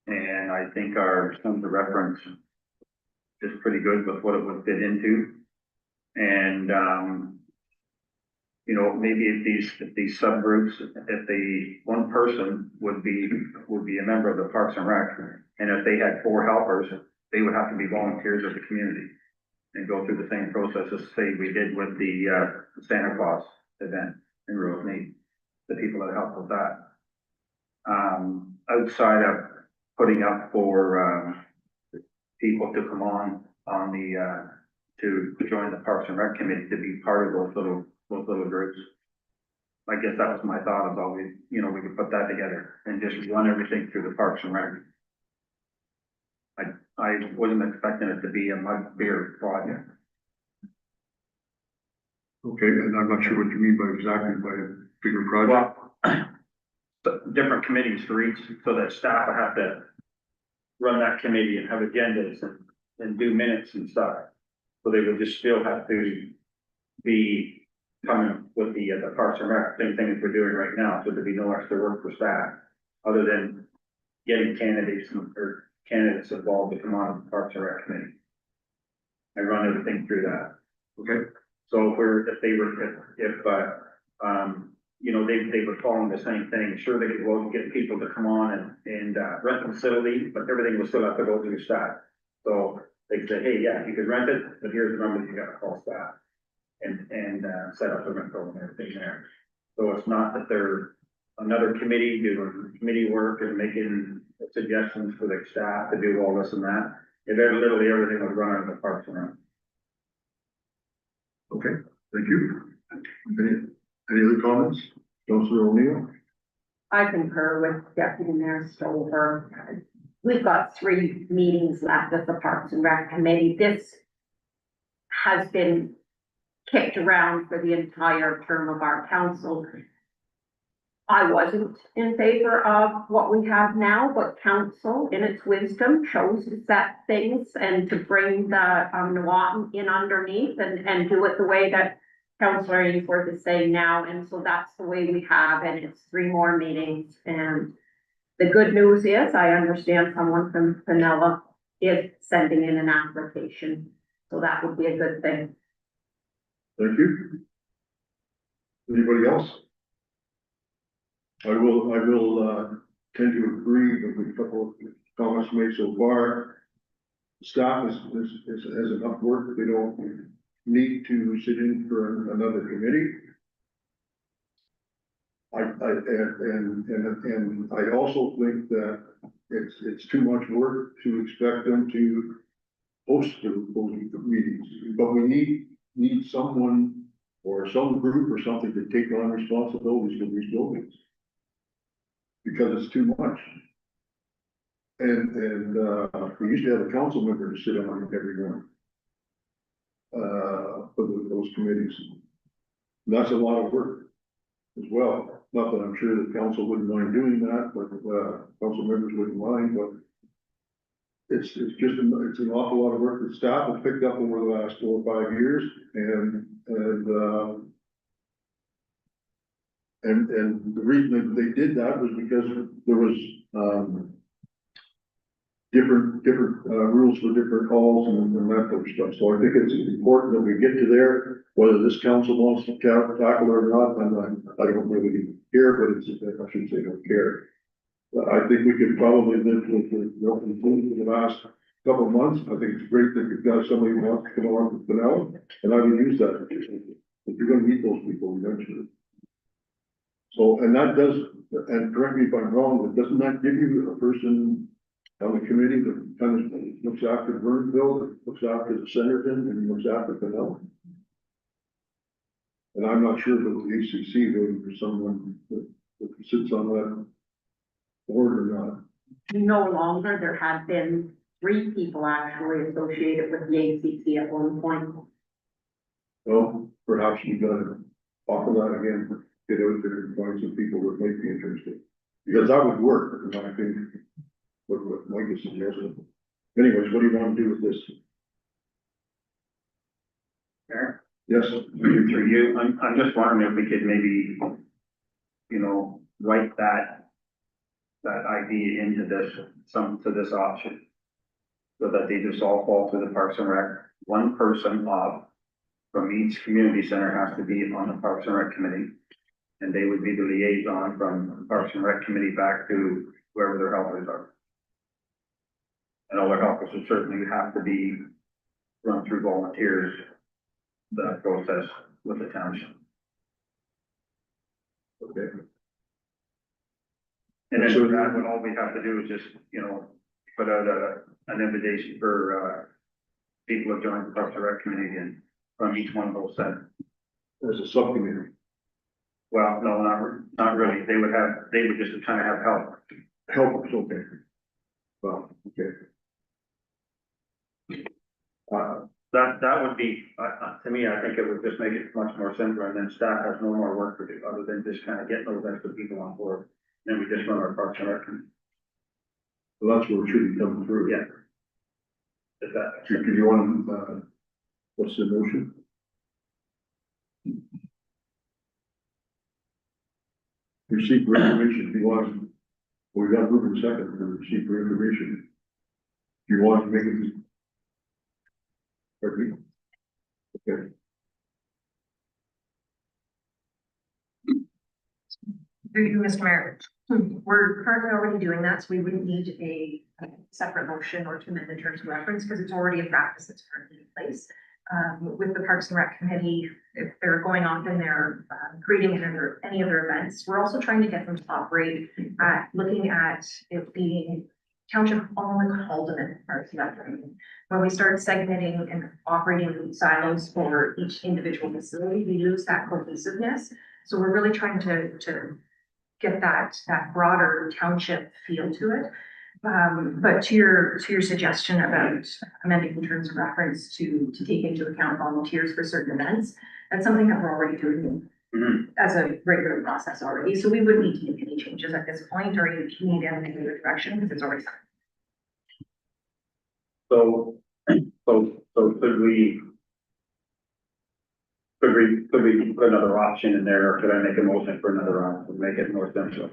And I think our terms of reference is pretty good with what it would fit into. And you know, maybe if these subgroups, if the one person would be a member of the Parks and Rec, and if they had 4 helpers, they would have to be volunteers of the community and go through the same process as, say, we did with the Santa Claus event in Rosemead, the people that helped with that. Outside of putting up for people to come on the to join the Parks and Rec committee, to be part of those little groups. I guess that was my thought, of always, you know, we could put that together and just run everything through the Parks and Rec. I wasn't expecting it to be a much bigger project. Okay, and I'm not sure what you mean by exactly by a bigger project. Well, different committees for each, so that staff would have to run that committee and have agendas and do minutes and stuff. So they would just still have to be coming with the Parks and Rec, same thing as we're doing right now, so there'd be no extra work for staff, other than getting candidates involved to come on the Parks and Rec committee. I run everything through that. Okay, So if they were, you know, they were following the same thing, sure, they could go and get people to come on and rent the facility, but everything was still have to go through staff. So they say, hey, yeah, you could rent it, but here's the number you gotta call staff. And set up the rental and everything there. So it's not that they're another committee doing committee work and making suggestions for the staff to do all this and that. If literally everything was run out of the Parks and Rec. okay, thank you. Any other comments? Councilor O'Neill? I concur with Deputy Mayor Stover. We've got 3 meetings left of the Parks and Rec Committee. This has been kicked around for the entire term of our council. I wasn't in favor of what we have now, but council in its wisdom chose to set things and to bring the Nuwautan in underneath and do it the way that Councillor Ainsworth is saying now, and so that's the way we have, and it's 3 more meetings. And the good news is, I understand someone from Fenella is sending in an application, so that would be a good thing. Thank you. Anybody else? I will tend to agree with a couple of comments made so far. Staff has enough work that they don't need to sit in for another committee. And I also think that it's too much work to expect them to host those meetings, but we need someone or some group or something to take on responsibilities for these buildings. Because it's too much. And we used to have a council member to sit on every one. For those committees. And that's a lot of work as well. Not that I'm sure that council wouldn't mind doing that, but council members wouldn't mind, but it's an awful lot of work that staff have picked up over the last 4 or 5 years, and the reason that they did that was because there was different rules for different calls and that type of stuff. So I think it's important that we get to there, whether this council wants to tackle it or not, and I don't really care, but I should say don't care. But I think we could probably live with the last couple of months. I think it's great that you've got somebody who wants to come on with Fennell, and I would use that. If you're gonna meet those people eventually. So, and that does, and correct me if I'm wrong, but doesn't that give you a person on the committee that kind of looks after Burnsville, that looks after the Centerton, and looks after Fennell? And I'm not sure that the ACC voted for someone that sits on that board or not. No longer, there have been 3 people actually associated with the ACC at one point. Well, perhaps we gotta offer that again, get out there and find some people that might be interested. Because that would work, and I think, what Mike is suggesting. Anyways, what do you want to do with this? Mayor? Yes. Through you, I'm just wondering if we could maybe, you know, write that idea into this option. So that they just all fall through the Parks and Rec. One person from each community center has to be on the Parks and Rec committee. And they would be the liaison from the Parks and Rec committee back to whoever their helpers are. And all their helpers would certainly have to be run through volunteers, that process with the township. Okay. And then for that, what all we have to do is just, you know, put out an invitation for, people to join the Parks and Rec committee and from each one of those centers. As a subcommittee. Well, no, not really. They would just kind of have help. Helpers, okay. Well, okay. That would be, to me, I think it would just make it much more simpler, and then staff has no more work to do, other than just kind of getting those extra people on board. Then we just run our Parks and Rec. Well, that's where it should be coming through. Yeah. If that. Do you want, what's the motion? receipt for information, if you want. We got to move in second for receipt for information. Do you want to make it? Pardon me? Okay. Through you, Mr. Mayor. We're currently already doing that, so we wouldn't need a separate motion or to amend the terms of reference, because it's already a practice that's currently in place. With the Parks and Rec Committee, if they're going off and they're creating any other events, we're also trying to get them to operate looking at it being township owned Haldeman Parks and Rec. When we start segmenting and operating silos for each individual facility, we lose that cohesiveness. So we're really trying to get that broader township feel to it. But to your suggestion about amending the terms of reference to take into account volunteers for certain events, that's something that we're already doing as a regular process already. So we wouldn't need to make any changes at this point or even need anything in the direction because it's already. So could we put another option in there, or could I make a motion for another option, make it more central?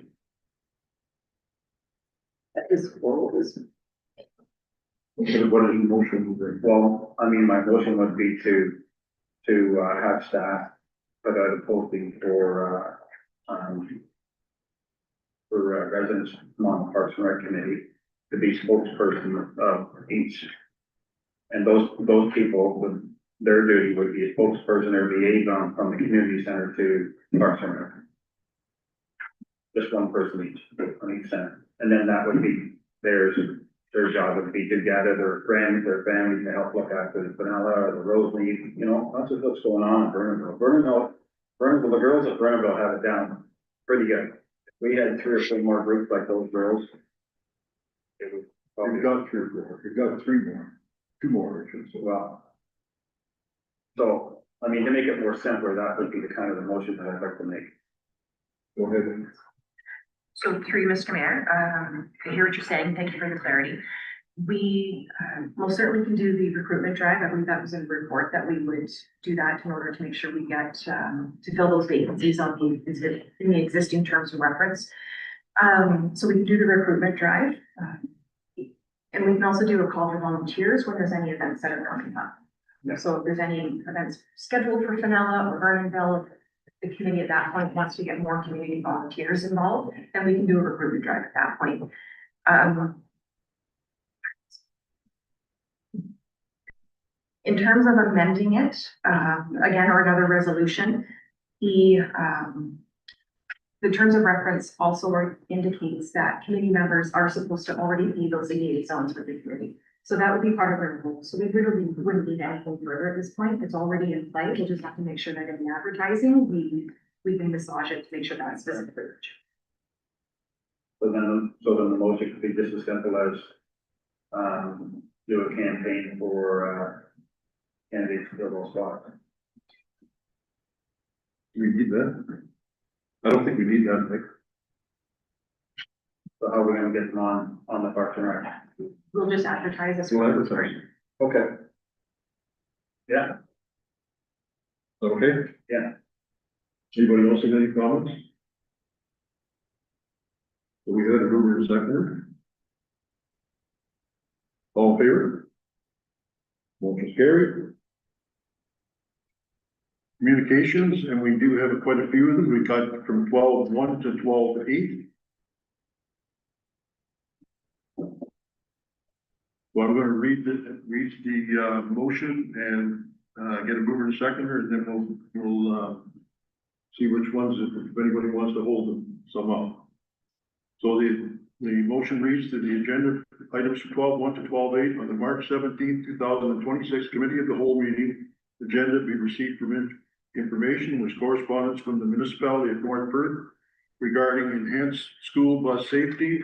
That is horrible. What is the motion? Well, I mean, my motion would be to have staff put out a posting for residents on the Parks and Rec Committee to be spokesperson of each. And those people would, their duty would be a spokesperson or liaison from the community center to Parks and Rec. Just one person each, on each center. And then that would be their job would be to gather their friends, their families to help look after the Vanilla or the Rosemead, you know, that's just what's going on in Burnaville. Burnaville, the girls at Burnaville have it down pretty good. If we had 3 or 4 more groups like those girls, it would probably. You got 3 more, you got 3 more, 2 more, I should say. Well, so, I mean, to make it more simpler, that would be the kind of the motion that I'd like to make. Go ahead. So through you, Mr. Mayor, I hear what you're saying. Thank you for the clarity. We most certainly can do the recruitment drive. I believe that was in the report that we would do that in order to make sure we get to fill those vacancies in the existing terms of reference. So we can do the recruitment drive. And we can also do a call for volunteers when there's any events that are coming up. Yeah. So if there's any events scheduled for Fenella or Vernonville, the committee at that point wants to get more community volunteers involved, then we can do a recruitment drive at that point. In terms of amending it, again, or another resolution, the terms of reference also indicates that committee members are supposed to already be those liaisons with the committee. So that would be part of our rule. So we really wouldn't need anything further at this point. It's already in play. We'll just have to make sure that in the advertising, we can massage it to make sure that's specific. So then the motion could be just as simple as, do a campaign for, candidates for those spots. Do we need that? I don't think we need that, Nick. So how are we gonna get them on the Parks and Rec? We'll just advertise this. We'll advertise. Okay. Yeah. Okay? Yeah. Anybody else have any comments? So we had a mover and seconder. All in favor? Motion carried. Communications, and we do have quite a few of them. We got from 12:1 to 12:8. Well, I'm gonna read the motion and get a mover and seconder, and then we'll see which ones, if anybody wants to hold them, some up. So the motion reads that the agenda items from 12:1 to 12:8 on the March 17th, 2026 Committee of the Whole meeting agenda be received from information with correspondence from the municipality of North Perth regarding enhanced school bus safety.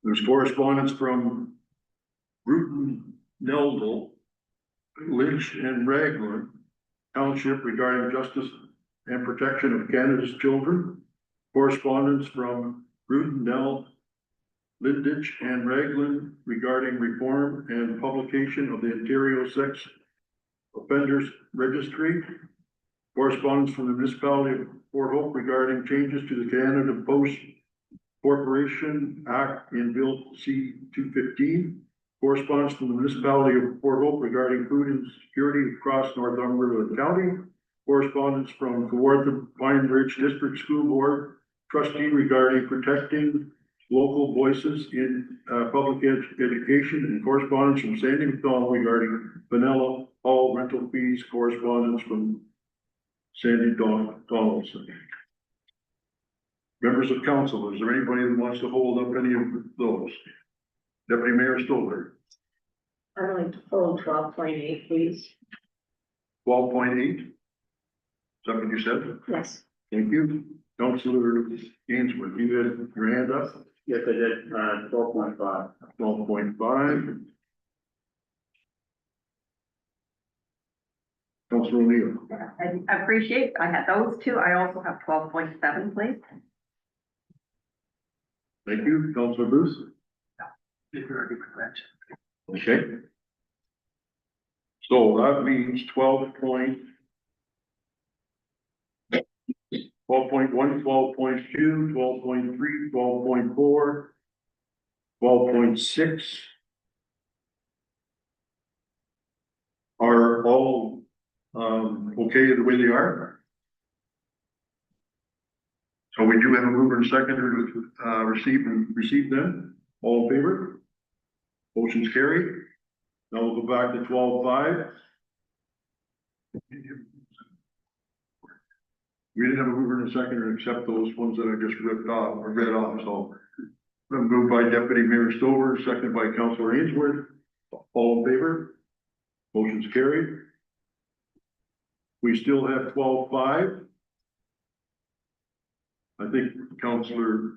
There's correspondence from Bruton, Neldle, Lynch and Raglan Township regarding justice and protection of Canada's children. Correspondence from Bruton, Linditch and Raglan regarding reform and publication of the Ontario Sex Offenders Registry. Correspondence from the municipality of Port Hope regarding changes to the Canada Post Corporation Act in Bill C-215. Correspondence from the municipality of Port Hope regarding food insecurity across Northumberland County. Correspondence from Kawartha Pine Ridge District School Board trustee regarding protecting local voices in public education, and correspondence from Sandy McDonald regarding Vanilla Hall rental fees. Correspondence from Sandy Donaldson. Members of council, is there anybody that wants to hold up any of those? Deputy Mayor Stoller. I'd like to hold 12.8, please. 12.8. Is that what you said? Yes. Thank you. Councilor Ainsworth, you had your hand up? Yes, I did, 12.5. 12.5. Councilor O'Neill. I appreciate, I had those two. I also have 12.7, please. Thank you. Councilor Booth. Okay. So that means 12.1, 12.2, 12.3, 12.4, 12.6 are all okay the way they are. So we do have a mover and seconder to receive them. All in favor? Motion's carried. Now we'll go back to 12.5. We didn't have a mover and a seconder except those ones that I just ripped off or read off, so. Moved by Deputy Mayor Stover, seconded by Councilor Ainsworth. All in favor? Motion's carried. We still have 12.5. I think Councilor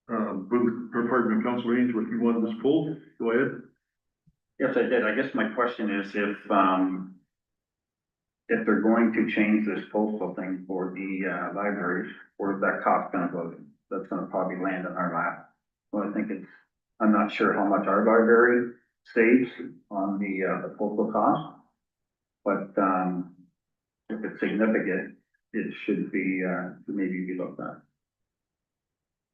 Booth, or pardon me, Councilor Ainsworth, you wanted this pulled? Go ahead. Yes, I did. I guess my question is if they're going to change this postal thing for the libraries, where's that cost gonna go? That's gonna probably land on our lap. Well, I think I'm not sure how much our library saves on the postal cost. But if it's significant, it should be maybe be looked at.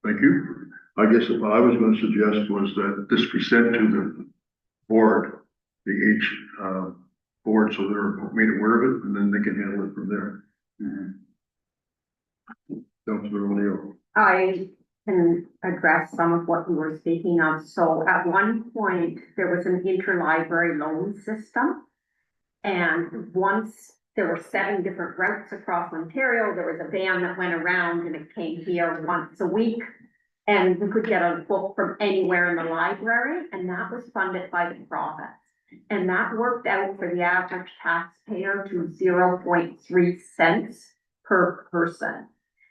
Thank you. I guess what I was gonna suggest was that this be sent to the board, the H board, so they're made aware of it, and then they can handle it from there. Councilor O'Neill. I can address some of what you were speaking of. So at one point, there was an interlibrary loan system. And once there were 7 different routes across Ontario, there was a van that went around and it came here once a week. And we could get a book from anywhere in the library, and that was funded by the province. And that worked out for the average taxpayer to 0.3 cents per person.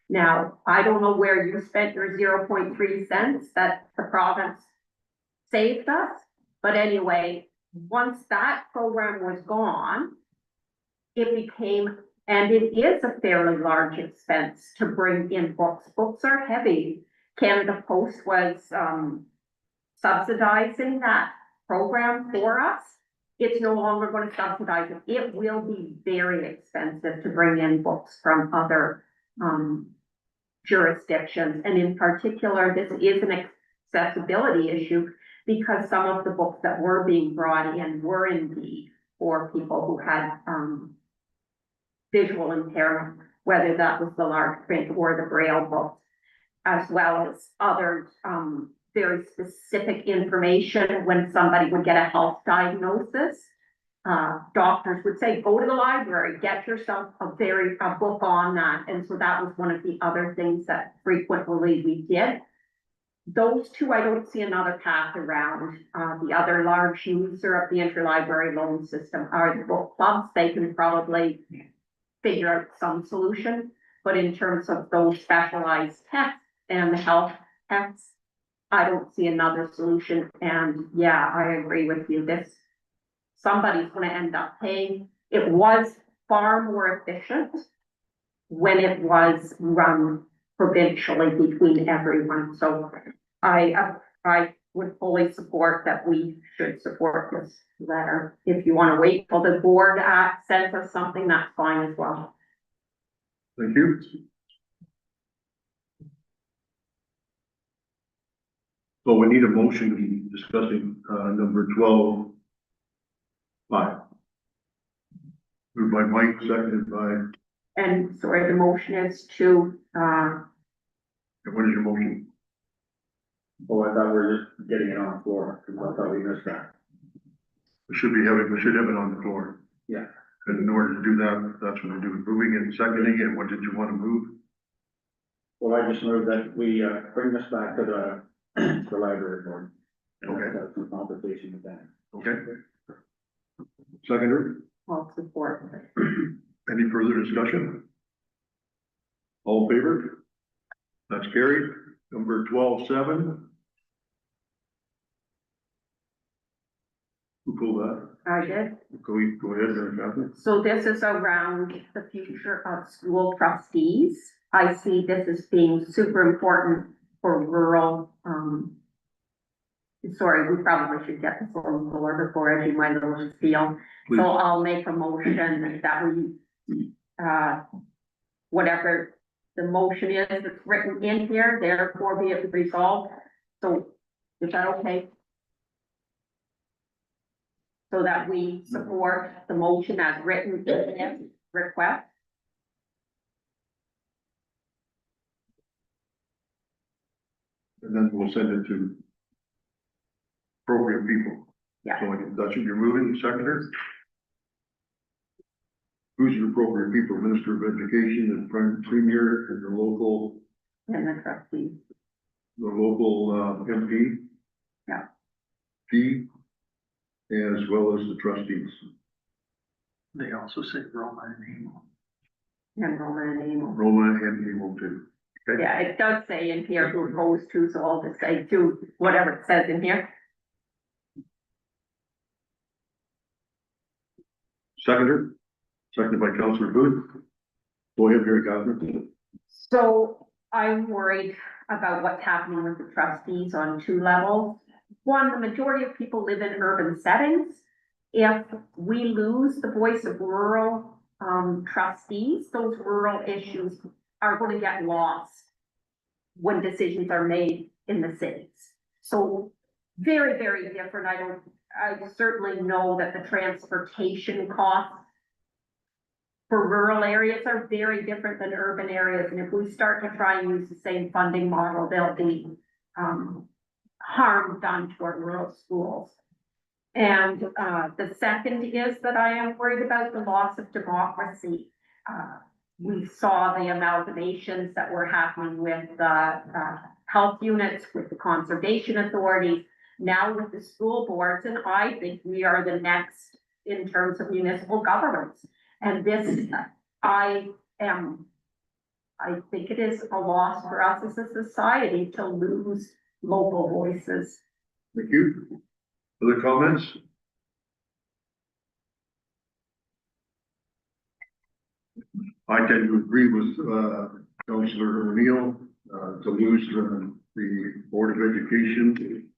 Now, I don't know where you spent your 0.3 cents that the province saved us, but anyway, once that program was gone, it became, and it is a fairly large expense to bring in books. Books are heavy. Canada Post was subsidizing that program for us. It's no longer going to subsidize it. It will be very expensive to bring in books from other jurisdictions. And in particular, this is an accessibility issue because some of the books that were being brought in were indeed for people who had visual impairment, whether that was the large print or the Braille books, as well as other very specific information. When somebody would get a health diagnosis, doctors would say, go to the library, get yourself a book on that. And so that was one of the other things that frequently we did. Those two, I don't see another path around. The other large user of the interlibrary loan system are the book clubs. They can probably figure out some solution. But in terms of those specialized texts and the health texts, I don't see another solution. And yeah, I agree with you. Somebody's going to end up paying. It was far more efficient when it was run provincially between everyone. So I would fully support that we should support this letter. If you want to wait till the board sends us something, that's fine as well. Thank you. So we need a motion to be discussing, number 12. 5. Moved by Mike, seconded by, And sorry, the motion is to, what is your motion? Oh, I thought we were just getting it on the floor, because I thought we missed that. We should have it on the floor. Yeah. And in order to do that, that's what we do, moving and seconding, and what did you want to move? Well, I just moved that we, bring this back to the library board. Okay. Have some conversation with that. Okay. Seconder, I'll support. any further discussion? All in favor? That's carried. Number 12-7. Who pulled that? I did. Go ahead, Catherine. So this is around the future of school trustees. I see this as being super important for rural, sorry, we probably should get this on the floor before I do my little spiel. Please. So I'll make a motion that we, whatever the motion is that's written in here, therefore be it resolved. So is that okay? So that we support the motion as written in this request. And then we'll send it to appropriate people. Yeah. So that's what you're moving, seconder? Who's your appropriate people? Minister of Education, the Premier, and the local And the trustee. MP? Yeah. P, as well as the trustees. They also say Roma and Emo. And Roman and Emo. Roma and Emo too. Okay? Yeah, it does say in here who goes to, so I'll just say to whatever it says in here. Seconder, seconded by Councillor Booth. Go ahead, Mary Catherine. So I'm worried about what's happening with the trustees on 2 levels. One, the majority of people live in urban settings. If we lose the voice of rural trustees, those rural issues are going to get lost when decisions are made in the cities. So very, very different. I certainly know that the transportation costs for rural areas are very different than urban areas. And if we start to try and use the same funding model, there'll be harm done to our rural schools. And the second is that I am worried about the loss of democracy. We saw the amalgamations that were happening with the health units, with the conservation authorities, now with the school boards, and I think we are the next in terms of municipal governments. And this, I think it is a loss for us as a society to lose local voices. Thank you. Other comments? I tend to agree with, Councillor O'Neill, to lose the Board of Education.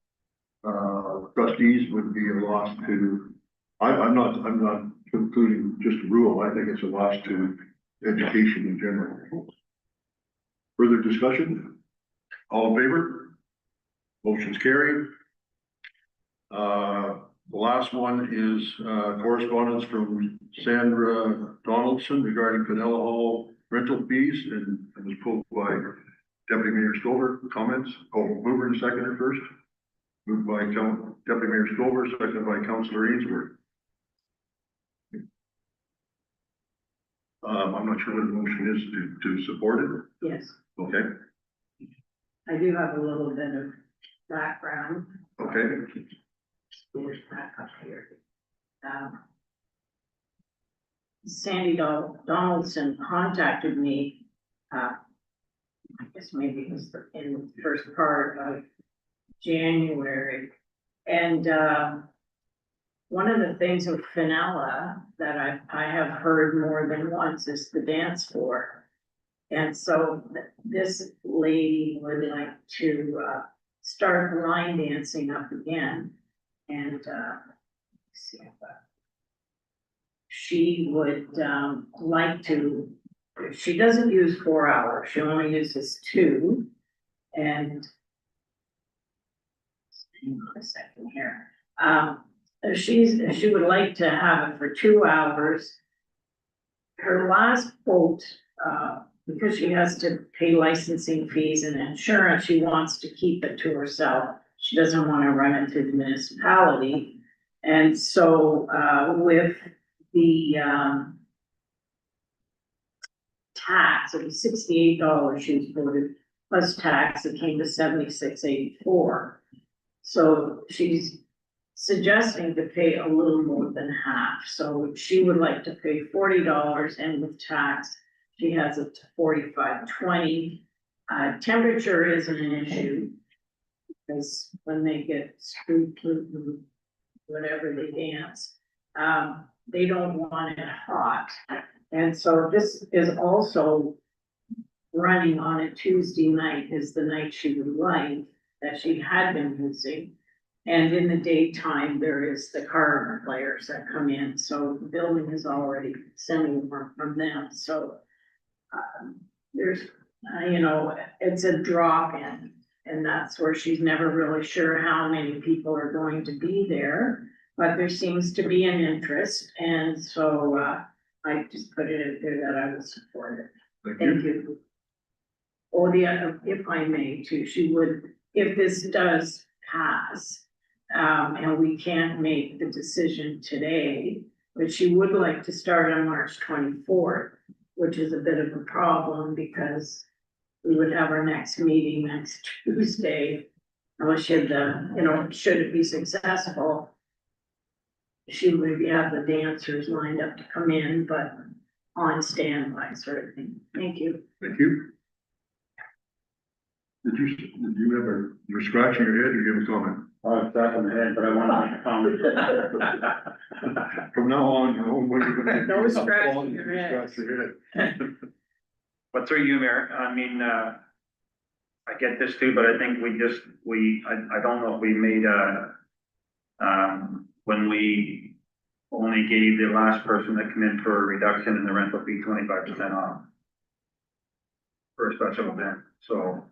Trustees would be a loss to, I'm not concluding just rural, I think it's a loss to education in general. Further discussion? All in favor? Motion's carried. The last one is, correspondence from Sandra Donaldson regarding Pinella Hall rental fees, and it was pulled by Deputy Mayor Stover. Comments? Oh, mover and seconder first. Moved by Deputy Mayor Stover, seconded by Councillor Ainsworth. I'm not sure what the motion is to support it. Yes, Okay, I do have a little bit of background. okay. There's back up here. Sandy Donaldson contacted me, I guess maybe it was in the first part of January. And, one of the things with Finella that I have heard more than once is the dance floor. And so this lady would like to, start line dancing up again. And, let's see if she would, like to she doesn't use 4 hours, she only uses 2. And hang on a second here. She would like to have it for 2 hours. Her last quote, because she has to pay licensing fees and insurance, she wants to keep it to herself. She doesn't want to run it through the municipality. And so, with the, tax, it was $68 she was quoted, plus tax, it came to $76.84. So she's suggesting to pay a little more than half, so she would like to pay $40, and with tax, she has it to $45.20. Temperature isn't an issue, because when they get screwed through whatever they dance, they don't want it hot. And so this is also running on a Tuesday night, is the night she would like, that she had been using. And in the daytime, there is the car players that come in, so the building is already sending work from them, so. There's, it's a drop in, and that's where she's never really sure how many people are going to be there. But there seems to be an interest, and so, I just put it out there that I will support it. Thank you. Or the other, if I may too, she would, if this does pass, and we can't make the decision today, but she would like to start on March 24th, which is a bit of a problem because we would have our next meeting next Tuesday. Unless she had should it be successful, she would maybe have the dancers lined up to come in, but on standby sort of thing. Thank you. Thank you. Did you ever, you're scratching your head or you have a comment? I'm scratching my head, but I want to make a comment. From now on, your own way you're gonna. No scratching your head. Scratch your head. But through you, Mayor, I mean, I get this too, but I think I don't know if we made when we only gave the last person that come in for a reduction in the rental fee 25% off for a special event, so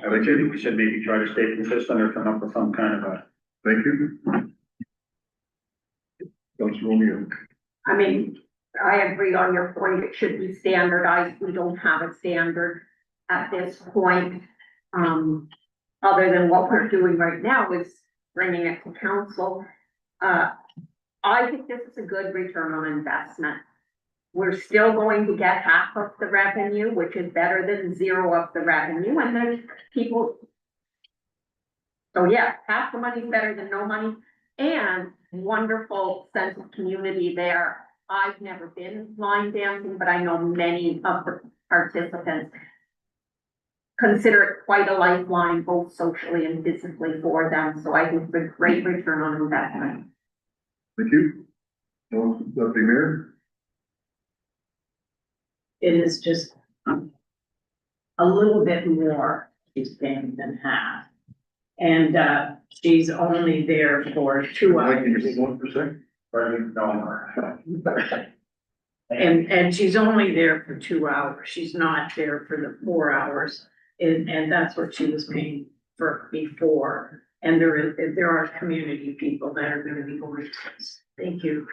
I would say that we should maybe try to stay consistent or come up with some kind of a. Thank you. Councilor O'Neill. I mean, I agree on your point, it should be standardized, we don't have a standard at this point. Other than what we're doing right now is bringing it to council. I think this is a good return on investment. We're still going to get half of the revenue, which is better than 0 of the revenue, and there's people. So yeah, half the money is better than no money, and wonderful sense of community there. I've never been line dancing, but I know many of the participants consider it quite a lifeline, both socially and physically for them. So I think it's a great return on investment. Thank you. Deputy Mayor. It is just a little bit more she's paying than half. And, she's only there for 2 hours. Like you just 1%? No. And she's only there for 2 hours. She's not there for the 4 hours. And that's what she was paying for before. And there are community people that are gonna be going to this. Thank you.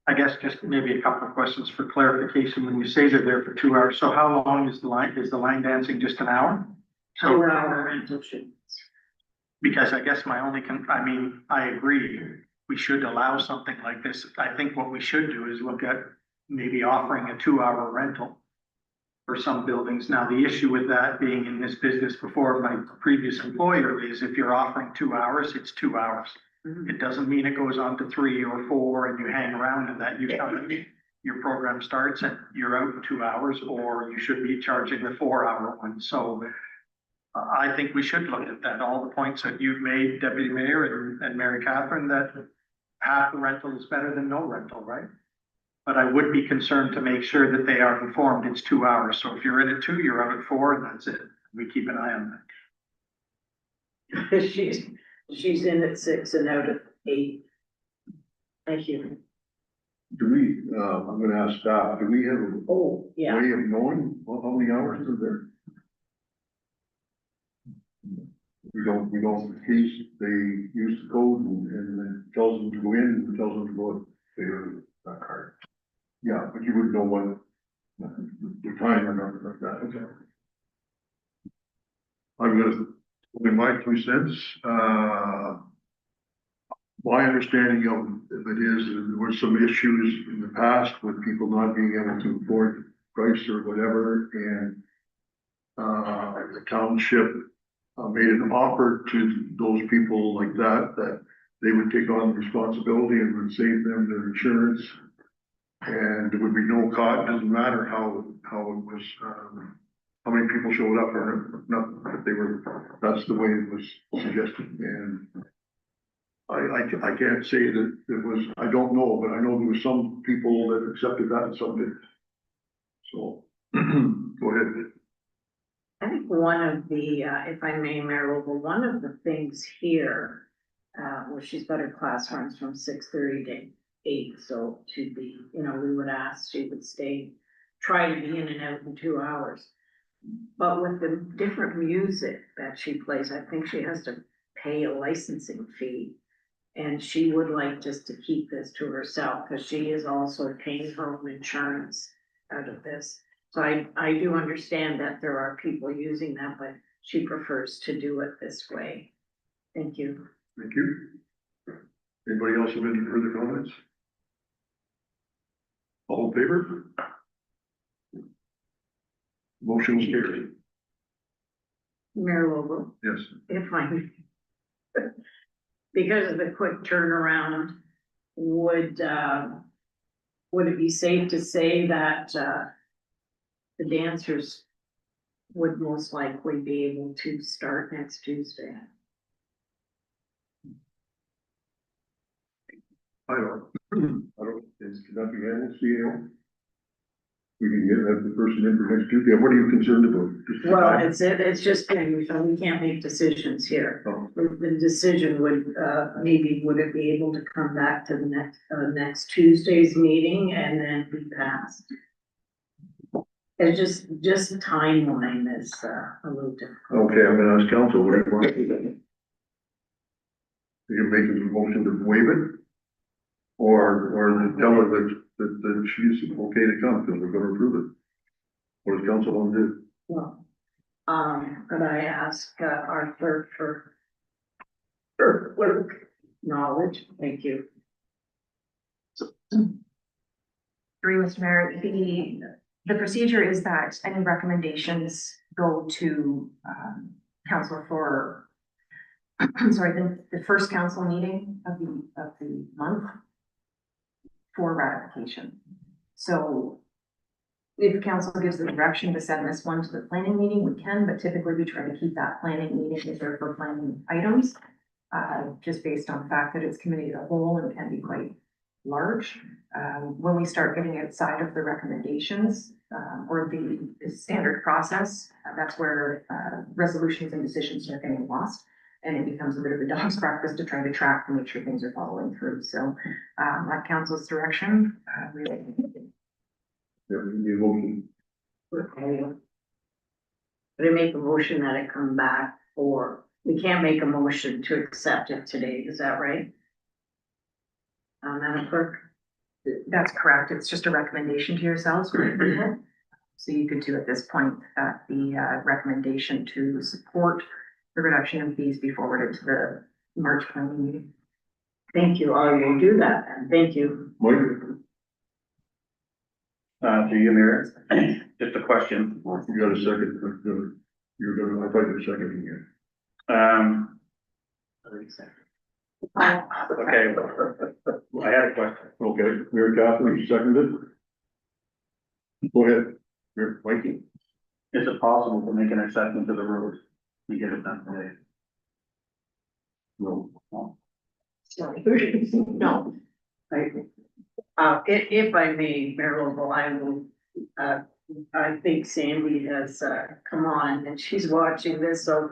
I guess just maybe a couple of questions for clarification. When you say they're there for 2 hours, so how long is the line dancing, just an hour? 2 hour rental should. Because I guess my only, I agree, we should allow something like this. I think what we should do is look at maybe offering a 2-hour rental for some buildings. Now, the issue with that being in this business before my previous employer is if you're offering 2 hours, it's 2 hours. It doesn't mean it goes on to 3 or 4 and you hang around and that you come, your program starts and you're out in 2 hours, or you should be charging the 4-hour one. So I think we should look at that. All the points that you've made, Deputy Mayor and Mary Catherine, that half the rental is better than no rental, right? But I would be concerned to make sure that they are informed it's 2 hours. So if you're in at 2, you're out at 4, and that's it. We keep an eye on that. She's in at 6 and out at 8. Thank you. Do we, I'm gonna ask staff, do we have a Oh, yeah. way of knowing how many hours are there? We don't, in case they use the code and then tells them to go in, and tells them to go, to that card. Yeah, but you wouldn't know what, the time or nothing like that, okay. I'm gonna, in my 2 cents, my understanding of it is that there were some issues in the past with people not being able to afford the price or whatever, and the township made an offer to those people like that, that they would take on the responsibility and would save them their insurance. And there would be no cost, doesn't matter how it was, how many people showed up or not, that they were, that's the way it was suggested. And I can't say that it was, I don't know, but I know there were some people that accepted that and some didn't. So, go ahead. I think one of the, if I may, Mayor Vogel, one of the things here, where she's got her class runs from 6:30 to 8, so she'd be, you know, we would ask, she would stay, try to be in and out in 2 hours. But with the different music that she plays, I think she has to pay a licensing fee. And she would like just to keep this to herself, because she is also paying her own insurance out of this. So I do understand that there are people using that, but she prefers to do it this way. Thank you. Thank you. Anybody else have any further comments? All in favor? Motion is carried. Mayor Vogel, Yes. if I, because of the quick turnaround, would it be safe to say that, the dancers would most likely be able to start next Tuesday? I don't, can that be handled, CEO? We can have the person in for next Tuesday. What are you concerned about? Just the Well, time? it's just, we can't make decisions here. Oh, The decision would, maybe would it be able to come back to the next Tuesday's meeting and then be passed? It's just timeline is, a little difficult. Okay, I'm gonna ask council, what do you want to do? You can make a motion to waive it? Or tell her that she's okay to come, because we're gonna approve it. What does council want to do? Well, could I ask, our clerk for clerk knowledge? Thank you. Through Mr. Mayor, the procedure is that any recommendations go to, council for, I'm sorry, the first council meeting of the month for ratification. So if council gives the direction to send this one to the planning meeting, we can, but typically we try to keep that planning meeting reserved for planning items, just based on the fact that it's committee of the whole and can be quite large. When we start getting outside of the recommendations, or the standard process, that's where resolutions and decisions are getting lost. And it becomes a bit of a dog's practice to try to track and make sure things are following through. So, at council's direction, we Yeah, we need a motion. Okay. But I make a motion that it come back, or we can't make a motion to accept it today, is that right? Madam Clerk? That's correct. It's just a recommendation to yourselves for approval. So you could do at this point that the recommendation to support the reduction of fees be forwarded to the March planning meeting. Thank you, I will do that, and thank you. Mike? To you, Mayor, just a question. You got a second, you're gonna, I thought you were seconding it. Okay, I had a question. Okay, Mary Catherine, you seconded? Go ahead, here, Mikey. Is it possible to make an exception to the rules and get it done today? No. Sorry. No. If I may, Mayor Vogel, I will, I think Sandy has, come on and she's watching this, so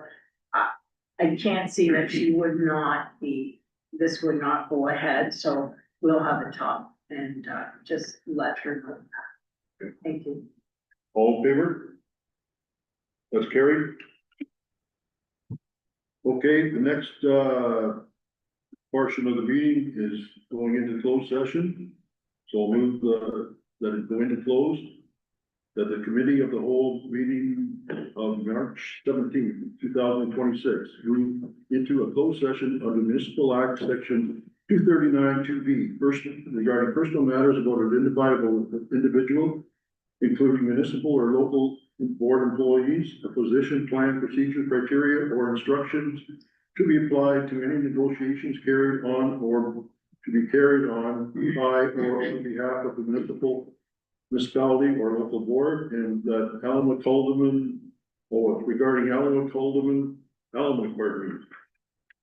I can't see that she would not be, this would not go ahead, so we'll have a and, just let her know. Thank you. All in favor? That's carried. Okay, the next, portion of the meeting is going into closed session. So I'll move, that it go into closed. That the committee of the whole meeting of March 17th, 2026, move into a closed session under Municipal Act Section 239 2B, regarding personal matters about an identifiable individual, including municipal or local board employees, a position, plan, procedure, criteria, or instructions to be applied to any negotiations carried on or to be carried on by or on behalf of the municipality or local board, and that Alma Calderman, regarding Alma Calderman,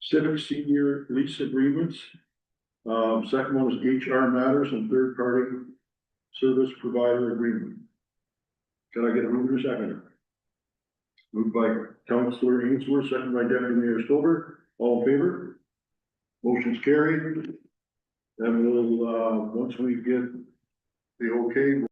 civic senior lease agreements. Second one is HR matters and third party service provider agreement. Can I get a mover second? Moved by Councillor Ainsworth, second by Deputy Mayor Stover. All in favor? Motion's carried. And we'll, once we get the okay,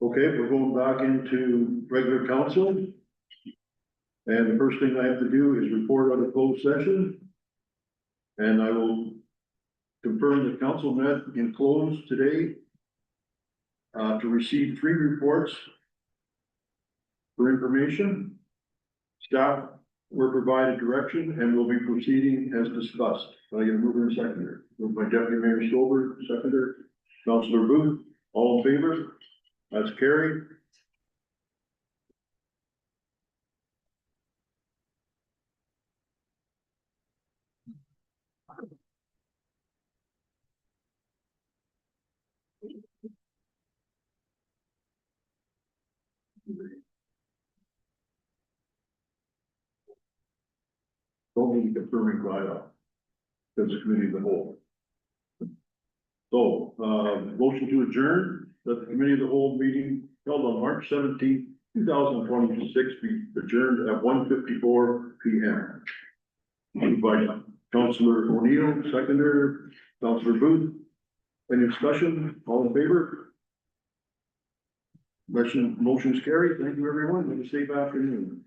Okay, we're going back into regular council. And the first thing I have to do is report on the closed session. And I will confirm the council met in closed today to receive 3 reports for information. Staff were provided direction and will be proceeding as discussed. I get a mover and seconder. Moved by Deputy Mayor Stover, seconder, Councilor Booth, all in favor? That's carried. Don't need to confirm right off. That's a committee of the whole. So, motion to adjourn, that the committee of the whole meeting held on March 17th, 2026, be adjourned at 1:54 PM. Moved by Councilor O'Neill, seconder, Councilor Booth. Any discussion? All in favor? Motion's carried. Thank you, everyone. Have a safe afternoon.